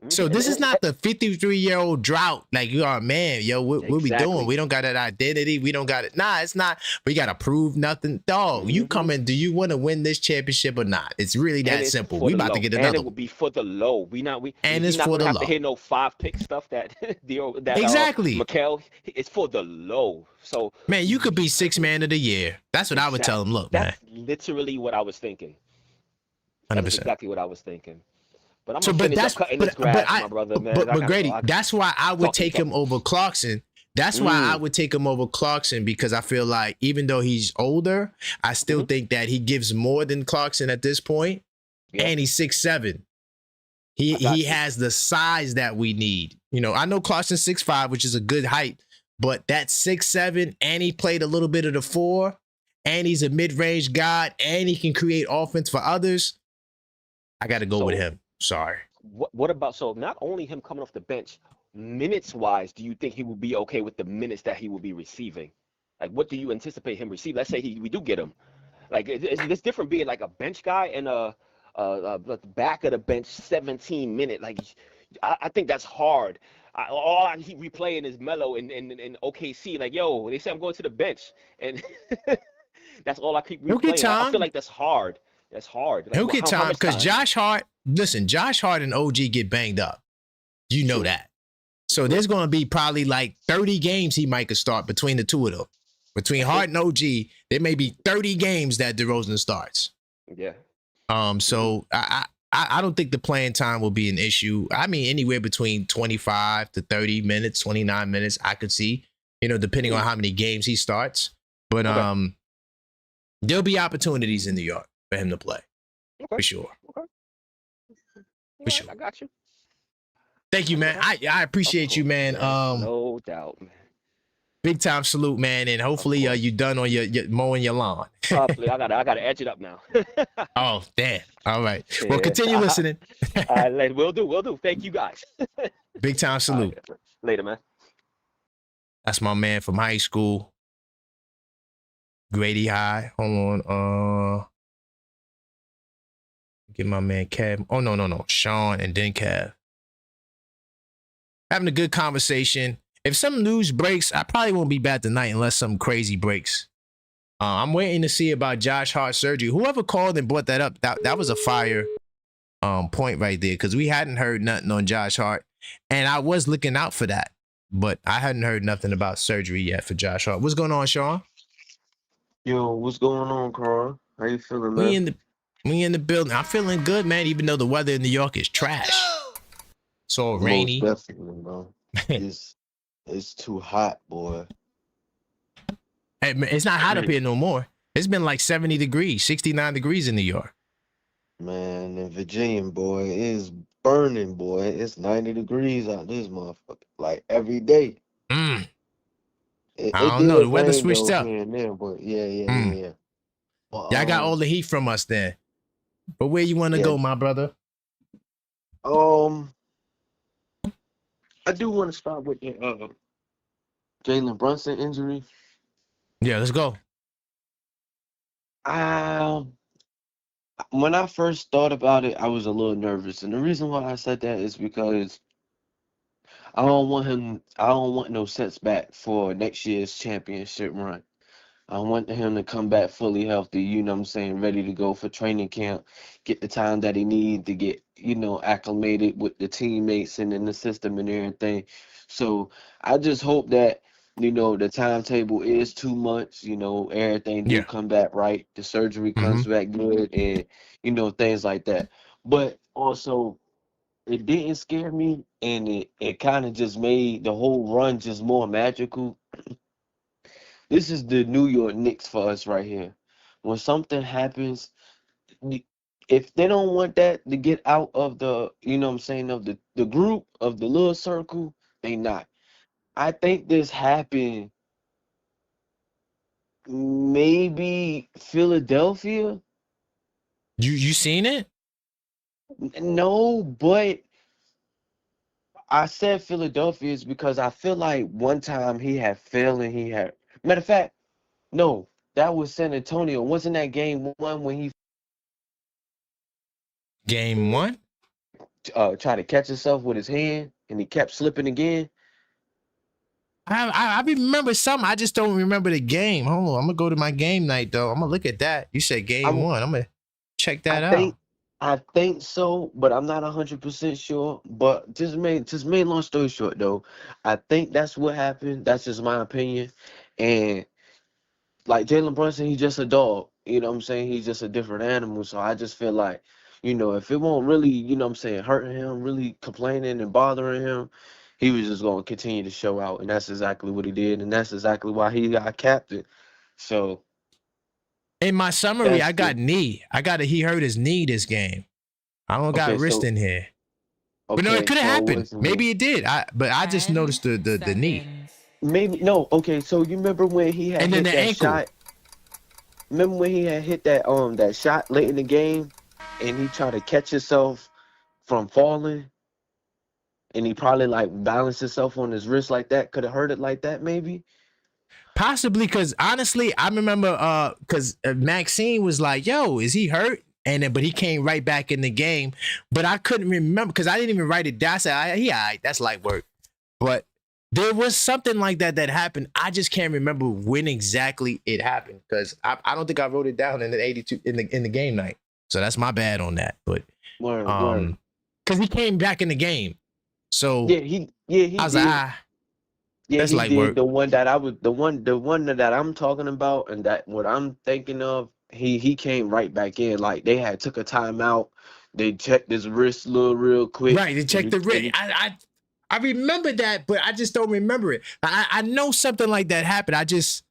So this is not the 53-year-old drought. Like, you are, man, yo, what we doing? We don't got that identity. We don't got it. Nah, it's not. We got to prove nothing. Dog, you come in. Do you want to win this championship or not? It's really that simple. We about to get another. And it will be for the low. And it's not for the have low. to hit no 5-pick stuff that exactly. Mikal, it's for the low. So man, you could be 6th man of the year. That's what I would tell him. Look, that's man. literally what I was thinking. 100%. That's exactly what I was thinking. But I'm gonna finish up cutting this grass, my brother, man. But Grady, that's why I would take him over Clarkson. That's why I would take him over Clarkson, because I feel like even though he's older, I still think that he gives more than Clarkson at this point. Yeah. And he's 6'7". He has the size that we need. You know, I know Clarkson's 6'5", which is a good height, but that 6'7", and he played a little bit of the 4, and he's a mid-range guy, and he can create offense for others. I got to go with him. Sorry. What about, so not only him coming off the bench, minutes-wise, do you think he will be okay with the minutes that he will be receiving? Like, what do you anticipate him receive? Let's say we do get him. Like, it's different being like a bench guy and the back of the bench 17-minute. Like, I think that's hard. All I keep replaying is Melo in OKC. Like, yo, they say I'm going to the bench, and that's all I keep replaying. I feel like that's hard. That's hard. Like, he'll get time because Josh Hart and OG get banged up. You know that. So there's going to be probably like 30 games he might could start between the two of them. Between Hart and OG, there may be 30 games that DeRozan starts. Yeah. So I don't think the playing time will be an issue. I mean, anywhere between 25 to 30 minutes, 29 minutes, I could see, you know, depending on how many games he starts. But there'll be opportunities in New York for him to play. For sure. For sure. I got you. Thank you, man. I appreciate you, man. No doubt, man. Big time salute, man. And hopefully you done on your mowing your lawn. Hopefully, I gotta edge it up now. Oh, damn. All right. Well, continue listening. All right, we'll do. Thank you, guys. Big time salute. Right. Later, man. That's my man from high school. Grady High. Hold on. Get my man Kev. Oh, no. Sean and then Kev. Having a good conversation. If some news breaks, I probably won't be back tonight unless something crazy breaks. I'm waiting to see about Josh Hart surgery. Whoever called and brought that up, that was a fire point right there, because we hadn't heard nothing on Josh Hart, and I was looking out for that, but I hadn't heard nothing about surgery yet for Josh Hart. What's going on, Sean? Yo, what's going on, Carl? How you feeling, man? We in the building. I'm feeling good, man, even though the weather in New York is trash. It's all rainy. Most definitely, bro. It's too hot, boy. Hey, man, it's not hot up here no more. It's been like 70 degrees, 69 degrees in New York. Man, in Virginia, boy, it's burning, boy. It's 90 degrees out this motherfucker, like every day. I don't know. The weather switched up. There, but yeah. Well, y'all got all the heat from us then. But where you want to go, my brother? I do want to start with the Jalen Brunson injury. Yeah, let's go. When I first thought about it, I was a little nervous, and the reason why I said that is because I don't want no setback for next year's championship run. I want him to come back fully healthy, you know what I'm saying, ready to go for training camp, get the time that he needs to get, you know, acclimated with the teammates and in the system and everything. So I just hope that, you know, the timetable is 2 months, you know, everything do come back right, the surgery comes back good, and, you know, things like that. But also, it didn't scare me, and it kind of just made the whole run just more magical. This is the New York Knicks for us right here. When something happens, if they don't want that to get out of the, you know what I'm saying, of the group, of the little circle, they not. I think this happened maybe Philadelphia. You seen it? No, but I said Philadelphia is because I feel like one time he had failed and he had. Matter of fact, no, that was San Antonio. Wasn't that game one when he? Game one? try to catch himself with his hand, and he kept slipping again. I remember something. I just don't remember the game. Hold on, I'm gonna go to my game night though. I'm gonna look at that. You said game one. I'm gonna check that out. I think so, but I'm not 100% sure. But just made long story short though, I think that's what happened. That's just my opinion. And like Jalen Brunson, he's just a dog. You know what I'm saying? He's just a different animal. So I just feel like, if it won't really, hurting him, really complaining and bothering him, he was just going to continue to show out. And that's exactly what he did. And that's exactly why he got captain. So in my summary, I got knee. He hurt his knee this game. I don't got wrist in here. Okay, but no, it could have happened. Maybe it did. I just noticed the knee. Maybe no. Okay, so you remember when he had hit that ankle shot? Remember when he had hit that shot late in the game, and he tried to catch himself from falling, and he probably like balanced himself on his wrist like that. Could have hurt it like that, maybe. Possibly, because honestly, I remember because Maxine was like, "Yo, is he hurt?" But he came right back in the game. But I couldn't remember because I didn't even write it down. I said, "He all right, that's light work." But there was something like that happened. I just can't remember when exactly it happened because I don't think I wrote it down in the 82 in the game night. So that's my bad on that. But because he came back in the game, so he I was did. like, that's he light did. work. The one that I'm talking about, and that what I'm thinking of, he came right back in. Like they had took a timeout. They checked his wrist real quick. Right, they checked the wrist. I remember that, but I just don't remember it. I know something like that happened. I don't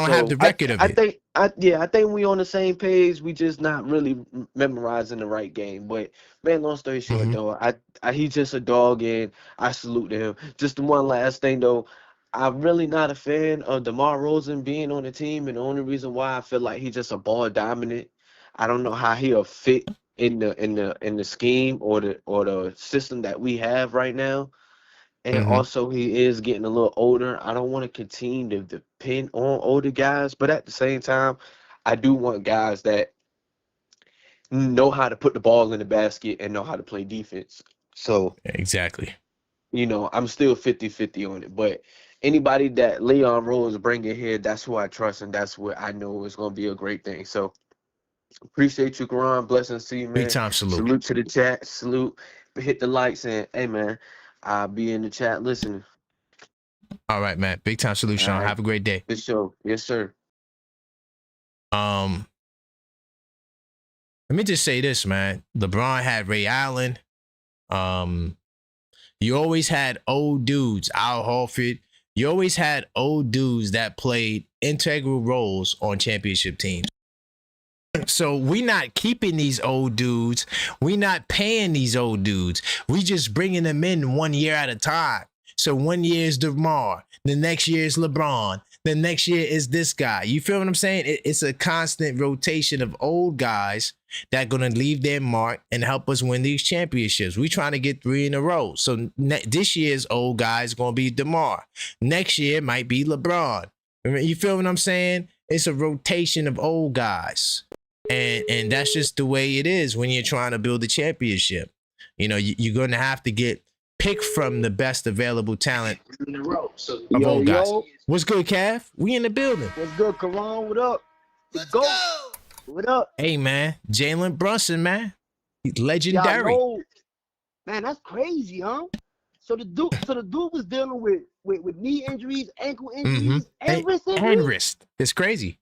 have the record of it. I think we on the same page. We just not really memorizing the right game. But man, long story short, though, he's just a dog, and I salute him. Just the one last thing though, I'm really not a fan of DeMar DeRozan being on the team, and the only reason why I feel like he's just a ball dominant. I don't know how he'll fit in the scheme or the system that we have right now. And also he is getting a little older. I don't want to continue to depend on older guys, but at the same time, I do want guys that know how to put the ball in the basket and know how to play defense. So exactly. I'm still 50-50 on it, but anybody that Leon Rose bringing here, that's who I trust, and that's what I know is going to be a great thing. So appreciate you, Karan. Blessings to you, man. Big time salute. Salute to the chat. Salute. Hit the likes and hey, man, I'll be in the chat listening. All right, man. Big time salute, Sean. Right. Have a great day. Good show. Yes, sir. Let me just say this, man. LeBron had Ray Allen. You always had old dudes, Al Horford. You always had old dudes that played integral roles on championship teams. So we not keeping these old dudes. We not paying these old dudes. We just bringing them in 1 year at a time. So 1 year is DeMar. The next year is LeBron. The next year is this guy. You feel what I'm saying? It's a constant rotation of old guys that are going to leave their mark and help us win these championships. We trying to get 3 in a row. So this year's old guy is going to be DeMar. Next year might be LeBron. You feel what I'm saying? It's a rotation of old guys. And that's just the way it is when you're trying to build a championship. You're going to have to get picked from the best available talent of old guys. What's good, Cav? We in the building. What's good, Karan? What up? Let's go. What up? Hey, man. Jalen Brunson, man. He's legendary. Man, that's crazy, huh? So the dude was dealing with knee injuries, ankle injuries, and wrist injuries. And wrist. It's crazy.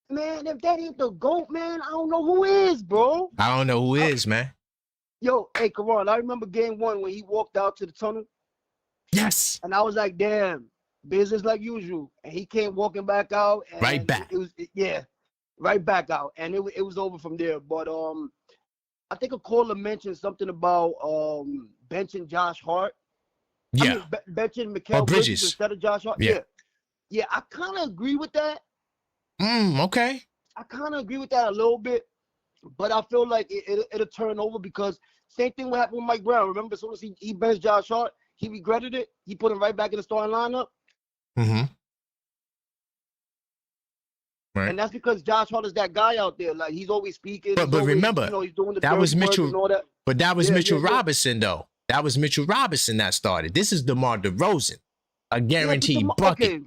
Man, if that ain't the GOAT, man, I don't know who is, bro. I don't know who is, man. Yo, hey, Karan, I remember game 1 when he walked out to the tunnel. Yes. And I was like, damn, business like usual. And he came walking back out. And right back. Right back out. And it was over from there. But I think a caller mentioned something about benching Josh Hart. Yeah. Benching Mikal Bridges instead of Josh Hart. Yeah. Yeah, I kind of agree with that. Okay. I kind of agree with that a little bit, but I feel like it'll turn over because same thing what happened with Mike Brown. Remember, as soon as he benched Josh Hart, he regretted it. He put him right back in the starting lineup. Right. And that's because Josh Hart is that guy out there. Like, he's always speaking. But remember, he's doing the that was dirty work Mitchell. and all that. But that was Mitchell Robinson, though. That was Mitchell Robinson that started. This is DeMar DeRozan, a guaranteed bucket. Okay,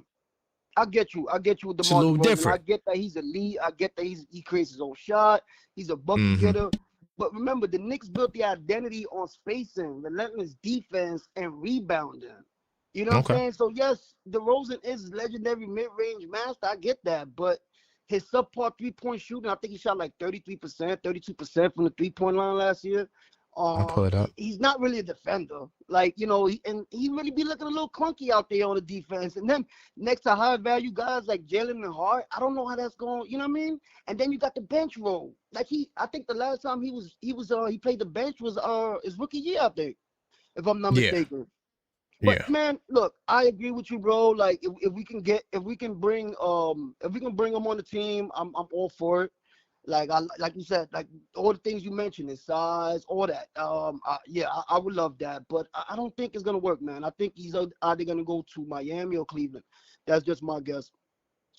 I get you with DeMar It's a little DeRozan. different. I get that he's elite. I get that he creates his own shot. He's a bucket getter. But remember, the Knicks built the identity on spacing, relentless defense, and rebounding. You know what I'm saying? So, yes, DeRozan is legendary mid-range master. I get that. But his subpar three-point shooting, I think he shot like 33%, 32% from the three-point line last year. I'll pull it up. He's not really a defender. Like, you know, he really be looking a little clunky out there on the defense. And then next to high-value guys like Jalen and Hart, I don't know how that's going, you know what I mean? And then you got the bench role. Like, I think the last time he played the bench was his rookie year, I think, if I'm not mistaken. But man, look, I agree with you, bro. Like, if we can bring him on the team, I'm all for it. Like you said, like all the things you mentioned, his size, all that. I would love that, but I don't think it's gonna work, man. I think he's either gonna go to Miami or Cleveland. That's just my guess.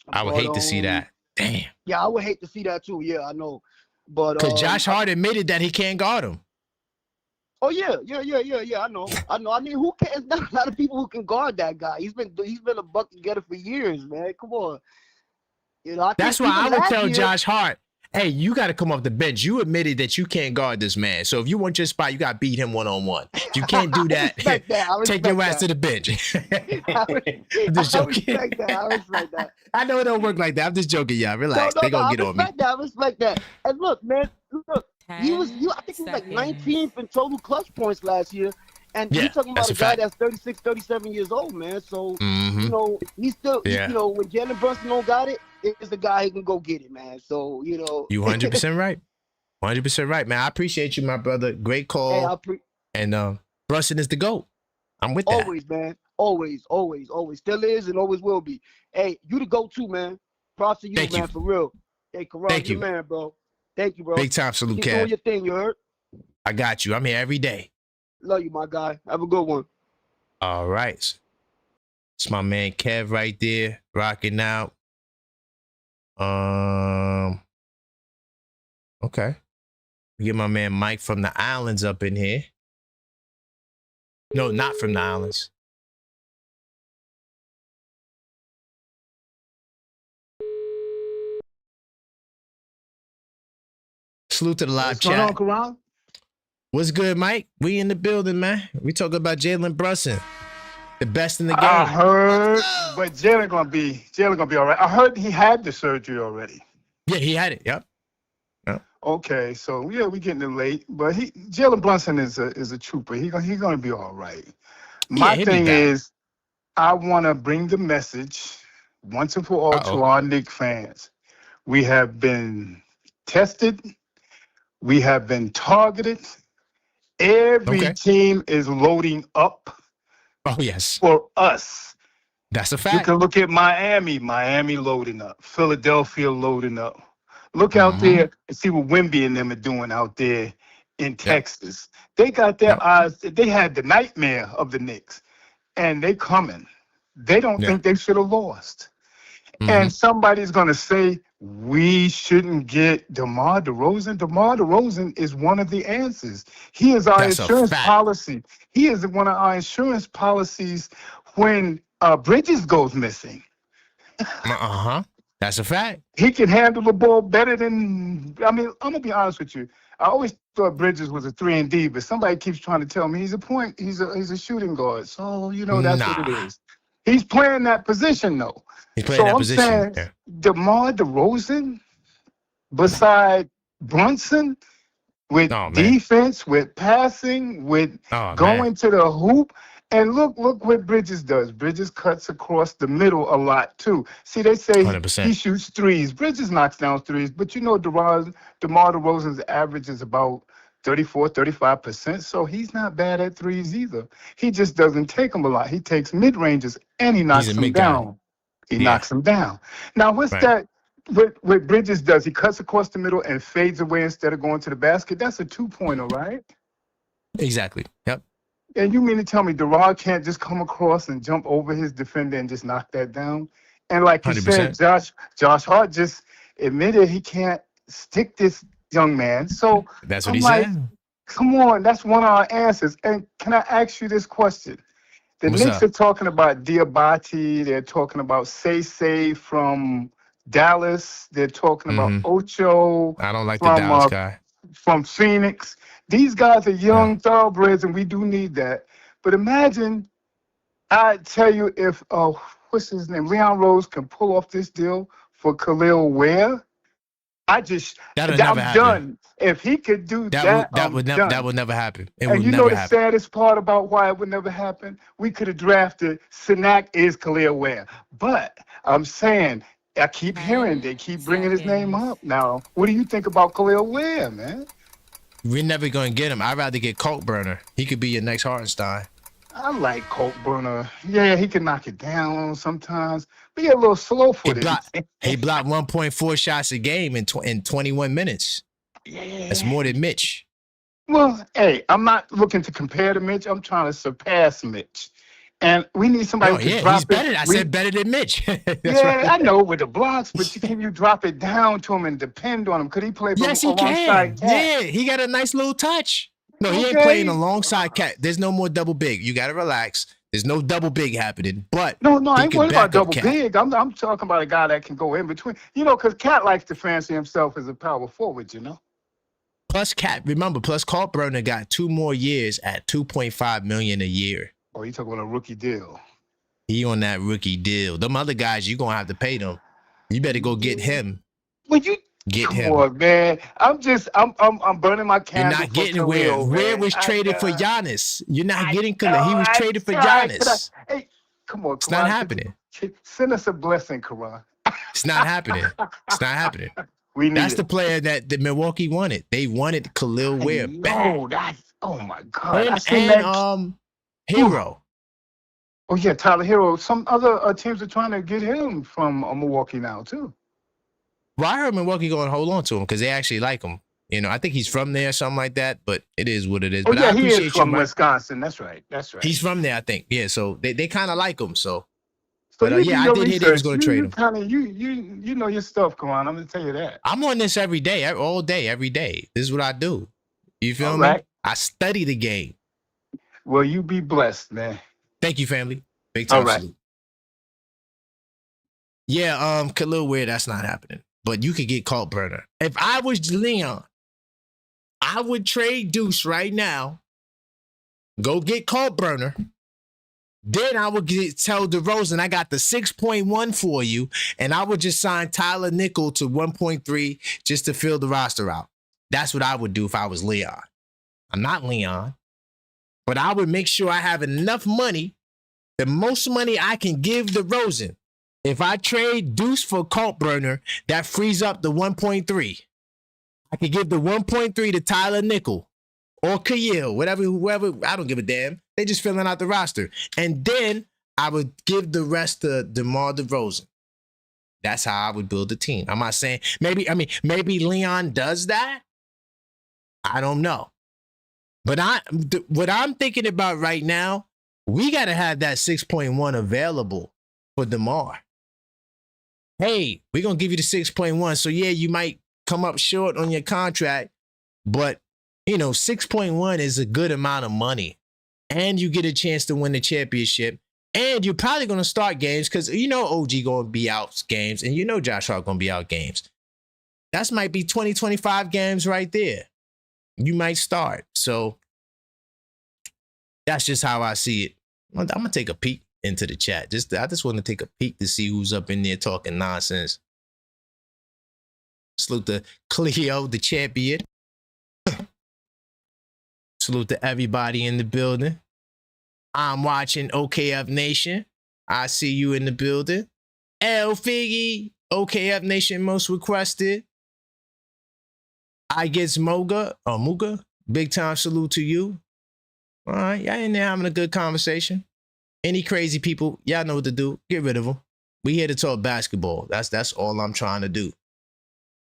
I would hate to see that. Damn. Yeah, I would hate to see that too. Yeah, I know. But because Josh Hart admitted that he can't guard him. Oh yeah. I know. I mean, who can? There's not a lot of people who can guard that guy. He's been a bucket getter for years, man. Come on. You know, that's why I would tell Josh Hart, hey, you got to come off the bench. You admitted that you can't guard this man. So if you want your spot, you got to beat him one-on-one. You can't do that. Take your ass to the bench. I'm just joking. I respect that. I know it don't work like that. I'm just joking, y'all. Relax. They're going to get on me. I respect that. And look, man, I think he was like 19th in total clutch points last year. And you're talking about a guy that's 36, 37 years old, man. So, you know, he's still, you know, when Jalen Brunson don't got it, it's the guy who can go get it, man. So, you know. You 100% right. 100% right, man. I appreciate you, my brother. Great call. And Brunson is the GOAT. I'm with that. Always, man. Always. Still is and always will be. Hey, you the GOAT too, man. Props to you, man, for real. Hey, Karan, you man, bro. Thank you, bro. Big time salute, Keep Kev. doing your thing, you heard? I got you. I'm here every day. Love you, my guy. Have a good one. All right. It's my man Kev right there, rocking out. Okay. Get my man Mike from the islands up in here. No, not from the islands. Salute to the live chat. What's going on, Karan? What's good, Mike? We in the building, man. We talking about Jalen Brunson, the best in the game. I heard, but Jalen gonna be all right. I heard he had the surgery already. Yeah, he had it. Yep. Okay, so yeah, we getting it late, but Jalen Brunson is a trooper. He gonna be all right. My thing is, I want to bring the message once and for all to our Knicks fans. We have been tested. We have been targeted. Every team is loading up. Oh, yes. For us. That's a fact. You can look at Miami loading up. Philadelphia loading up. Look out there and see what Wemby and them are doing out there in Texas. They got their eyes. They had the nightmare of the Knicks, and they coming. They don't think they should have lost. And somebody's going to say, we shouldn't get DeMar DeRozan. DeMar DeRozan is one of the answers. He is our insurance policy. He is one of our insurance policies when Bridges goes missing. That's a fact. He can handle the ball better than, I'm going to be honest with you. I always thought Bridges was a 3-and-D, but somebody keeps trying to tell me he's a shooting guard. So, you know, that's what it is. He's playing that position, though. He's playing that position. Saying, DeMar DeRozan, beside Brunson, with defense, with passing, with going to the hoop. And look what Bridges does. Bridges cuts across the middle a lot, too. See, they say 100%. He shoots threes. Bridges knocks down threes. But you know DeMar DeRozan's average is about 34, 35%. So he's not bad at threes either. He just doesn't take them a lot. He takes mid-ranges and he knocks them down. He knocks them down. Now, what's that? What Bridges does, he cuts across the middle and fades away instead of going to the basket. That's a two-pointer, right? Exactly. Yep. And you mean to tell me DeRozan can't just come across and jump over his defender and just knock that down? And like you 100%. said, Josh Hart just admitted he can't stick this young man. So That's what I'm he like, said. come on, that's one of our answers. And can I ask you this question? The What's Knicks up? are talking about Diabate. They're talking about Say from Dallas. They're talking about Ocho I don't like the Dallas guy. from Phoenix. These guys are young thoroughbreds, and we do need that. But imagine, I tell you, if what's his name, Leon Rose can pull off this deal for Khalil Ware. I'm never happen. done. If he could do that, that would never happen. It would and you never know the happen. saddest part about why it would never happen? We could have drafted Sinak is Khalil Ware. But I'm saying, I keep hearing they keep bringing his name up. Now, what do you think about Khalil Ware, man? We're never going to get him. I'd rather get Colt Burner. He could be your next Hartenstein. I like Colt Burner. Yeah, he can knock it down sometimes, but he a little slow footed. He blocked 1.4 shots a game in 21 minutes. Yeah. That's more than Mitch. Well, hey, I'm not looking to compare to Mitch. I'm trying to surpass Mitch. And we need somebody who can drop he's better. I said better than Mitch. Right. I know with the blocks, but can you drop it down to him and depend on him? Could he play alongside Cat? Yeah, he got a nice little touch. No, he ain't playing alongside Cat. There's no more double big. You got to relax. There's no double big happening. But no, I ain't worried about double big. I'm talking about a guy that can go in between. You know, because Cat likes to fancy himself as a power forward, you know? Plus Cat, remember, plus Colt Burner got 2 more years at $2.5 million a year. Oh, you talking about a rookie deal? He on that rookie deal. Them other guys, you gonna have to pay them. You better go get him. Well, you get come him. on, man. I'm burning my candle. You're not getting Where was traded for Giannis. You're not getting Khalil. He was traded for Giannis. Hey, come on, it's not happening. Send us a blessing, Karan. It's not happening. It's not happening. That's the player that the Milwaukee wanted. They wanted Khalil Ware back. Oh my God. And Hero. Oh yeah, Tyler Hero. Some other teams are trying to get him from Milwaukee now too. Well, I heard Milwaukee going to hold on to him because they actually like him. You know, I think he's from there, something like that. But it is what it is. Oh but yeah, I appreciate he is from Wisconsin. That's right. He's from there, I think. Yeah, so they kind of like him. So but I did hear they was going to trade him. You know your stuff, come on. I'm going to tell you that. I'm on this every day, all day, every day. This is what I do. You feel me? I study the game. Well, you be blessed, man. Thank you, family. Big time salute. Yeah, Khalil Ware, that's not happening. But you could get Colt Burner. If I was Leon, I would trade Deuce right now. Go get Colt Burner. Then I would tell DeRozan I got the 6.1 for you, and I would just sign Tyler Nickel to 1.3 just to fill the roster out. That's what I would do if I was Leon. I'm not Leon, but I would make sure I have enough money, the most money I can give DeRozan. If I trade Deuce for Colt Burner, that frees up the 1.3. I could give the 1.3 to Tyler Nickel or Khalil, whoever. I don't give a damn. They just filling out the roster. And then I would give the rest to DeMar DeRozan. That's how I would build a team. I'm not saying maybe Leon does that. I don't know. But what I'm thinking about right now, we got to have that 6.1 available for DeMar. Hey, we're going to give you the 6.1. So, yeah, you might come up short on your contract, but, 6.1 is a good amount of money. And you get a chance to win the championship. And you're probably going to start games because OG going to be out games and Josh Hart going to be out games. That might be 20, 25 games right there. You might start. So that's just how I see it. I'm going to take a peek into the chat. I just want to take a peek to see who's up in there talking nonsense. Salute to Cleo, the champion. Salute to everybody in the building. I'm watching OKF Nation. I see you in the building. L Figgy, OKF Nation most requested. I gets Muga. Big time salute to you. All right, y'all in there having a good conversation. Any crazy people, y'all know what to do. Get rid of them. We here to talk basketball. That's all I'm trying to do.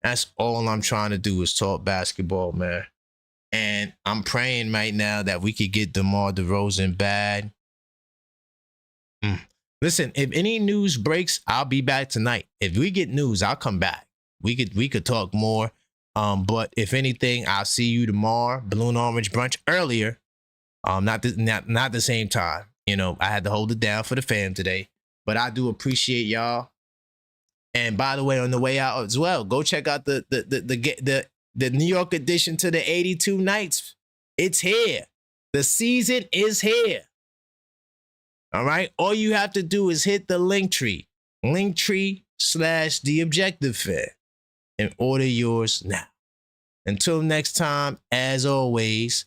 That's all I'm trying to do is talk basketball, man. And I'm praying right now that we could get DeMar DeRozan bad. Listen, if any news breaks, I'll be back tonight. If we get news, I'll come back. We could talk more. But if anything, I'll see you tomorrow. Balloon Orange Brunch earlier. Not the same time. You know, I had to hold it down for the fam today. But I do appreciate y'all. And by the way, on the way out as well, go check out the New York edition to the 82 Nights. It's here. The season is here. All right. All you have to do is hit the linktree/TheObjectiveFan, and order yours now. Until next time, as always.